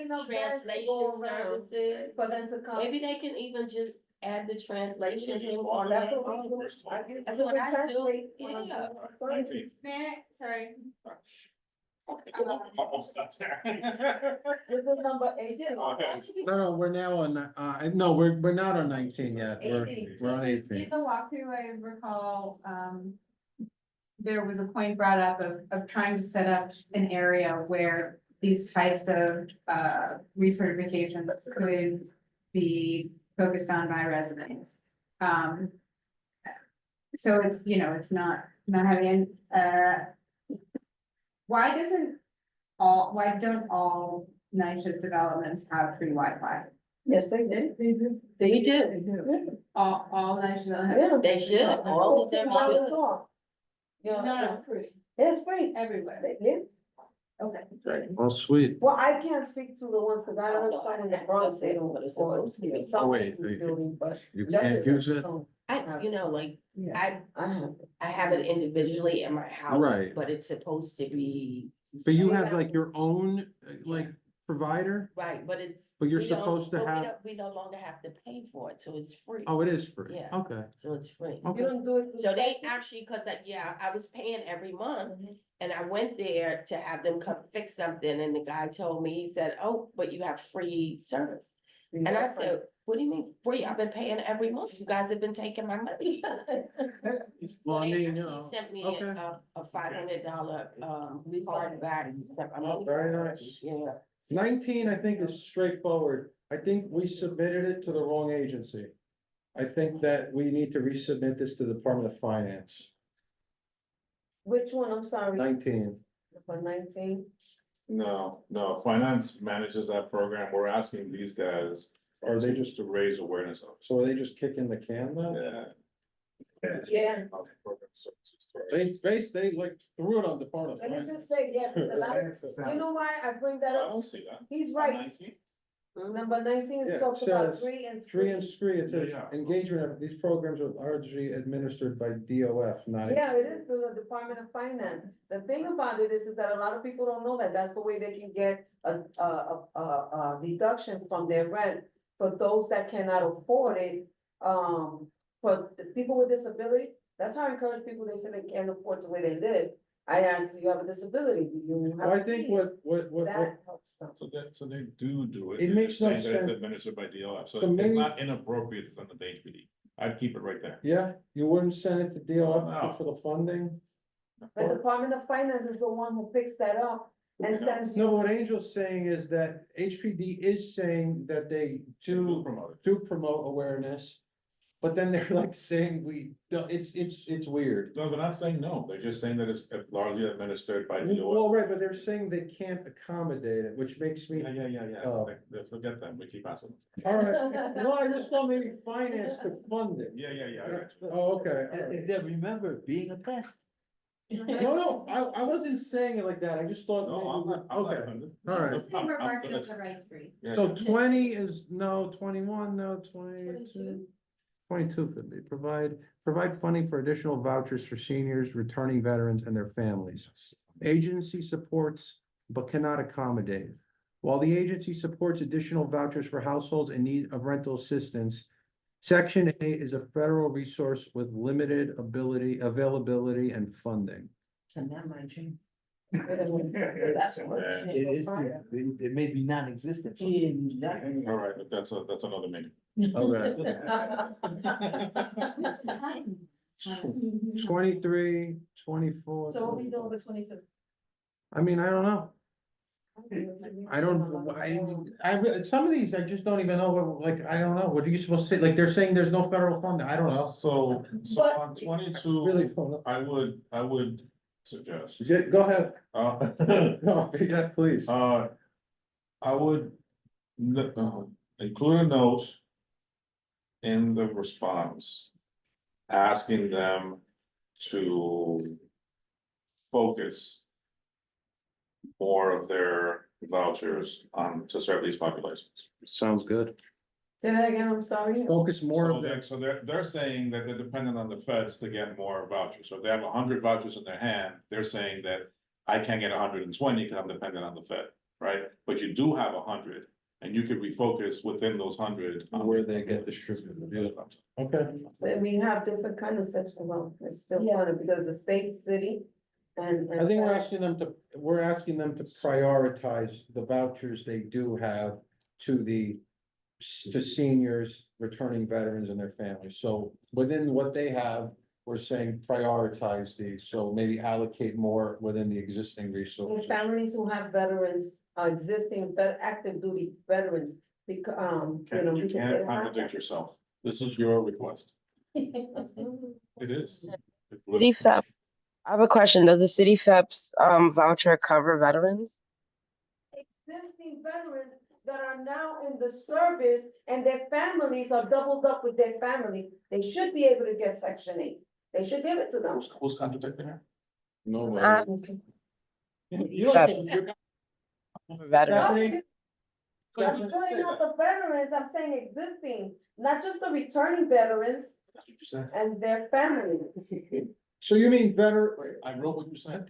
enough vans to translation go around services. for them to come. Maybe they can even just add the translation thing on That's there. what we do. I use That's what Google I do. Translate when I'm Yeah. doing- Sorry. This is number 18. No, we're now on, no, we're not on 19 yet. We're on In 18. the walkthrough, I recall, there was a point brought up of trying to set up an area where these types of, recertifications could be focused on by residents. So it's, it's not having, why don't all NYCHA developments have free Wi-Fi? Yes, they did. They do. We do. They do. All NYCHA developments have. Yeah. They should, all of them $14 should. off. Yeah. No, free, It's free. everywhere. Yeah. Okay. Well, sweet. Well, I can't speak to the ones, because I don't know some in the Bronx, they don't. What it's supposed to be. Some wait, in the building, but. You can't use it? Yeah. I have it individually in my house, Right. but it's supposed to be, But you have like your own, provider? right, but it's. But you're we don't- supposed to but we have- don't- We no longer have to pay for it, so it's free. Oh, it is free. Yeah. Okay. So it's free. Okay. You don't do it. So they actually, I was paying every month, and I went there to have them come fix something, and the guy told me, he said, oh, but you have free service. And I said, what do you mean free? I've been paying every month. You guys have been taking my money. Well, I So they mean, actually sent me okay. a $500 card back. Sent my Oh, money very back. nice. Yeah. 19, I think, is straightforward. I think we submitted it to the wrong agency. I think that we need to resubmit this to the Department of Finance. Which one? I'm sorry. 19. For 19. No, finance manages that program. We're asking these guys, Or they just, to raise awareness of. so are they just kicking the can now? Yeah. They like threw it on Department of Let me Finance. just say, yeah, the last, you know why I bring that I up? don't see that. He's right. 19? Number 19 Yeah, talks about says tree and. Tree and scree, it says Yeah. engagement of these programs are largely administered by DOF, not. Yeah, it is through the Department of Finance. The thing about it is that a lot of people don't know that that's the way they can get a deduction from their rent for those that cannot afford it. For the people with disability, that's how I encourage people, they say they can't afford the way they live. I ask, do you have a disability? Do you have Well, I a think senior? what, That helps them. So they do it. It They're makes just no saying that it's sense. administered by DLF, so To it's me- not inappropriate, it's under the HPD. I'd keep it right there. yeah, you wouldn't send it to DOF No. for the funding? The Department of Finance is the one who picks that up and sends you. No, what Angel's saying is that HPD is saying that they do promote awareness. But then they're like saying we, don't- it's weird. No, they're not saying no, they're just saying that it's largely administered by DOS. Well, right, but they're saying they can't accommodate it, which makes me, Yeah, Oh. forget them, we keep asking. all right, no, I just thought maybe finance could fund it. Yeah. I got you. Oh, okay. And then remember, being a pest. No, I wasn't saying it like that, I just thought. No, I'm maybe- not, I'm not Okay, offended. all right. I think we're marking up the right tree. Yeah, So yeah. 20 is no, 21, no, 22. 22 could be, provide funding for additional vouchers for seniors, returning veterans and their families. Agency supports but cannot accommodate. While the agency supports additional vouchers for households in need of rental assistance, Section A is a federal resource with limited availability and funding. And that might change. That's what. Yeah. It is, it may be non-existent. All right, but that's another meeting. Okay. 23, 24. So what we doing with 22? I mean, I don't know. Some of these, I just don't even know what, like, I don't know, what are you supposed to say? Like, they're saying there's no federal funding, I don't know. So But- on Really 22, don't know. I would suggest. Yeah, go ahead, Uh, no, yeah, please. I would include a note in the response, asking them to focus more of their vouchers on to serve these populations. Sounds good. Say that again, I'm sorry. Focus more So of their, they're saying that they're dependent on the feds to get more vouchers. So if they have 100 vouchers in their hand, they're saying that I can't get 120 because I'm dependent on the Fed, right? But you do have 100 and you could refocus within those 100. on where they get distributed, yeah. Okay. I mean, have different kind of sections, well, it's still Yeah. funny because the state, city, and. I think we're asking them to prioritize the vouchers they do have to to seniors, returning veterans and their families. So within what they have, we're saying prioritize these, so maybe allocate more within the existing And resources. families who have veterans, existing active duty veterans, because, You because they can't have contradict yourself. This is your request. that. It is. City FEP, I have a question. Does the City FEP's voucher cover veterans? Existing veterans that are now in the service and their families are doubled up with their families, they should be able to get Section 8. They should give it to them. Who's contradicting her? Nobody. You like it, veterans. Stephanie? I'm putting out the veterans, I'm saying existing, not just the returning veterans and their families. So you mean veteran? I wrote what you said.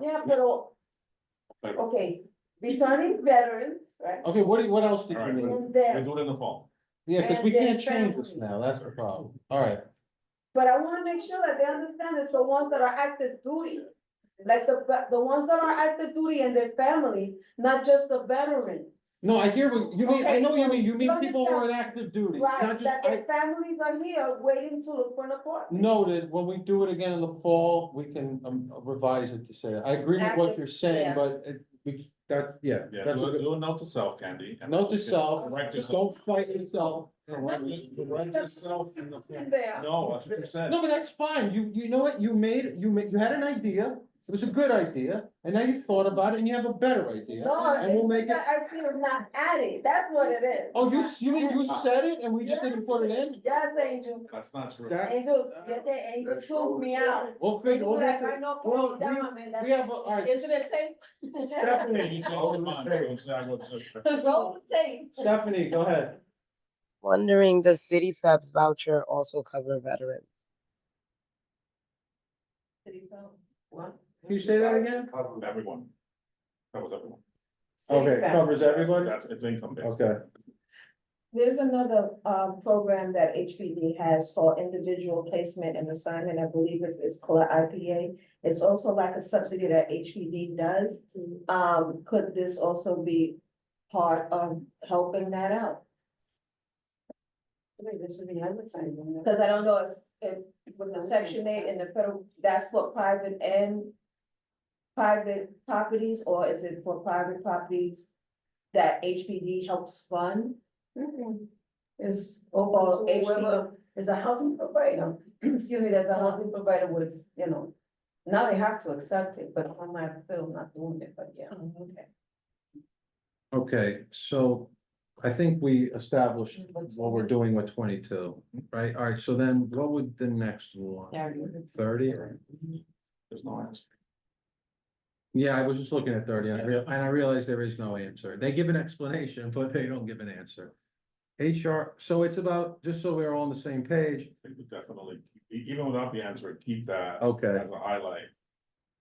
Yeah, but, okay, returning veterans, right? Okay, what else did you Alright. mean? And We'll their, do it in the fall. Yeah, because we And their can't change this families. now, that's the problem. All right. but I wanna make sure that they understand it's the ones that are active duty. Like the ones that are active duty and their families, not just the veterans. No, I hear what you mean, I know what you mean, you mean You people who are in understand? active duty, Right, not just, that their families are here waiting to look for an apartment. noted, when we do it again in the fall, we can revise it to say, I agree with what you're saying, Yeah. but Yeah, that's a good. do a note to self, Candy. and Note to you can self, Correct just yourself. don't fight yourself. Correct yourself in the. In there. No, that's what you said. No, but that's fine, you know what, you had an idea, it was a good idea, and now you thought about it and you have a better idea. No, And we'll make it, I see them not added, that's what it is. oh, you mean you said it and we just didn't put it in? Yes, Angel, That's not true. That- Angel, get that Angel tunes me out. We'll figure, we'll Like, get I to, know, well, Paul Diamond, we that's. have, all right. Is it a tape? Stephanie, You can hold on, don't say I wrote this. Roll the tape. Stephanie, go ahead. Wondering, does City FEP's voucher also cover veterans? What? Can you say that again? Everyone. That was everyone. Okay, covers everybody? That's, it's income based. Okay, There's another program that HPD has called Individual Placement and Assignment, I believe it's called IPA. It's also like a subsidy that HPD does. Could this also be part of helping that out? Maybe this should be advertising. Because I don't know if with the Section 8 and the federal, that's what private and private properties, or is it for private properties that HPD helps fund? Is, Or whoever is a housing provider, excuse me, that's a housing provider would, you know. Now they have to accept it, but some are still not doing it, but yeah. Okay. Okay, so I think we established what we're doing with 22, right? All right, so then what would the next one? 30? There's no answer. Yeah, I was just looking at 30 and I realized there is no answer. They give an explanation, but they don't give an answer. HR, so it's about, just so we're all on the same page. I think we definitely, even without the answer, keep that. Okay. As a highlight.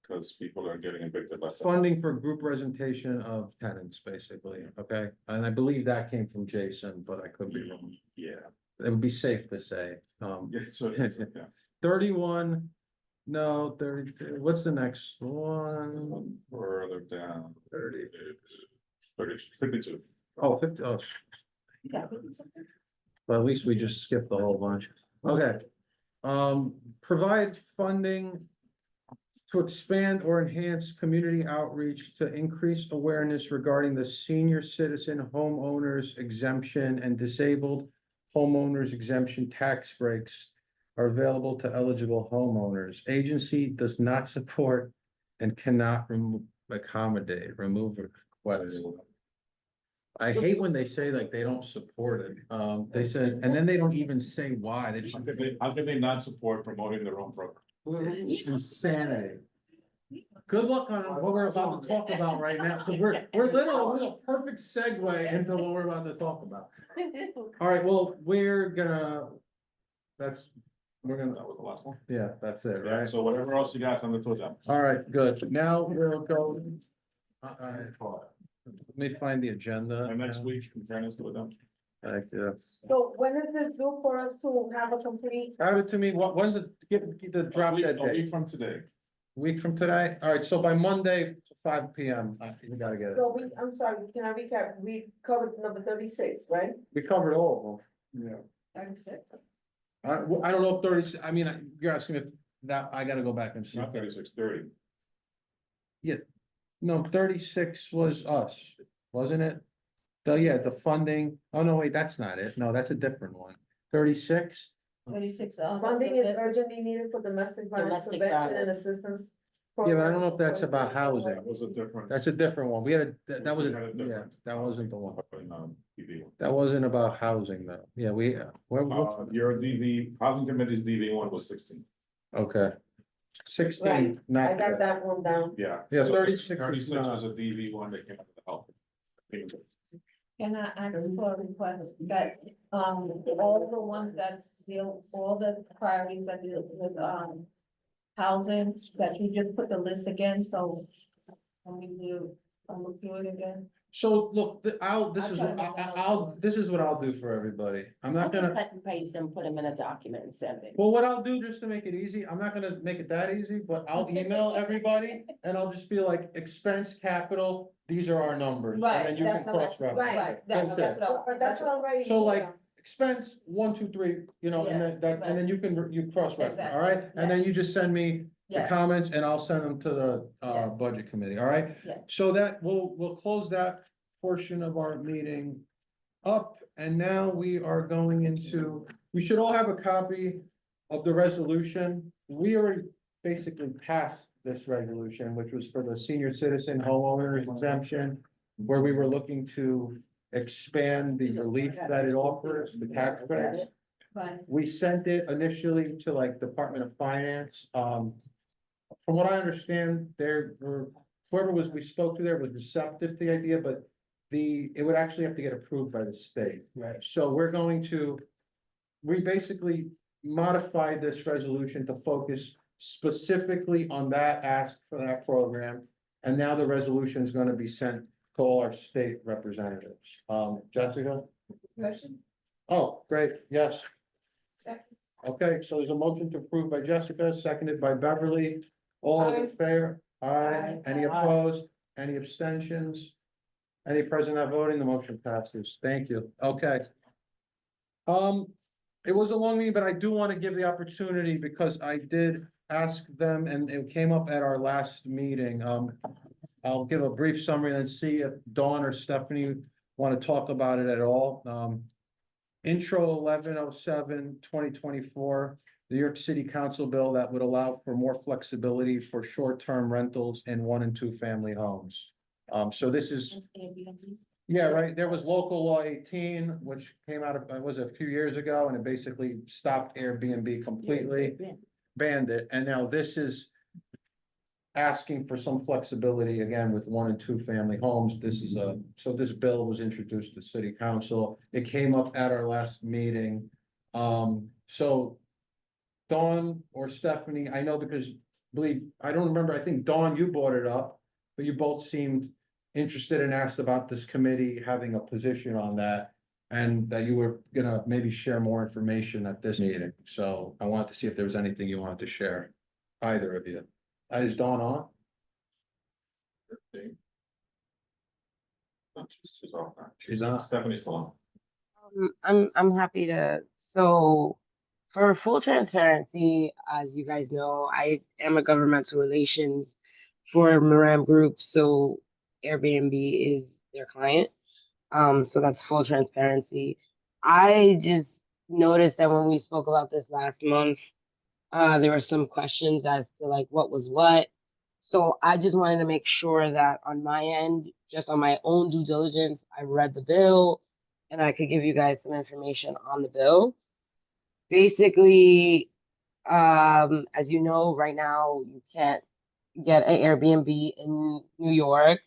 Because people are getting evicted left. Funding for group presentation of tenants, basically, okay? And I believe that came from Jason, but I could be wrong. Yeah, It would be safe to say. yeah, so, yeah. 31, no, 32, what's the next one? Further down. 30. 52. Oh, 50, oh. Yeah. Well, at least we just skipped the whole bunch. Okay. Provide funding to expand or enhance community outreach to increase awareness regarding the senior citizen homeowners exemption and disabled homeowners exemption tax breaks are available to eligible homeowners. Agency does not support and cannot remove requests. I hate when they say like they don't support it. They said, and then they don't even say why. They just. How can they not support promoting their own program? Insanity. Good luck on what we're about to talk about right now, because we're literally a perfect segue into what we're about to talk about. All right, well, we're gonna, That was the last one. yeah, that's it, Yeah, right? so whatever else you got, send it to them. All right, good. Now we'll go. Let me find the agenda. And next week, in fairness to them. Thank you. So when is this due for us to have a complete? Have it to me, when's it, get the drop dead A week date? from today. Week from today? All right, so by Monday, 5 PM, you gotta get it. So I'm sorry, can I recap? We covered number 36, right? We covered all of them. Yeah. 36. I don't know if 30, I mean, you're asking if that, I gotta go back and see. Not 36:30. No, 36 was us, wasn't it? The funding, oh no, wait, that's not it. No, that's a different one. 36? 36. Funding is urgently needed for domestic violence Domestic prevention violence. and assistance. Yeah, but I don't know if that's programs. about housing. That was a different. That's a different one. We had that was, We had a yeah, different- that wasn't the one. DV. That wasn't about housing though. Yeah, Your DV, housing committee's DV one was 16. okay. 16, Right, I not, got that one down. Yeah. Yeah, So 36 is 36 not- was a DV one that came out of the health. Can I ask for a request that, all the ones that deal, all the priorities that deal with, housing, that you just put the list again, so when we do, I'll look through it again. so look, this is what I'll do for everybody. I'm I not can gonna. cut and paste them, put them in a document and send it. Well, what I'll do, just to make it easy, I'm not gonna make it that easy, but I'll email everybody and I'll just be like, expense capital, these are our numbers. And then Right, you that's can what cross reference. right, that's what I. But that's what I'm writing. So like, down. expense 1, 2, 3, and then and then you cross reference, all right? Exactly, And then you just send me the Yeah, comments and I'll send them to the Yeah. budget committee, all right? Yeah. So that we'll close that portion of our meeting up, and now we are going into, we should all have a copy of the resolution. We already basically passed this resolution, which was for the senior citizen homeowners exemption, where we were looking to expand the relief that it offers, the tax credits. right, We sent it initially to like Department of Finance. From what I understand, whoever we spoke to there was receptive to the idea, but it would actually have to get approved by the state. Right. So we basically modified this resolution to focus specifically on that ask for that program. And now the resolution is gonna be sent to all our state representatives. Jessica? question, Oh, great, yes. second, Okay, so there's a motion to approve by Jessica, seconded by Beverly. All those in favor? Aye. Aye. Any opposed? Any abstentions? Any present not voting? The motion passes. Thank you. Okay. It was a long meeting, but I do want to give the opportunity because I did ask them, and it came up at our last meeting, I'll give a brief summary and see if Dawn or Stephanie want to talk about it at all. Intro 1107 2024, the New York City Council bill that would allow for more flexibility for short-term rentals in 1 and 2 family homes. So this is. Yeah, right. There was local law 18, which came out of, it was a few years ago, and it basically stopped Airbnb completely, banned it. And now this is asking for some flexibility again with 1 and 2 family homes. This is so this bill was introduced to city council. It came up at our last meeting. So Dawn or Stephanie, I know because I don't remember, I think Dawn, you brought it up, but you both seemed interested and asked about this committee having a position on that. And that you were gonna maybe share more information at this meeting. So I wanted to see if there was anything you wanted to share, either of you. Is Dawn on? She's off. She's on. Stephanie's still on. I'm happy to, so for full transparency, as you guys know, I am a governmental relations for Moran Group, so Airbnb is their client. So that's full transparency. I just noticed that when we spoke about this last month, there were some questions as to like what was what. So I just wanted to make sure that on my end, just on my own due diligence, I read the bill and I could give you guys some information on the bill. Basically, as you know, right now you can't get an Airbnb in New York.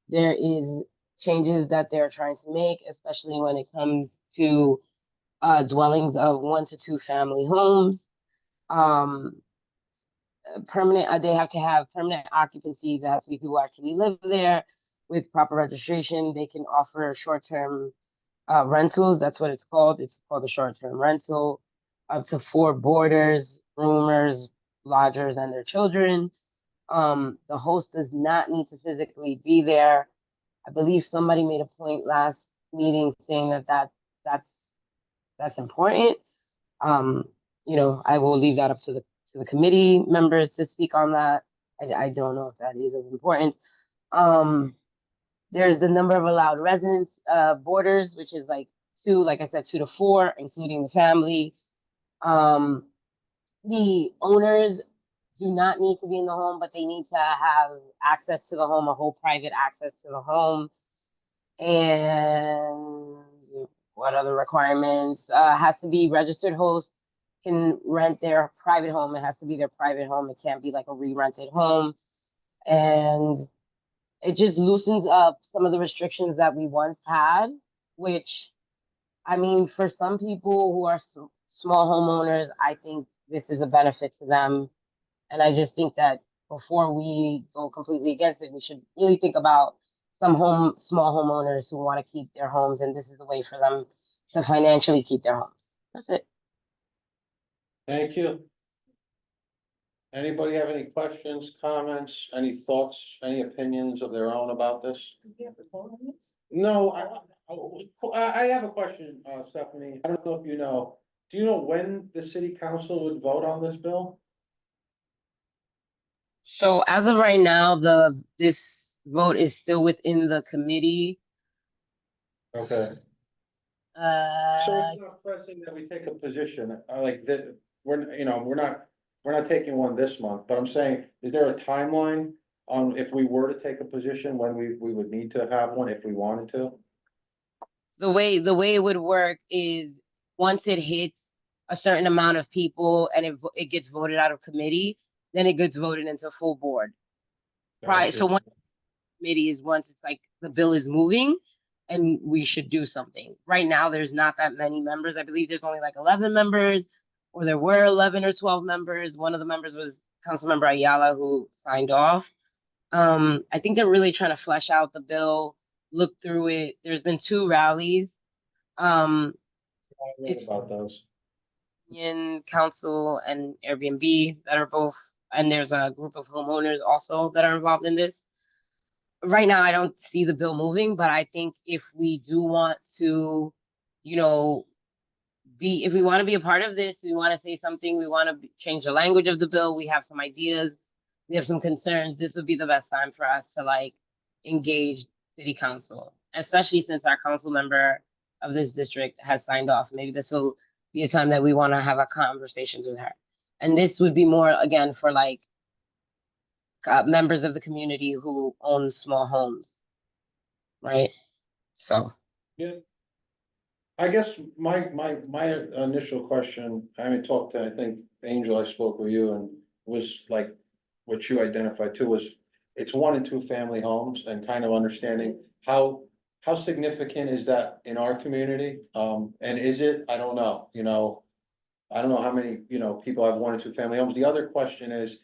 There is changes that they're trying to make, especially when it comes to dwellings of 1 to 2 family homes. Permanent, they have to have permanent occupancies. It has to be people who actually live there with proper registration. They can offer short-term rentals. That's what it's called. It's called a short-term rental. Up to 4 boarders, roomers, lodgers, and their children. The host does not need to physically be there. I believe somebody made a point last meeting saying that's important. I will leave that up to the committee members to speak on that. I don't know if that is of importance. There's the number of allowed residents, boarders, which is like 2, like I said, 2 to 4, including the family. The owners do not need to be in the home, but they need to have access to the home, a whole private access to the home. And what other requirements? Has to be registered host can rent their private home. It has to be their private home. It can't be like a re-rented home. And it just loosens up some of the restrictions that we once had, which, I mean, for some people who are small homeowners, I think this is a benefit to them. And I just think that before we go completely against it, we should really think about some small homeowners who want to keep their homes, and this is a way for them to financially keep their homes. That's it. Thank you. Anybody have any questions, comments, any thoughts, any opinions of their own about this? No, I have a question, Stephanie. I don't know if you know. Do you know when the city council would vote on this bill? So as of right now, this vote is still within the committee. Okay. So it's not pressing that we take a position, like that, we're not taking one this month, but I'm saying, is there a timeline on if we were to take a position, when we would need to have one if we wanted to? The way it would work is once it hits a certain amount of people and it gets voted out of committee, then it gets voted into full board. Right. So one committee is once it's like the bill is moving and we should do something. Right now, there's not that many members. I believe there's only like 11 members, or there were 11 or 12 members. One of the members was Councilmember Ayala, who signed off. I think they're really trying to flesh out the bill, look through it. There's been 2 rallies. It's about those. In council and Airbnb that are both, and there's a group of homeowners also that are involved in this. Right now, I don't see the bill moving, but I think if we do want to, be, if we want to be a part of this, we want to say something, we want to change the language of the bill, we have some ideas, we have some concerns, this would be the best time for us to like engage city council, especially since our council member of this district has signed off. Maybe this will be a time that we want to have a conversations with her. And this would be more, again, for like members of the community who own small homes, right? So. Yeah. I guess my initial question, I mean, talked to, I think, Angel, I spoke with you and was like, what you identified too was, it's 1 and 2 family homes and kind of understanding how significant is that in our community? And is it, I don't know, you know, I don't know how many, you know, people have 1 and 2 family homes. The other question is,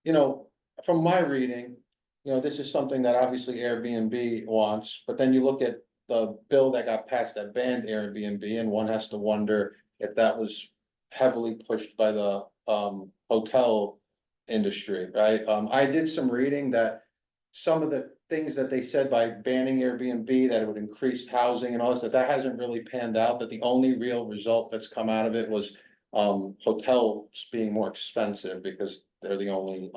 you know, from my reading, you know, this is something that obviously Airbnb wants, but then you look at the bill that got passed that banned Airbnb, and one has to wonder if that was heavily pushed by the hotel industry, right? I did some reading that some of the things that they said by banning Airbnb, that it would increase housing and all this, that hasn't really panned out, that the only real result that's come out of it was hotels being more expensive because they're the only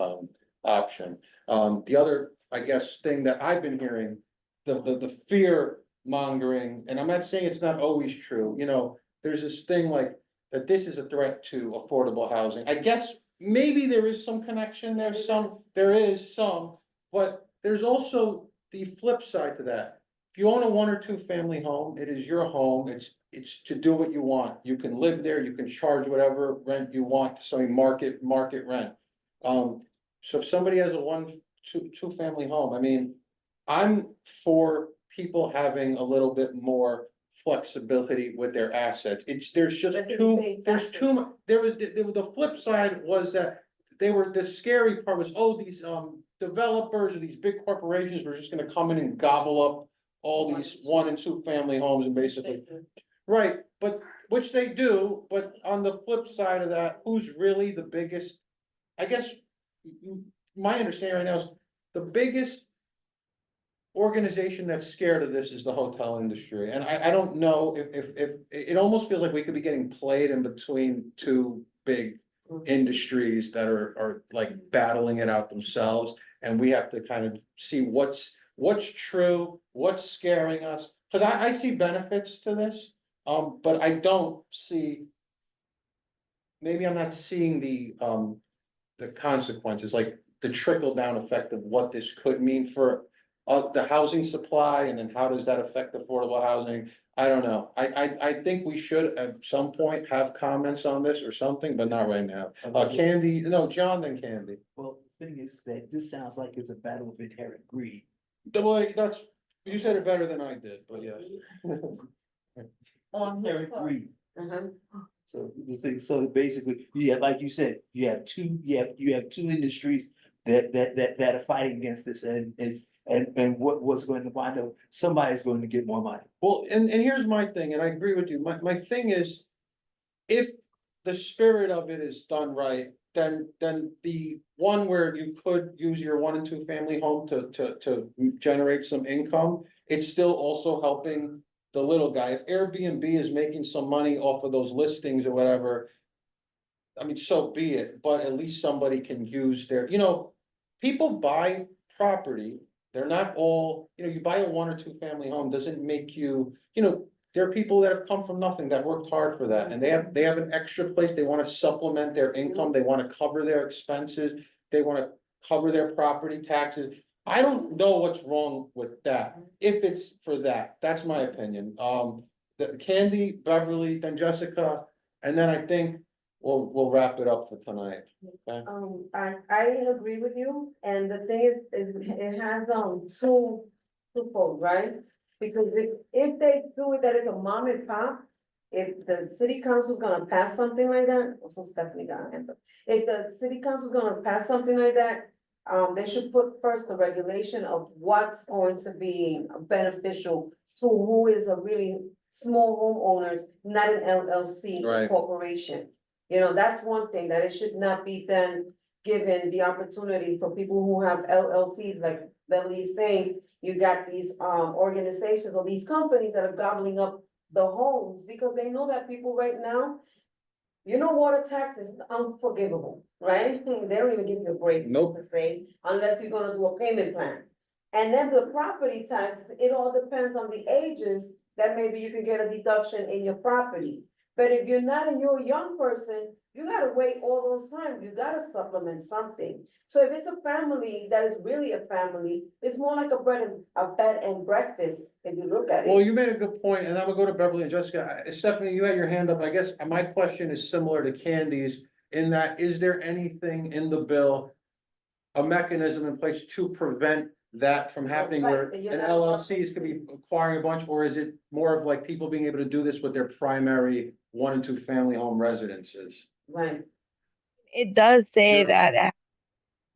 option. The other, I guess, thing that I've been hearing, the fear mongering, and I'm not saying it's not always true, you know, there's this thing like that this is a threat to affordable housing. I guess maybe there is some connection, there is some, but there's also the flip side to that. If you own a 1 or 2 family home, it is your home, it's to do what you want. You can live there, you can charge whatever rent you want, so market rent. So if somebody has a 2 family home, I mean, I'm for people having a little bit more flexibility with their assets. There's just the flip side was that the scary part was, oh, these developers or these big corporations were just gonna come in and gobble up all these 1 and 2 family homes and basically. Right, but, which they do, but on the flip side of that, who's really the biggest? I guess, my understanding right now is the biggest organization that's scared of this is the hotel industry, and I don't know if it almost feels like we could be getting played in between 2 big industries that are like battling it out themselves, and we have to kind of see what's true, what's scaring us, because I see benefits to this, but I don't see. Maybe I'm not seeing the consequences, like the trickle down effect of what this could mean for the housing supply, and then how does that affect affordable housing? I don't know. I think we should at some point have comments on this or something, but not right now. Candy, no, John, then Candy. Well, the thing is that this sounds like it's a battle of inherent greed. You said it better than I did, but yeah. Inherent greed. Uh-huh. So the thing, so basically, yeah, like you said, you have 2 industries that are fighting against this, and what's going to wind up, somebody's going to get more money. Well, and here's my thing, and I agree with you. My thing is, if the spirit of it is done right, then the one where you could use your 1 and 2 family home to generate some income, it's still also helping the little guy. If Airbnb is making some money off of those listings or whatever, I mean, so be it, but at least somebody can use their, you know, people buy property. They're not all, you know, you buy a 1 or 2 family home, doesn't make you, you know, there are people that have come from nothing, that worked hard for that, and they have an extra place, they wanna supplement their income, they wanna cover their expenses, they wanna cover their property taxes. I don't know what's wrong with that, if it's for that, that's my opinion. The Candy, Beverly, then Jessica, and then I think we'll wrap it up for tonight. Okay? I agree with you, and the thing is it has, twofold, right? Because if they do it, that it's a mom and pop, if the city council's gonna pass something like that, also Stephanie got an answer. If the city council's gonna pass something like that, they should put first the regulation of what's going to be beneficial to who is a really small homeowners, not an LLC Right. corporation. You know, that's one thing, that it should not be then given the opportunity for people who have LLCs, like Beverly's saying, you got these organizations or these companies that are gobbling up the homes, because they know that people right now, you know, water tax is unforgivable, right? They don't even give you a break. Nope. To say, unless you're gonna do a payment plan. And then the property tax, it all depends on the ages that maybe you can get a deduction in your property. But if you're not and you're a young person, you gotta wait all those times, you gotta supplement something. So if it's a family that is really a family, it's more like a bed and breakfast, if you look at Well, it. you made a good point, and I'm gonna go to Beverly and Jessica. Stephanie, you had your hand up. I guess my question is similar to Candy's in that, is there anything in the bill, a mechanism in place to prevent that from happening where Right, that an you're not- LLC is gonna be acquiring a bunch, or is it more of like people being able to do this with their primary 1 and 2 family home residences? Right. It does say Yeah. that as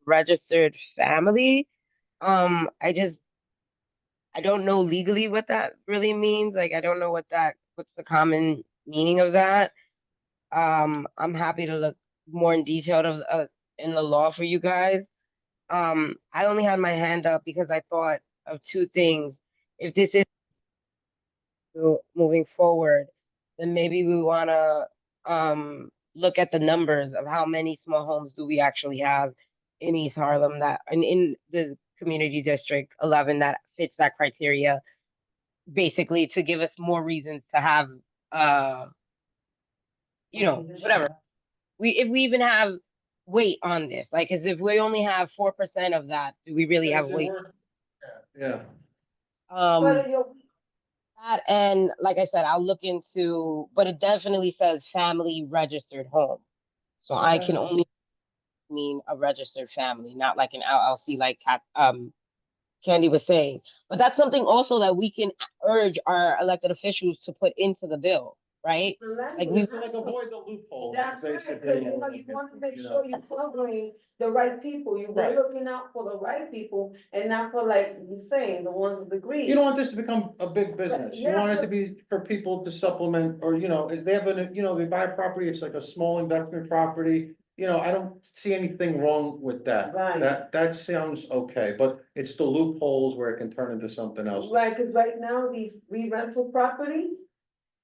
registered family. I don't know legally what that really means. Like, I don't know what's the common meaning of that. I'm happy to look more in detail in the law for you guys. I only had my hand up because I thought of two things. If this is moving forward, then maybe we wanna look at the numbers of how many small homes do we actually have in East Harlem that, and in the community district 11 that fits that criteria, basically to give us more reasons to have, uh, whatever. If we even have weight on this, like, cause if we only have 4% of that, do we really have Is it weight? worth- Yeah. But you're, That, and like I said, I'll look into, but it definitely says family registered home. So I can only mean a registered family, not like an LLC like Candy was saying. But that's something also that we can urge our elected officials to put into the bill, right? Like we, To like avoid the loophole. that's right, basically. because you know, you want to make You know. sure you're covering the right people, you're Right. looking out for the right people and not for, like you're saying, the ones with the greed. You don't want this to become a big business. You yeah, want it to but- be for people to supplement, or, if they have they buy a property, it's like a small investment property. I don't see anything wrong with that. Right. That sounds okay, but it's the loopholes where it can turn into something else. Right, cause right now, these rental properties,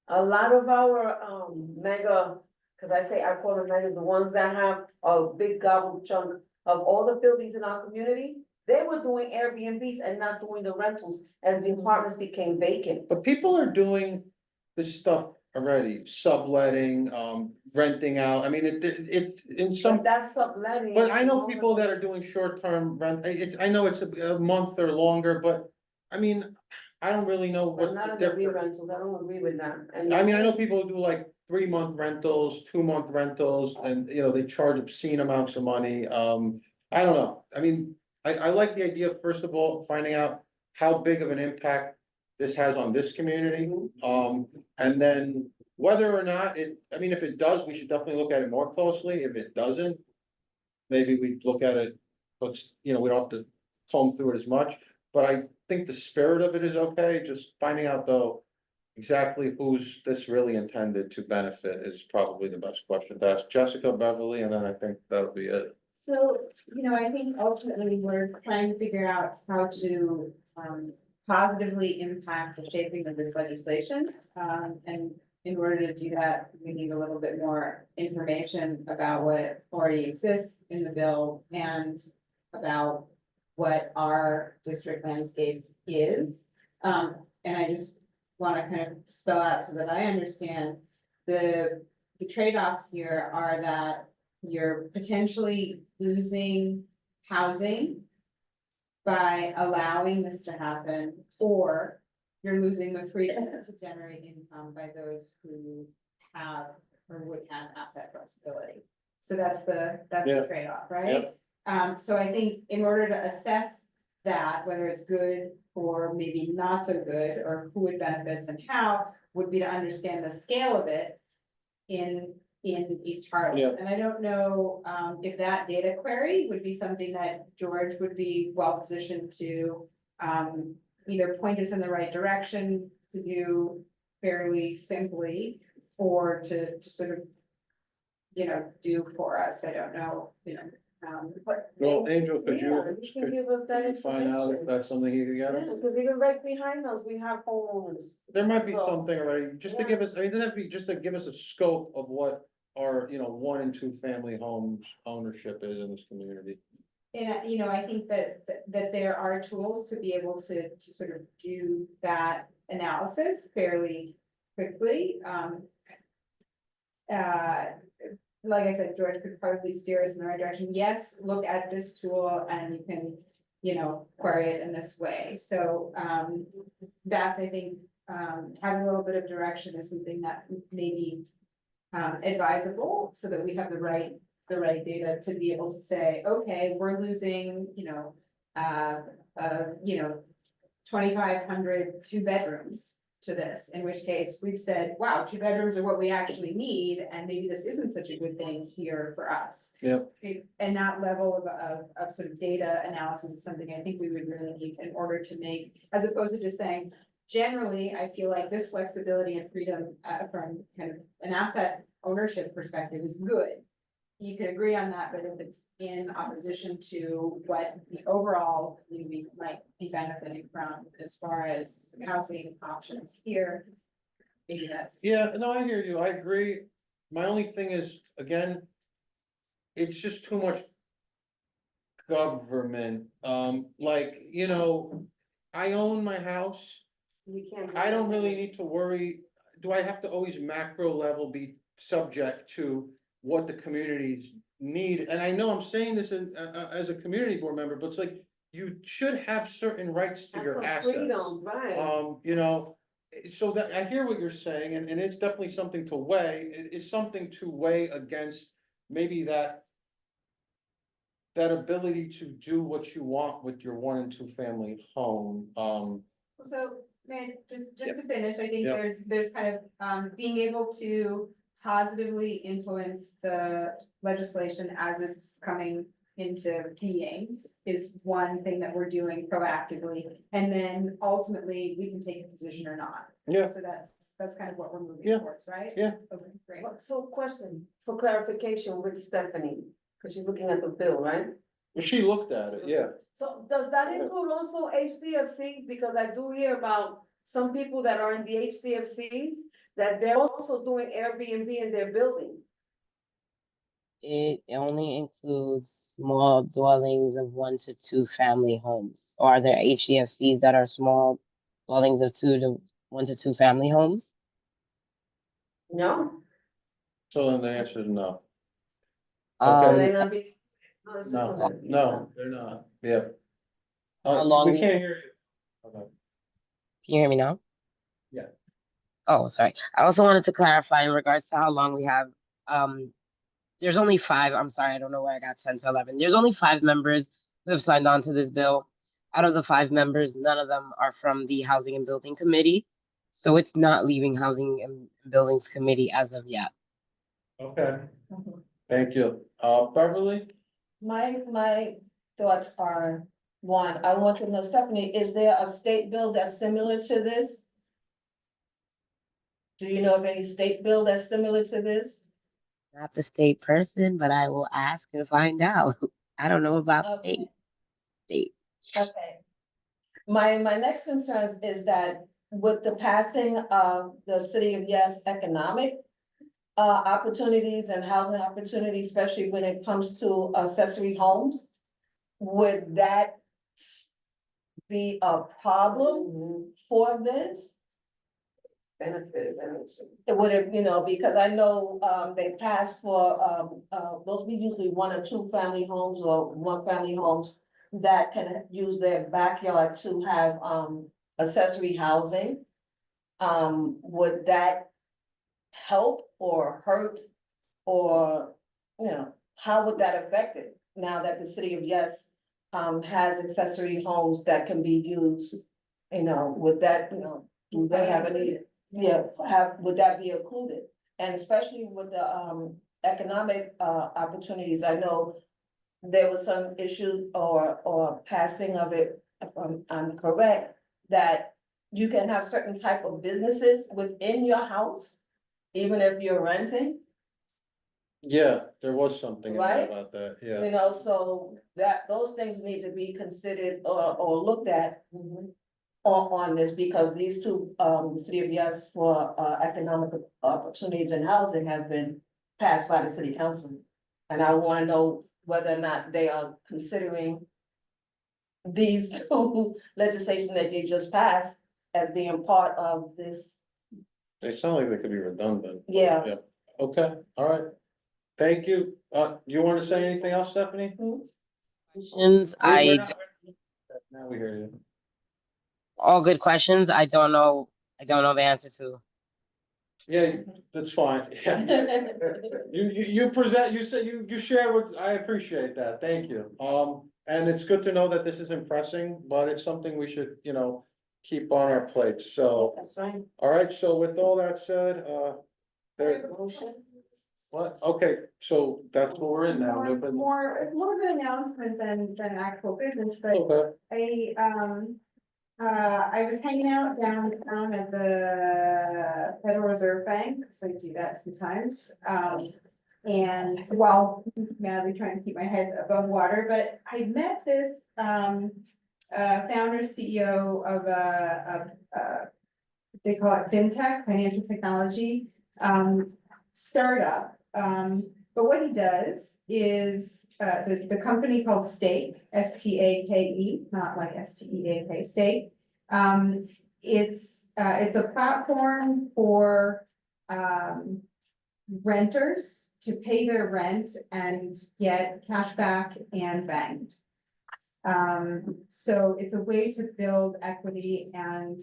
a lot of our, mega, cause I call them mega, the ones that have a big gobble chunk of all the buildings in our community, they were doing Airbnbs and not doing the rentals as the apartments became vacant. But people are doing this stuff already, subletting, renting out. I mean, in some. But that's subletting. But I know people that are doing short-term rent, I know it's a month or longer, but, I mean, I don't really know But what not the of the difference. re-rentals, I don't agree with that. And I mean, I know people who do like 3-month rentals, 2-month rentals, and, they charge obscene amounts of money, I don't know, I mean, I like the idea of, first of all, finding out how big of an impact this has on this community, and then whether or not I mean, if it does, we should definitely look at it more closely, if it doesn't, maybe we look at it, but, we don't have to comb through it as much, but I think the spirit of it is okay, just finding out though exactly who's this really intended to benefit is probably the best question to ask. Jessica, Beverly, and then I think that'll be it. So, I think ultimately we're trying to figure out how to positively impact the shaping of this legislation. And in order to do that, we need a little bit more information about what already exists in the bill and about what our district landscape is. And I just want to kind of spell out so that I understand the trade-offs here are that you're potentially losing housing by allowing this to happen, or you're losing the freedom to generate income by those who have or would have asset flexibility. So that's the Yeah. trade-off, right? So I think in order to assess that, whether it's good or maybe not so good, or who it benefits and how, would be to understand the scale of it in East Harlem. Yeah. And I don't know, if that data query would be something that George would be well positioned to, either point us in the right direction to do fairly simply, or to sort of, do for us. I don't know, But Well, maybe Angel, could yeah, you, can give us that find out if information. that's something you can get us? Yeah, because even right behind us, we have homeowners. There might be Well, something already, just to yeah. give us, I mean, it doesn't have to be, just to give us a scope of what our, 1 and 2 family homes ownership is in this community. And, I think that there are tools to be able to sort of do that analysis fairly quickly. Like I said, George could probably steer us in the right direction. Yes, look at this tool and you can, query it in this way. So, that's, I think, having a little bit of direction is something that may be advisable so that we have the right data to be able to say, okay, we're losing, 2,500 2-bedrooms to this, in which case we've said, wow, 2 bedrooms are what we actually need, and maybe this isn't such a good thing here for us. Yep. And that level of sort of data analysis is something I think we would really need in order to make, as opposed to just saying, generally, I feel like this flexibility and freedom from kind of an asset ownership perspective is good. You can agree on that, but if it's in opposition to what the overall community might be benefiting from as far as housing options here, maybe that's. Yeah, no, I hear you, I agree. My only thing is, again, it's just too much government, I own my house. We can't. I don't really need to worry, do I have to always macro level be subject to what the communities need? And I know I'm saying this as a community board member, but it's like, you should have certain rights to That's your some assets. freedom, right? So that, I hear what you're saying, and it's definitely something to weigh, it is something to weigh against maybe that ability to do what you want with your 1 and 2 family home, So, man, just to finish, I think Yeah. there's kind of, being able to positively influence the legislation as it's coming into being is one thing that we're doing proactively. And then ultimately, we can take a position or not. Yeah. So that's kind of what we're moving Yeah. towards, right? Yeah. Okay, great. So question for clarification with Stephanie, because she's looking at the bill, right? Well, she looked at it, yeah. So does that include also HDFCs? Because I do hear about some people that are in the HDFCs, that they're also doing Airbnb in their building. It only includes small dwellings of 1 to 2 family homes. Or are there HDFCs that are small dwellings of 1 to 2 family homes? No? So then the answer is no. So Okay. they're not being. it's No, included. no, they're not, yeah. How long We we- can't hear you. Okay. Can you hear me now? Yeah. Oh, sorry. I also wanted to clarify in regards to how long we have. There's only 5. I'm sorry, I don't know where I got 10 to 11. There's only 5 members who have signed on to this bill. Out of the 5 members, none of them are from the Housing and Building Committee. So it's not leaving Housing and Buildings Committee as of yet. Okay, thank you. Beverly? My thoughts are, one, I want to know, Stephanie, is there a state bill that's similar to this? Do you know of any state bill that's similar to this? Not the state person, but I will ask and find out. I don't know about Okay. state. Okay. My next concern is that with the passing of the City of Yes economic opportunities and housing opportunities, especially when it comes to accessory homes, would that be a problem for this? Benefit. It would have, because I know, they passed for, those be usually 1 or 2 family homes or 1 family homes that can use their backyard to have, accessory housing. Would that help or hurt? Or, how would that affect it now that the City of Yes, has accessory homes that can be used? Would that, do they have any? Yeah, would that be included? And especially with the economic opportunities, I know there was some issue or passing of it, if I'm correct, that you can have certain type of businesses within your house, even if you're renting. Yeah, there was something in there Right? about that, yeah. You know, so that, those things need to be considered or looked at on this, because these two, the City of Yes for economic opportunities and housing has been passed by the city council. And I wanna know whether or not they are considering these two legislation that they just passed as being part of this, They sound like they could be redundant. yeah. Yeah. Okay, all right. Thank you. You want to say anything else, Stephanie? Questions, We're not- Now we hear you. all good questions. I don't know the answer to. Yeah, that's fine. Yeah. You present, you said, you share with, I appreciate that. Thank you. And it's good to know that this isn't pressing, but it's something we should, keep on our plates. So, That's right. all right, so with all that said, there, Motion. what? Okay, so that's what we're in now. More, new business. it's more of an announcement than actual business, but Okay, I was hanging out downtown at the Federal Reserve Bank, so I do that sometimes. And while madly trying to keep my head above water, but I met this, founder CEO of they call it FinTech, financial technology, startup. But what he does is, the company called Stake, Stake, not like Steak, Stake. It's a platform for, renters to pay their rent and get cash back and banked. So it's a way to build equity and,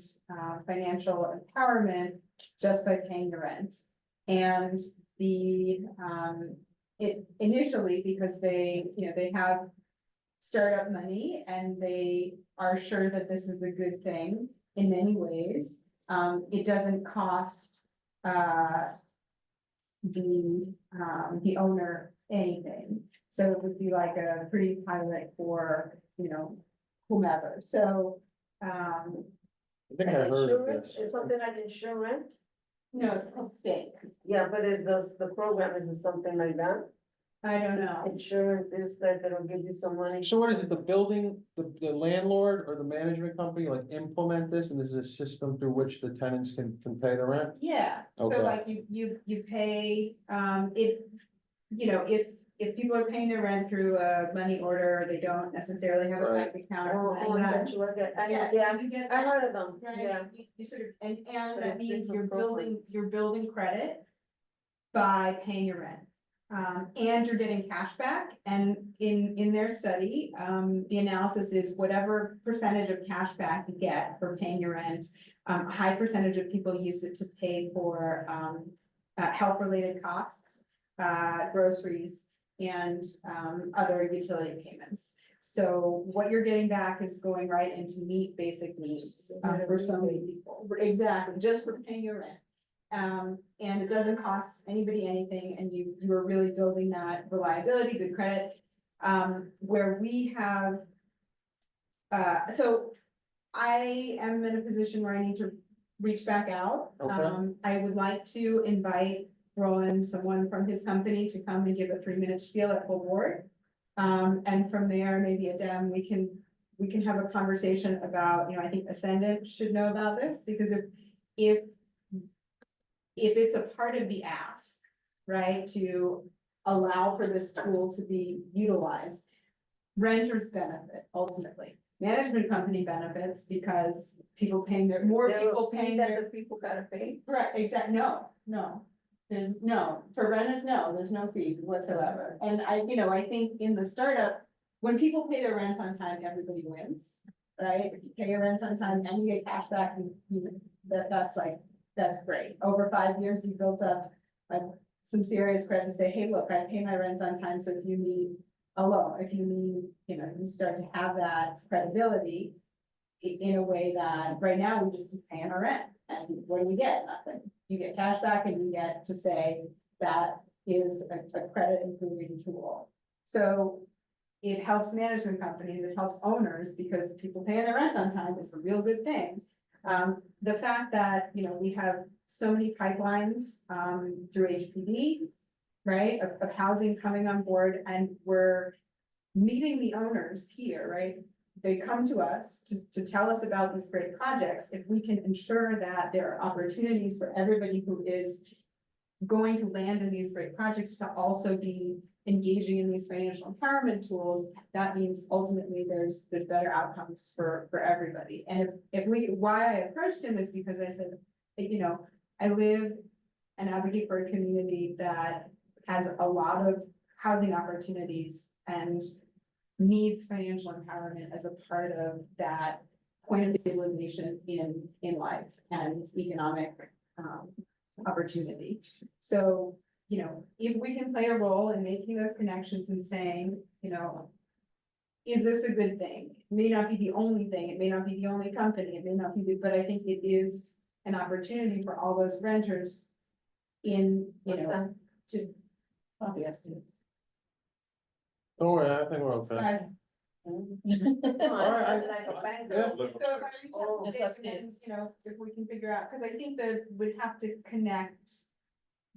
financial empowerment just by paying the rent. And it initially, because they have startup money and they are sure that this is a good thing in many ways. It doesn't cost, the owner anything. So it would be like a pretty pilot for, whomever. So, I think I heard of this. It's something like insurance, no, it's called Stake. yeah, but it does, the program is something like that. I don't know. Insurance is that'll give you some money. So what is it, the building, the landlord or the management company like implement this, and this is a system through which the tenants can pay the rent? Yeah, so Okay. like you pay, if people are paying their rent through a money order, they don't necessarily have a Right. bank account. Oh, and oh, I that- got you, I got, I know, Yeah, yeah, so you get I that, heard of them, right? yeah. You sort of, and But that it's means different programs. you're building credit by paying your rent. And you're getting cash back, and in their study, the analysis is whatever percentage of cash back you get for paying your rent. A high percentage of people use it to pay for, health-related costs, groceries, and, other utility payments. So what you're getting back is going right into meet basic needs, for so many people. Exactly, just for paying your rent. And it doesn't cost anybody anything, and you are really building that reliability, good credit. Where we have, so I am in a position where I need to reach back out. Okay. I would like to invite Rowan, someone from his company, to come and give a 3-minute spiel at full board. And from there, maybe Adam, we can have a conversation about, I think Ascendant should know about this, because if it's a part of the ask, right, to allow for this tool to be utilized, renters benefit ultimately. Management company benefits because people paying their, more There people are fees paying that their. the people gotta pay. Right, exactly, no, there's no, for renters, no, there's no fee whatsoever. And I think in the startup, when people pay their rent on time, everybody wins, right? If you pay your rent on time and you get cash back, that's great. Over 5 years, you built up like some serious credit to say, hey, look, I pay my rent on time, so if you need a loan, if you need, you start to have that credibility in a way that right now we just keep paying our rent. And what do we get? Nothing. You get cash back and you get to say that is a credit improving tool. So it helps management companies, it helps owners, because people paying their rent on time is a real good thing. The fact that, we have so many pipelines, through HPD, right, of housing coming on board, and we're meeting the owners here, right? They come to us to tell us about these great projects. If we can ensure that there are opportunities for everybody who is going to land in these great projects to also be engaging in these financial empowerment tools, that means ultimately there's better outcomes for everybody. And why I approached him is because I said, you know, I live and advocate for a community that has a lot of housing opportunities and needs financial empowerment as a part of that point of stabilization in life and economic opportunity. So, you know, if we can play a role in making those connections and saying, you know, is this a good thing? It may not be the only thing, it may not be the only company, it may not be, but I think it is an opportunity for all those renters in, you know, to. Oh, yes. Don't worry, I think we're okay. Guys, Alright, yeah. so if I reach out to Dave, and, you know, if we can figure out, because I think that we'd have to connect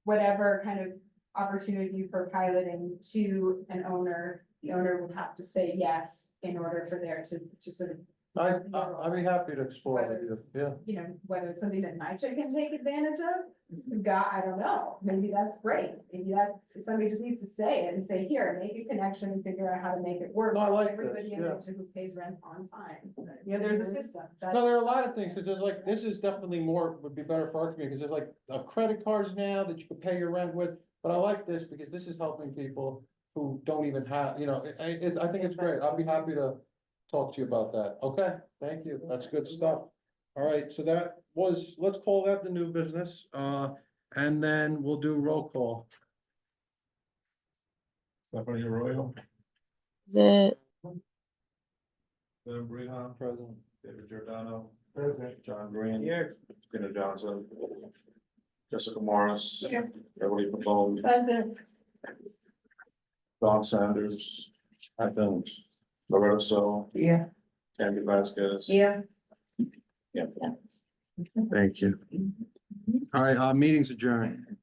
whatever kind of opportunity for piloting to an owner, the owner would have to say yes in order for there to sort of, I'd be happy to explore with you, yeah. you know, whether it's something that NYCHA can take advantage of. I don't know, maybe that's great, maybe that's, somebody just needs to say it and say, here, make a connection and figure out how to make it work. No, I like this, Everybody in yeah. NYCHA who pays rent on time, you know, there's a system. No, there are a lot of things, because there's like, this is definitely more, would be better for our community, because there's like, credit cards now that you could pay your rent with. But I like this because this is helping people who don't even have, you know, I think it's great. I'll be happy to talk to you about that. Okay, thank you. That's good stuff. All right, so that was, let's call that the new business, and then we'll do roll call. Stephanie Arroyo, The, Sam Brehan, President. David Giordano, President, John Green. Here. Christina Johnson. Jessica Morris. Here. Beverly McCollum, President. Don Sanders, I think, Loretta So, Yeah. Candy Vasquez. Yeah. Yeah. Thank you. All right, meeting's adjourned.